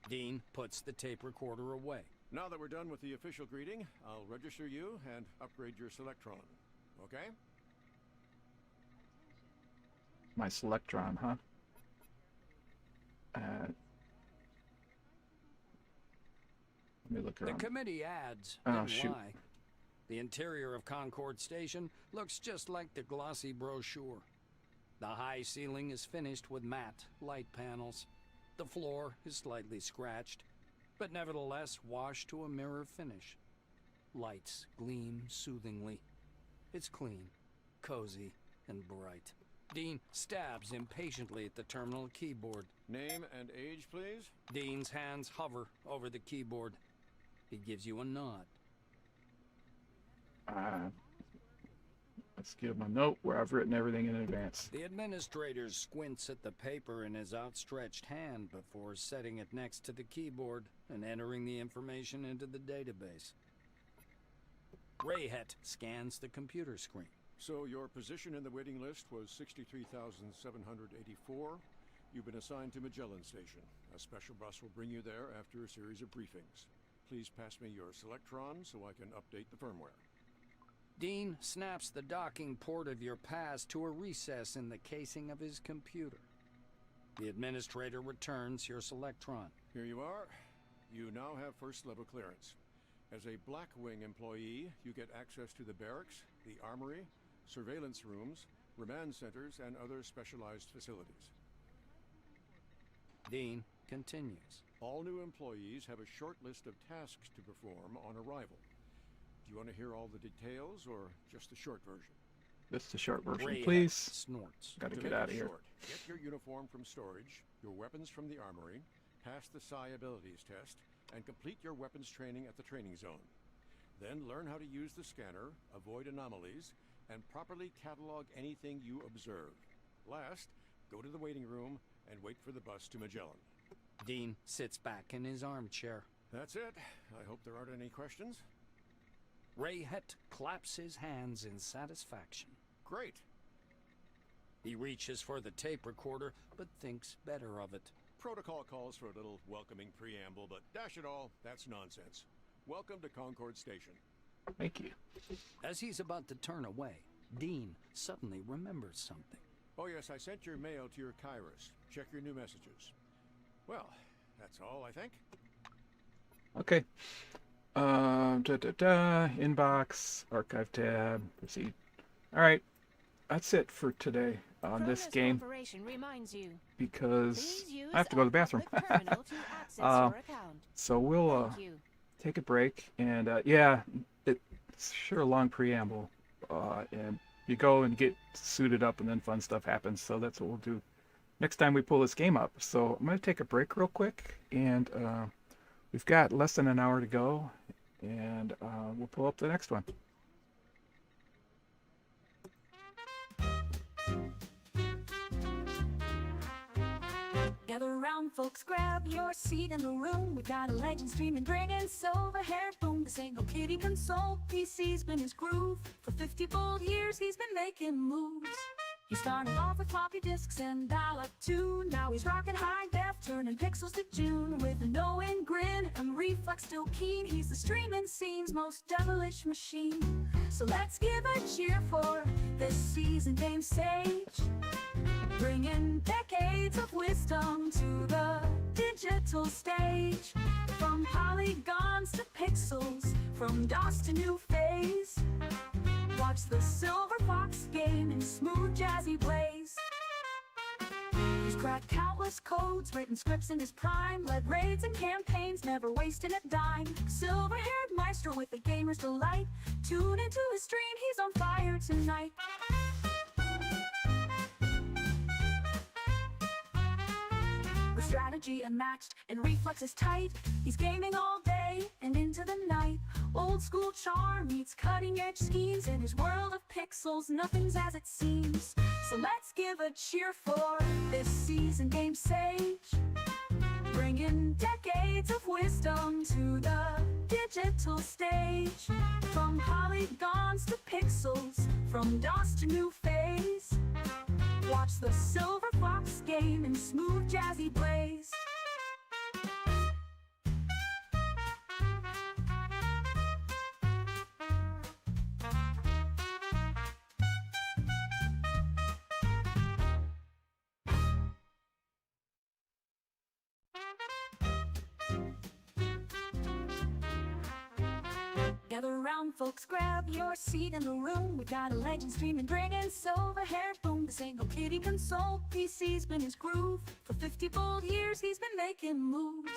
Dean puts the tape recorder away. Now that we're done with the official greeting, I'll register you and upgrade your Selectron. Okay? My Selectron, huh? Let me look around. The committee adds, Oh, then shoot. lie. The interior of Concord Station looks just like the glossy brochure. The high ceiling is finished with matte light panels. The floor is slightly scratched, but nevertheless washed to a mirror finish. Lights gleam soothingly. It's clean, cozy, and bright. Dean stabs impatiently at the terminal keyboard. Name and age, please? Dean's hands hover over the keyboard. He gives you a nod. Let's give him a note where I've written everything in advance. The administrator squints at the paper in his outstretched hand before setting it next to the keyboard and entering the information into the database. Rayhet scans the computer screen. So your position in the waiting list was 63,784. You've been assigned to Magellan Station. A special bus will bring you there after a series of briefings. Please pass me your Selectron so I can update the firmware. Dean snaps the docking port of your pass to a recess in the casing of his computer. The administrator returns your Selectron. Here you are. You now have first-level clearance. As a Blackwing employee, you get access to the barracks, the armory, surveillance rooms, remand centers, and other specialized facilities. Dean continues. All new employees have a short list of tasks to perform on arrival. Do you want to hear all the details, or just the short version? Just the short version, Rayhet please. snorts. Gotta To get make out it of here. short, get your uniform from storage, your weapons from the armory, pass the Psi abilities test, and complete your weapons training at the training zone. Then learn how to use the scanner, avoid anomalies, and properly catalog anything you observe. Last, go to the waiting room and wait for the bus to Magellan. Dean sits back in his armchair. That's it. I hope there aren't any questions. Rayhet claps his hands in satisfaction. Great. He reaches for the tape recorder, but thinks better of it. Protocol calls for a little welcoming preamble, but dash it all, that's nonsense. Welcome to Concord Station. Thank you. As he's about to turn away, Dean suddenly remembers something. Oh yes, I sent your mail to your Kairos. Check your new messages. Well, that's all, I think. Okay. Inbox, archive tab, proceed. All right, that's it for today on this game. Because I have to go to the bathroom. So we'll take a break, and yeah, it's sure a long preamble, and you go and get suited up, and then fun stuff happens. So that's what we'll do next time we pull this game up. So I'm gonna take a break real quick, and we've got less than an hour to go, and we'll pull up the next one. Gather around, folks, grab your seat in the room. We got a legend streaming, bringing silver-haired boom. This ain't no kiddie console, PC's been his groove. For 50 bold years, he's been making moves. He started off with floppy disks and dial-up tune. Now he's rocking high def, turning pixels to June. With a knowing grin and reflex still keen, he's the streaming scene's most devilish machine. So let's give a cheer for this seasoned game sage, bringing decades of wisdom to the digital stage. From polygons to pixels, from DOS to new phase, watch the Silver Fox game in smooth jazzy blaze. He's cracked countless codes, written scripts in his prime, led raids and campaigns, never wasting a dime. Silver-haired maestro with the gamer's delight. Tune into his stream, he's on fire tonight. With strategy unmatched and reflexes tight, he's gaming all day and into the night. Old school charm meets cutting edge schemes. In his world of pixels, nothing's as it seems. So let's give a cheer for this seasoned game sage, bringing decades of wisdom to the digital stage. From polygons to pixels, from DOS to new phase, watch the Silver Fox game in smooth jazzy blaze. Gather around, folks, grab your seat in the room. We've got a legend streaming, bringing silver-haired boom. This ain't no kiddie console, PC's been his groove. For 50 bold years, he's been making moves.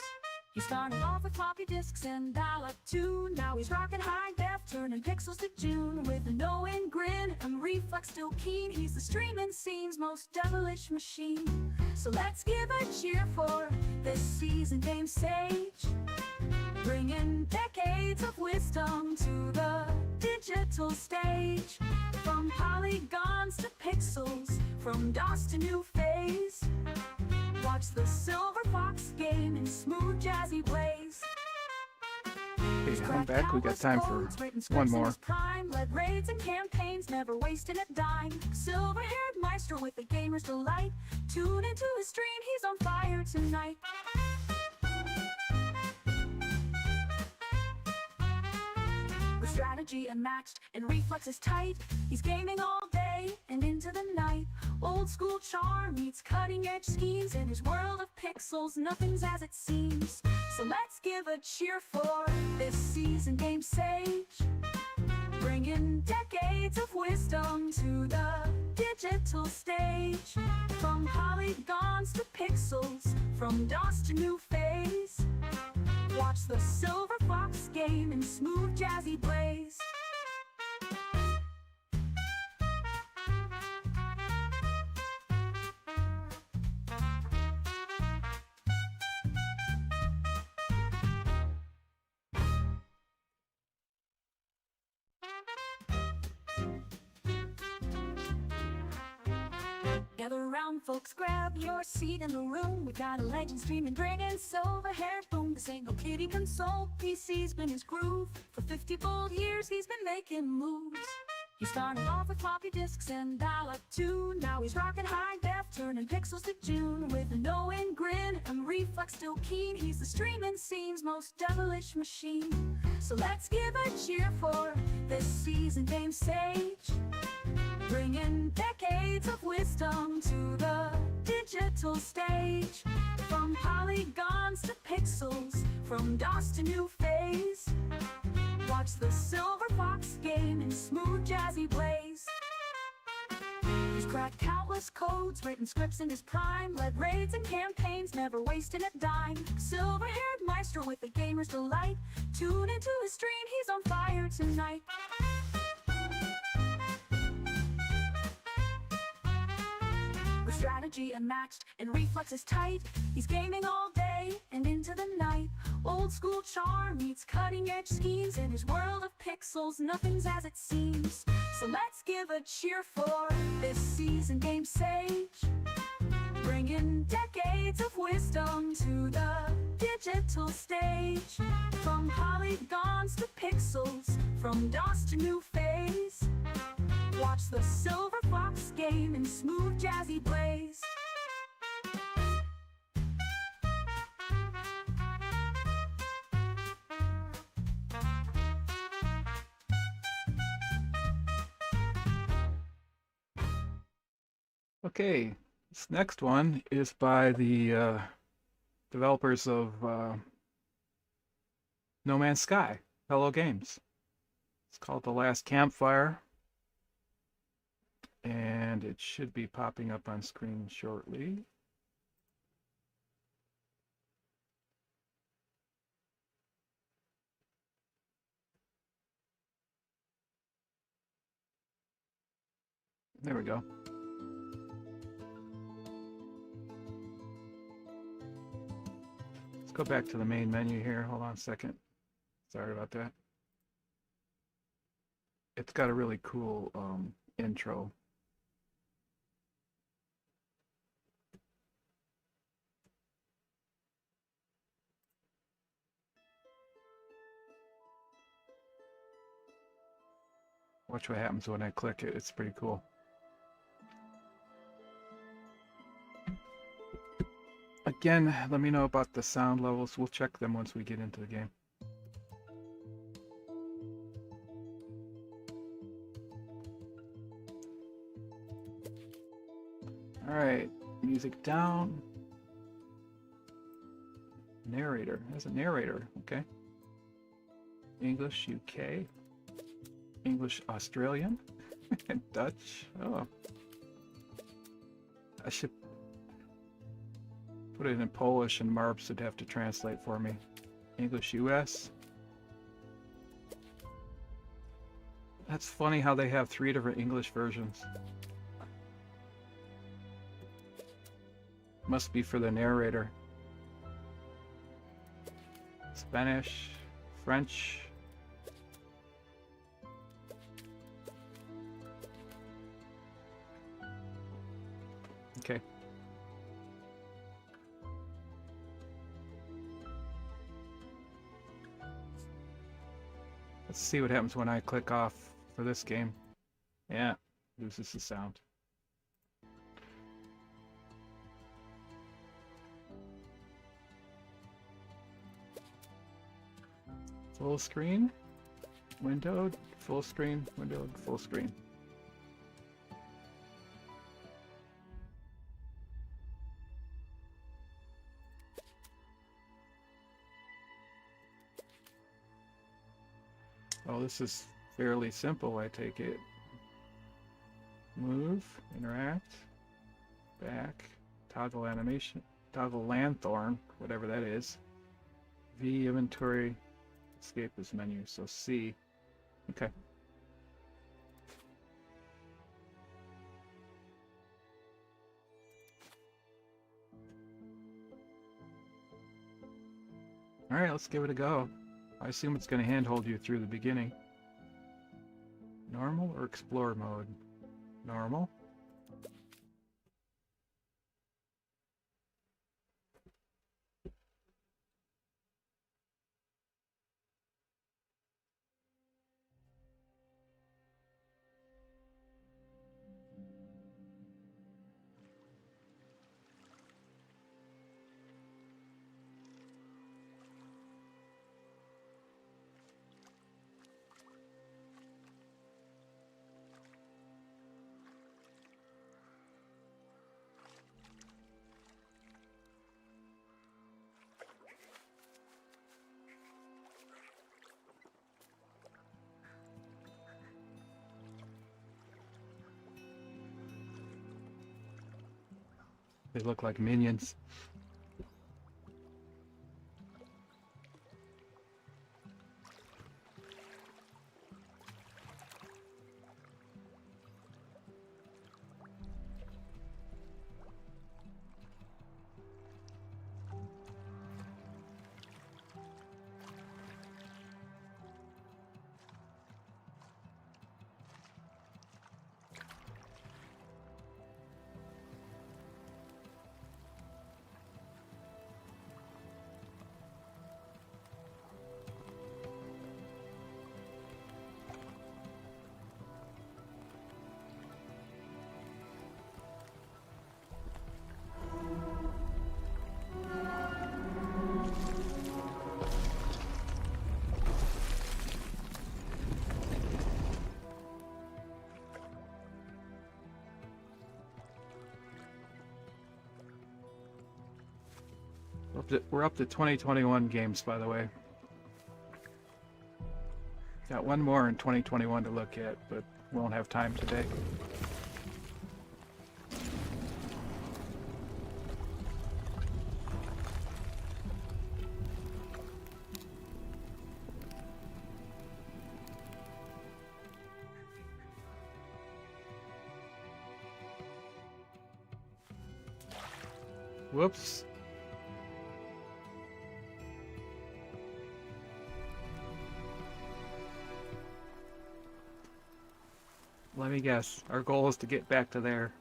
He started off with floppy disks and dial-up tune. Now he's rocking high def, turning pixels to June. With a knowing grin and reflex still keen, he's the streaming scene's most devilish machine. So let's give a cheer for this seasoned game sage, bringing decades of wisdom to the digital stage. From polygons to pixels, from DOS to new phase, watch the Silver Fox game in smooth jazzy blaze. Okay, I'm back. We got time for one more. Prime, led raids and campaigns, never wasting a dime. Silver-haired maestro with the gamer's delight. Tune into his stream, he's on fire tonight. With strategy unmatched and reflexes tight, he's gaming all day and into the night. Old school charm meets cutting edge schemes. In his world of pixels, nothing's as it seems. So let's give a cheer for this seasoned game sage, bringing decades of wisdom to the digital stage. From polygons to pixels, from DOS to new phase, watch the Silver Fox game in smooth jazzy blaze. Gather around, folks, grab your seat in the room. We've got a legend streaming, bringing silver-haired boom. This ain't no kiddie console, PC's been his groove. For 50 bold years, he's been making moves. He started off with floppy disks and dial-up tune. Now he's rocking high def, turning pixels to June. With a knowing grin and reflex still keen, he's the streaming scene's most devilish machine. So let's give a cheer for this seasoned game sage, bringing decades of wisdom to the digital stage. From polygons to pixels, from DOS to new phase, watch the Silver Fox game in smooth jazzy blaze. He's cracked countless codes, written scripts in his prime, led raids and campaigns, never wasting a dime. Silver-haired maestro with the gamer's delight. Tune into his stream, he's on fire tonight. With strategy unmatched and reflexes tight, he's gaming all day and into the night. Old school charm meets cutting edge schemes. In his world of pixels, nothing's as it seems. So let's give a cheer for this seasoned game sage, bringing decades of wisdom to the digital stage. From polygons to pixels, from DOS to new phase, watch the Silver Fox game in smooth jazzy blaze. Okay, this next one is by the developers of No Man's Sky, Hello Games. It's called The Last Campfire, and it should be popping up on screen shortly. There we go. Let's go back to the main menu here. Hold on a second. Sorry about that. It's got a really cool intro. Watch what happens when I click it. It's pretty cool. Again, let me know about the sound levels. We'll check them once we get into the game. Alright, music down. Narrator. There's a narrator, okay. English UK, English Australian, and Dutch. Oh. I should put it in Polish and Marps would have to translate for me. English US. That's funny how they have 3 different English versions. Must be for the narrator. Spanish, French. Okay. Let's see what happens when I click off for this game. Yeah, loses the sound. Full screen, windowed, full screen, windowed, full screen. Oh, this is fairly simple, I take it. Move, interact, back, toggle animation, toggle lanthorn, whatever that is. V, inventory, escape this menu, so C. Okay. Alright, let's give it a go. I assume it's going to handhold you through the beginning. Normal or explore mode? Normal. They look like minions. We're up to 2021 games, by the way. Got one more in 2021 to look at, but won't have time today. Whoops. Let me guess. Our goal is to get back to there.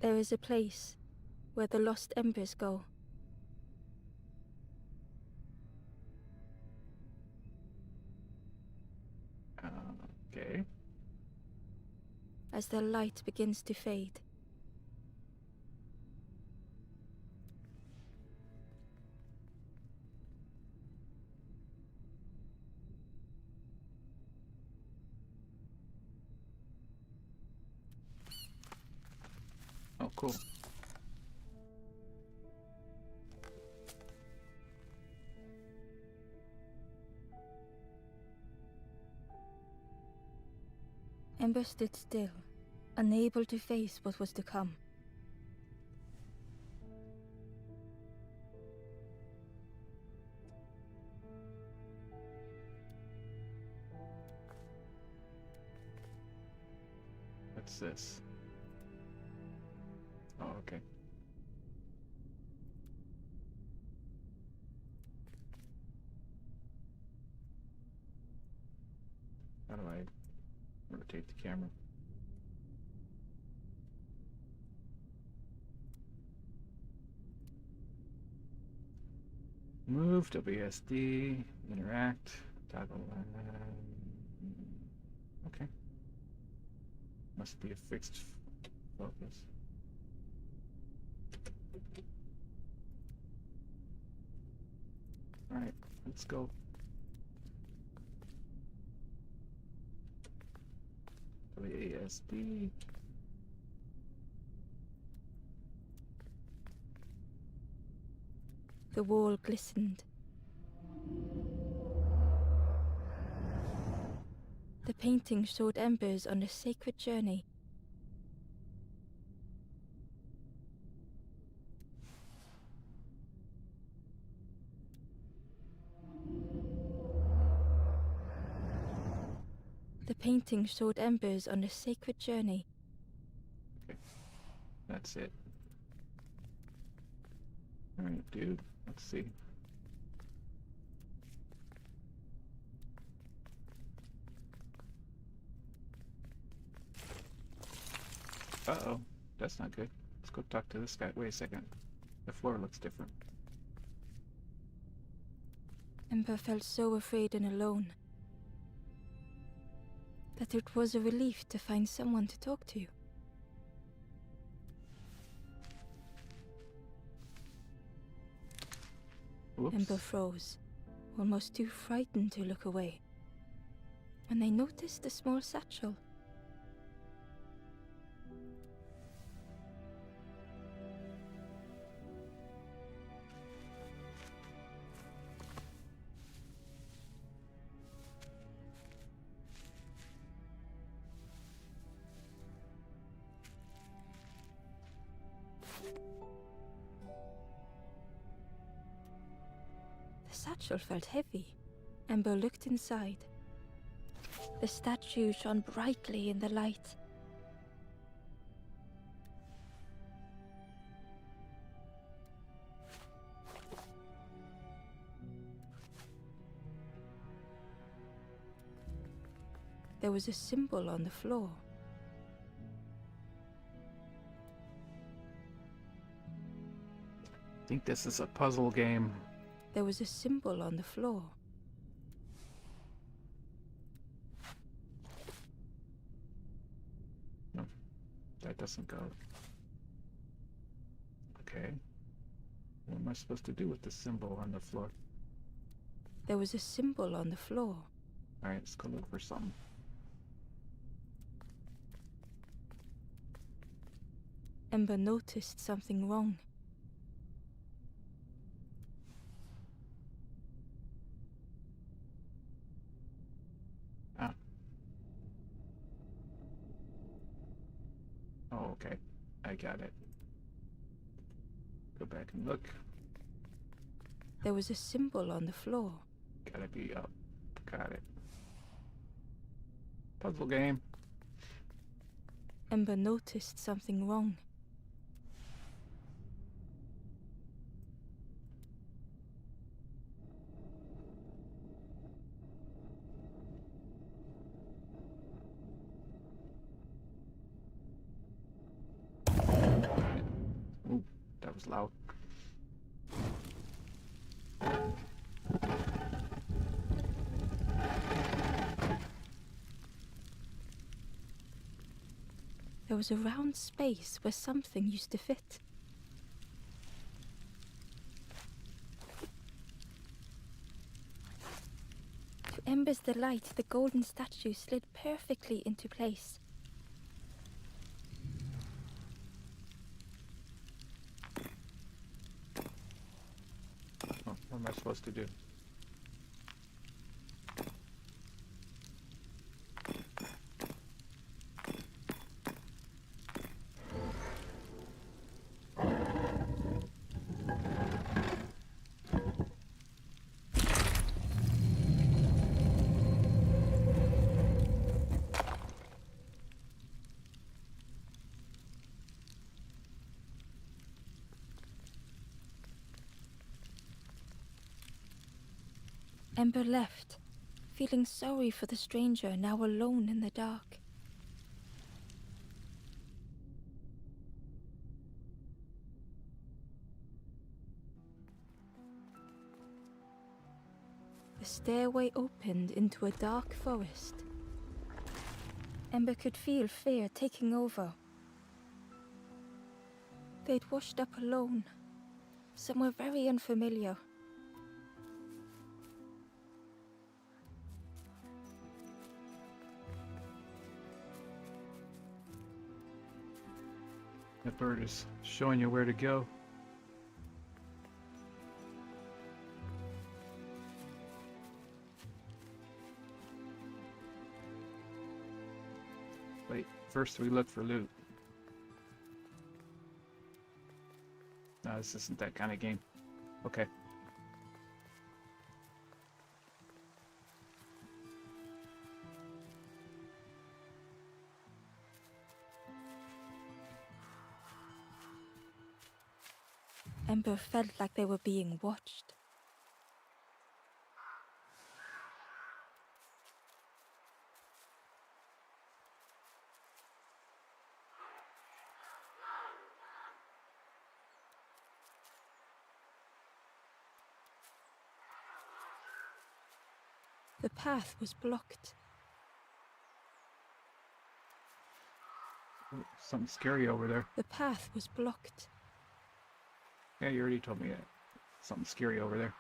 There is a place where the lost embers go. Okay. As the light begins to fade, oh, cool. Ember stood still, unable to face what was to come. What's this? Oh, okay. How do I rotate the camera? Move, WSD, interact, toggle. Okay. Must be a fixed focus. Alright, let's go. WASD. The wall glistened. The painting showed embers on a sacred journey. The painting showed embers on a sacred journey. Okay, that's it. Alright, dude, let's see. Uh-oh, that's not good. Let's go talk to this guy. Wait a second. The floor looks different. Ember felt so afraid and alone that it was a relief to find someone to talk to. Whoops. Ember froze, almost too frightened to look away, when they noticed a small satchel. The satchel felt heavy. Ember looked inside. The statue shone brightly in the light. There was a symbol on the floor. I think this is a puzzle game. There was a symbol on the floor. No, that doesn't go. Okay. What am I supposed to do with the symbol on the floor? There was a symbol on the floor. Alright, let's go look for something. Ember noticed something wrong. Oh, okay. I got it. Go back and look. There was a symbol on the floor. Gotta be up. Got it. Puzzle game. Ember noticed something wrong. Ooh, that was loud. there was a round space where something used to fit. To Ember's delight, the golden statue slid perfectly into place. Oh, what am I supposed to do? Ember left, feeling sorry for the stranger now alone in the dark. The stairway opened into a dark forest. Ember could feel fear taking over. They'd washed up alone, somewhere very unfamiliar. The bird is showing you where to go. Wait, first we look for loot. No, this isn't that kind of game. Okay. Ember felt like they were being watched. The path was blocked. Oh, something scary over there. The path was blocked. Yeah, you already told me that. Something scary over there.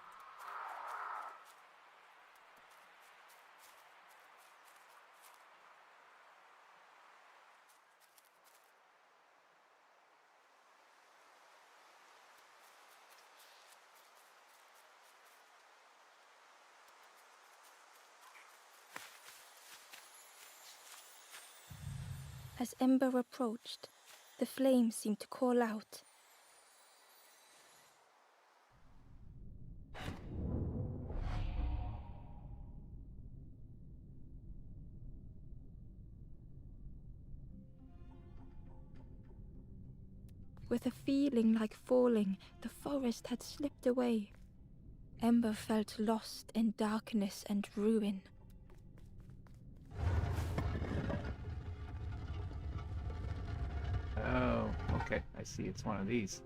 As Ember approached, the flames seemed to call out. With a feeling like falling, the forest had slipped away. Ember felt lost in darkness and ruin. Oh, okay. I see. It's one of these.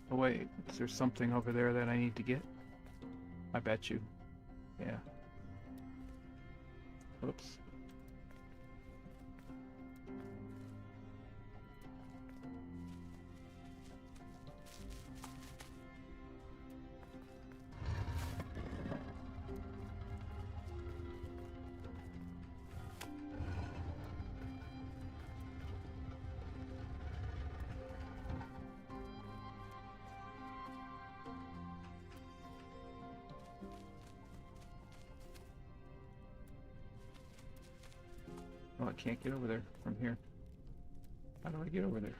Oh wait, is there something over there that I need to get? I bet you. Yeah. Oops. Oh, I can't get over there from here. How do I get over there?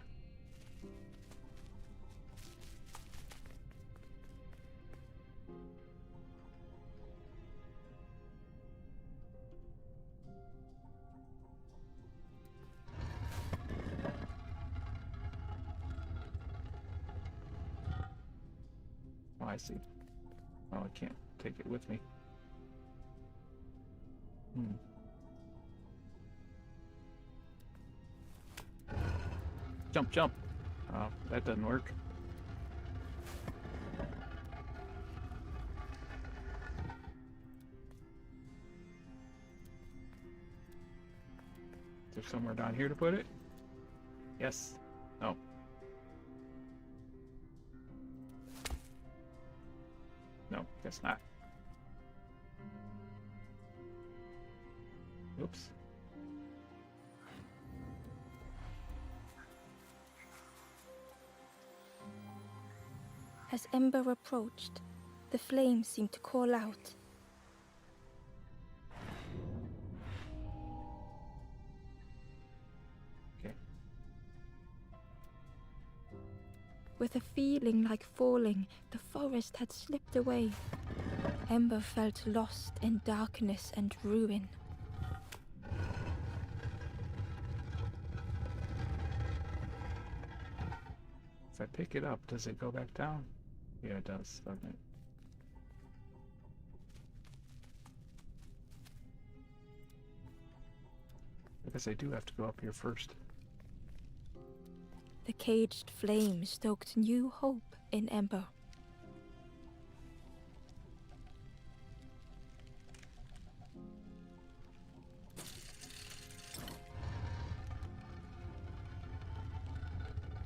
Oh, I see. Oh, I can't. take it with me. Jump, jump. Oh, that doesn't work. Is there somewhere down here to put it? Yes. No. No, guess not. Oops. As Ember approached, the flames seemed to call out. Okay. With a feeling like falling, the forest had slipped away. Ember felt lost in darkness and ruin. If I pick it up, does it go back down? Yeah, it does, doesn't it? I guess I do have to go up here first. The caged flame stoked new hope in Ember.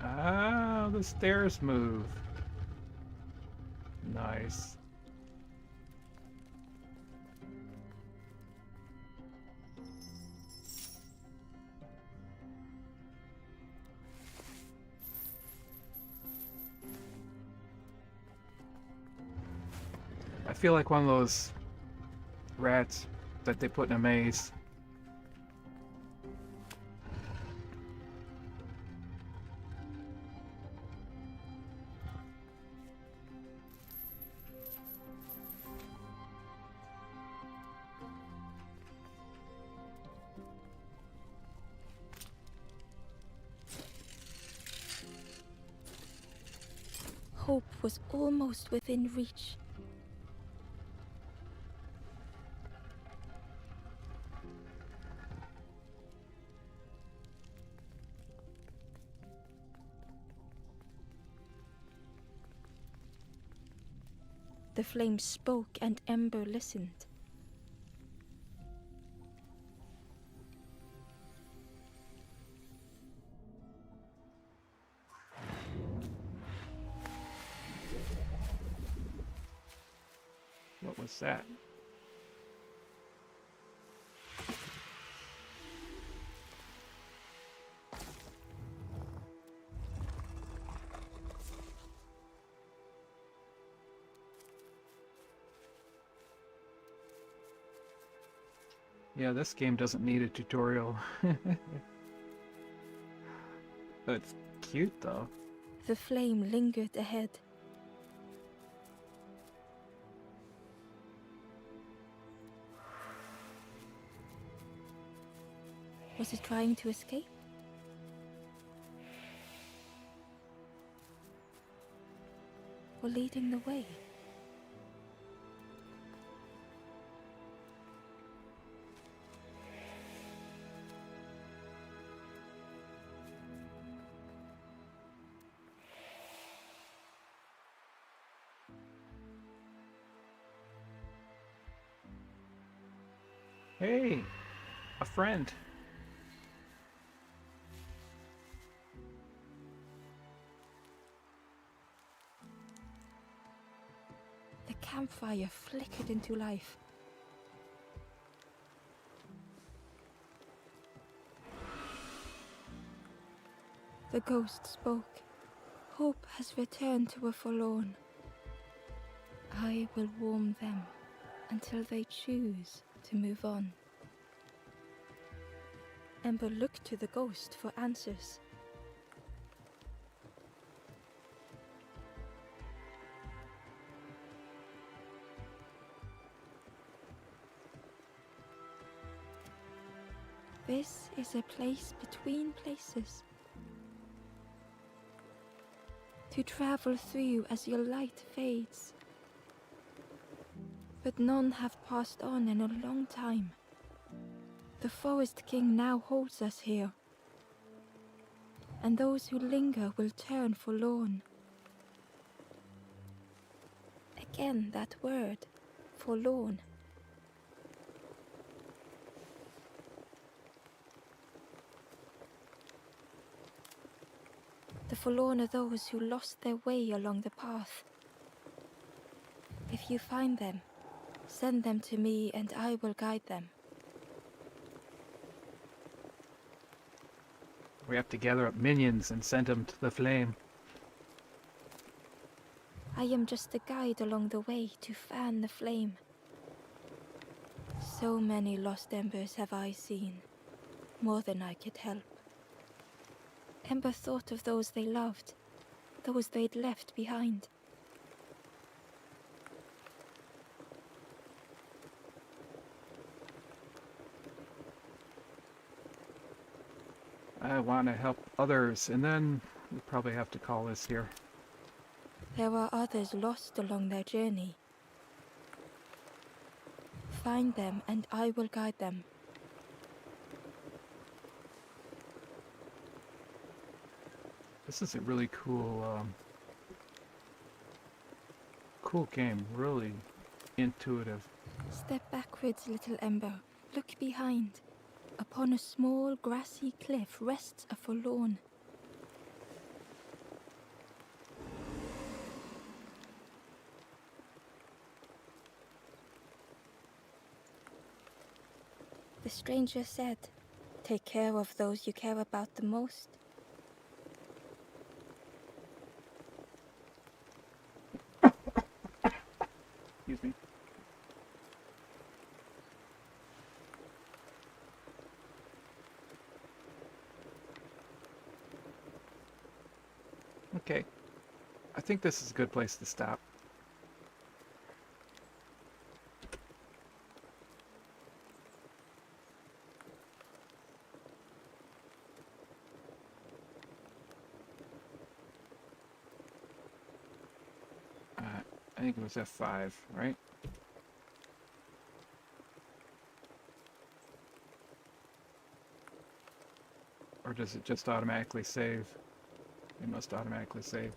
Ah, the stairs move. Nice. I feel like one of those rats that they put in a maze. Hope was almost within reach. The flame spoke and Ember listened. What was that? Yeah, this game doesn't need a tutorial. It's cute though. The flame lingered ahead. Was it trying to escape? Or leading the way? Hey, a friend. The campfire flickered into life. The ghost spoke. Hope has returned to a forlorn. I will warm them until they choose to move on. Ember looked to the ghost for answers. This is a place between places. To travel through as your light fades. but none have passed on in a long time. The Forest King now holds us here, and those who linger will turn forlorn. Again, that word, forlorn. The forlorn are those who lost their way along the path. If you find them, send them to me and I will guide them. We have to gather up minions and send them to the flame. I am just a guide along the way to fan the flame. So many lost embers have I seen, more than I could help. Ember thought of those they loved, those they'd left behind. I want to help others, and then we probably have to call this here. There are others lost along their journey. Find them and I will guide them. This is a really cool game, really intuitive. Step backwards, little Ember. Look behind. Upon a small grassy cliff rests a forlorn. The stranger said, "Take care of those you care about the most." Excuse me. Okay. I think this is a good place to stop. I think it was F5, right? Or does it just automatically save? It must automatically save.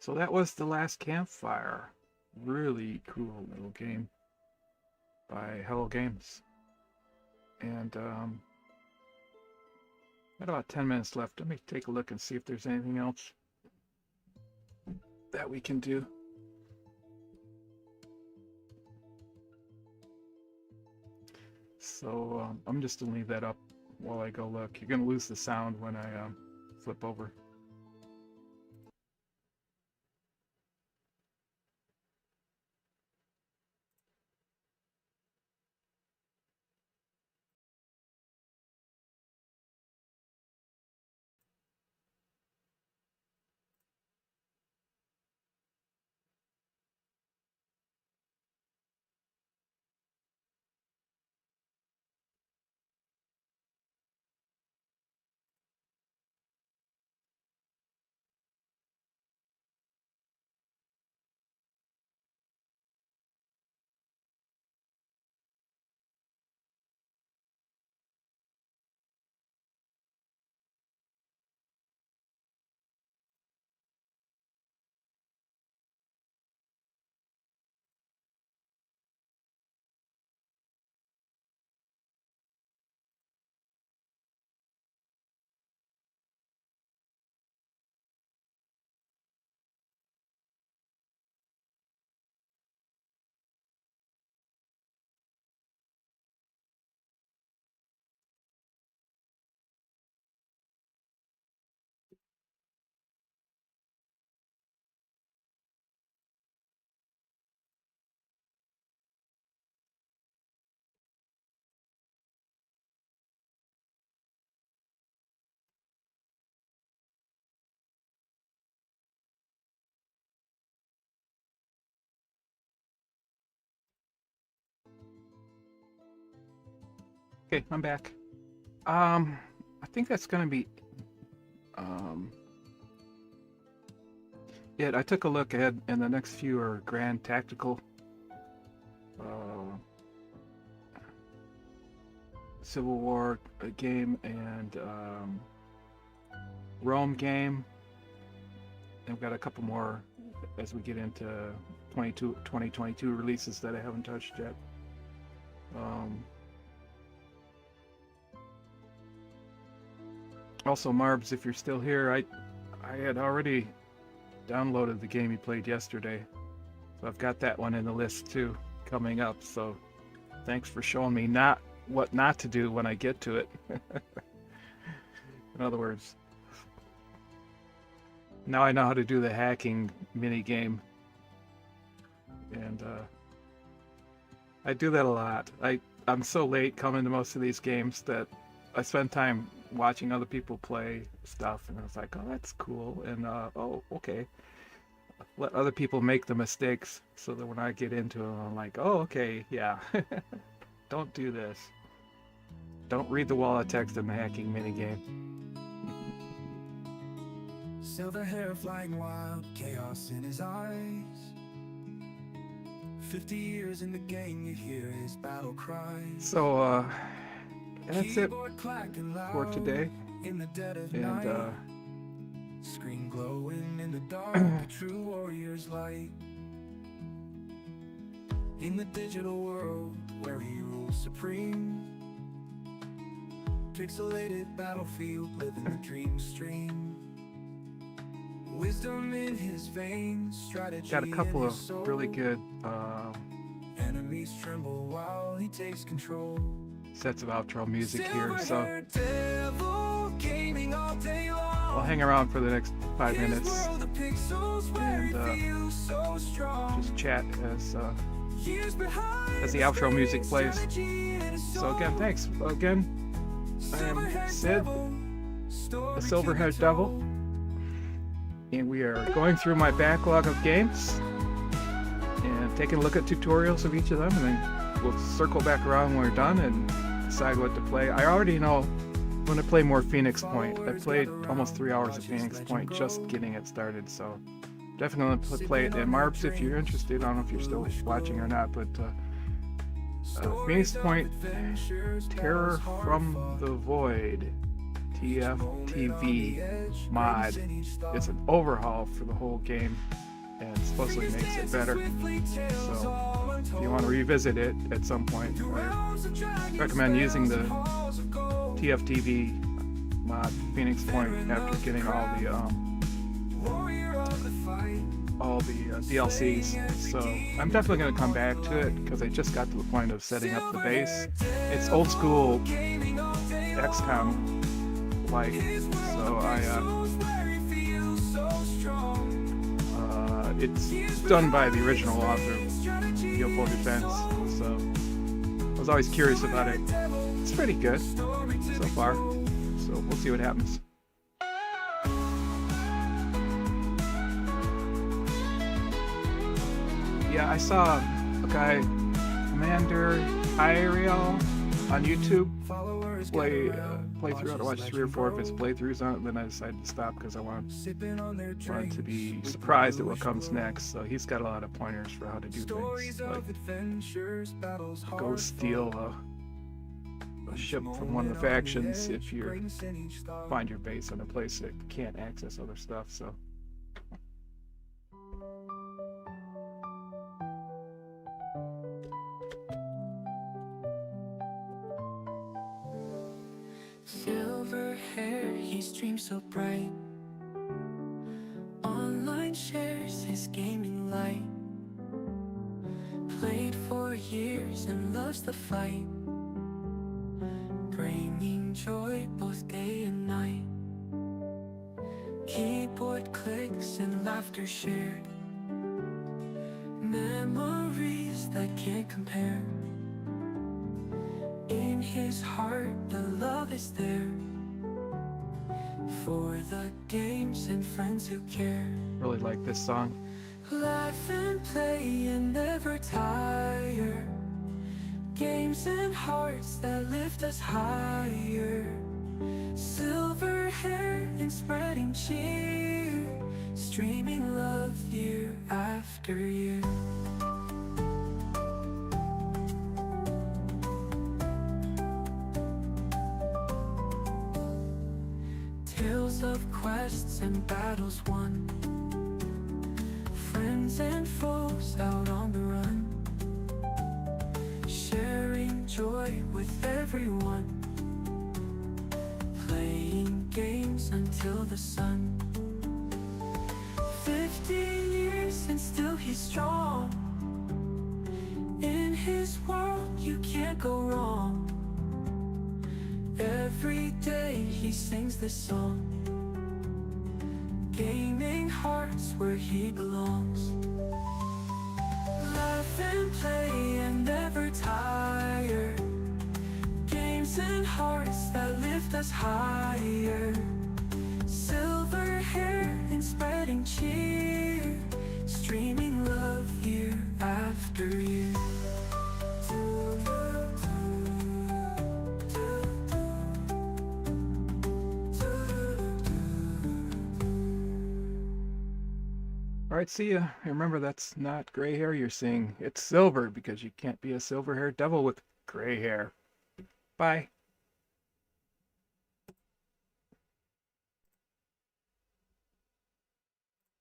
So that was The Last Campfire. Really cool little game by Hello Games. And got about 10 minutes left. Let me take a look and see if there's anything else that we can do. So I'm just gonna leave that up while I go look. You're gonna lose the sound when I flip over. Okay, I'm back. I think that's gonna be it. I took a look ahead, and the next few are Grand Tactical, Civil War game, and Rome game. And I've got a couple more as we get into 2022 releases that I haven't touched yet. Also, Marbs, if you're still here, I had already downloaded the game you played yesterday, so I've got that one in the list too, coming up. So thanks for showing me what not to do when I get to it. In other words, now I know how to do the hacking mini game, and I do that a lot. I'm so late coming to most of these games that I spend time watching other people play stuff, and I was like, oh, that's cool, and oh, okay. Let other people make the mistakes so that when I get into them, I'm like, oh, okay, yeah. Don't do this. Don't read the wall of text in the hacking minigame. Silver hair flying wild, chaos in his eyes. 50 years in the game, you hear his battle cries. So, that's it for today. And, screen glowing in the dark, a true warrior's light. In the digital world where he rules supreme, pixelated battlefield, living the dream stream. Wisdom in his veins, strategy got a couple in of his soul. really good Enemies tremble while he takes control. sets of outro music here, so Silver-haired devil, gaming all day long. I'll hang around for the next 5 His minutes world of pixels where he feels so strong. just chat as Years behind the outro music plays. strategy in his So again, soul. thanks. Again, I am Sid, the Silver-haired Devil, and we are going through my backlog of games and taking a look at tutorials of each of them, and then we'll circle back around when we're done and decide what to play. I already know I'm going to play more Phoenix Point. I played almost 3 hours of Phoenix Point just getting it started, so definitely play it. And Marbs, if you're interested, I don't know if you're still watching or not, but Phoenix Point Terror from the Void TFTV mod. It's an overhaul for the whole game and supposedly makes it better. So if you want to revisit it at some point, I recommend using the TFTV mod Phoenix Point after getting all the DLCs. So I'm definitely going to come back to it because I just got to the point of setting up the base. It's old school XCOM like, so it's done by the original author of Field for Defense, so I was always curious about it. It's pretty good so far, so we'll see what happens. Yeah, I saw a guy, Commander Ariel, on YouTube play through. I watched 3 or 4 of his playthroughs on it, then I decided to stop because I wanted to be surprised at what comes next. So he's got a lot of pointers for how to do things, like go steal a ship from one of the factions if you find your base on a place that can't access other stuff. So silver hair, his dreams so bright. Online shares his gaming light. Played for years and loves the fight, bringing joy both day and night. Keyboard clicks and laughter shared, memories that can't compare. In his heart the love is there, for the games and friends who care. really like this song. Laugh and play and never tire, Games and hearts that lift us higher. Silver hair and spreading cheer. Streaming love year after year. Tales of quests and battles won. Friends and foes out on the run. Sharing joy with everyone. Playing games until the sun. 50 years and still he's strong. In his world you can't go wrong. Every day he sings this song. Gaming hearts where he belongs. Laugh and play and never tire. Games and hearts that lift us higher. Silver hair and spreading cheer. Streaming love year after year. Alright, see ya. Remember, that's not gray hair you're seeing. It's silver, because you can't be a silver-haired devil with gray hair. Bye.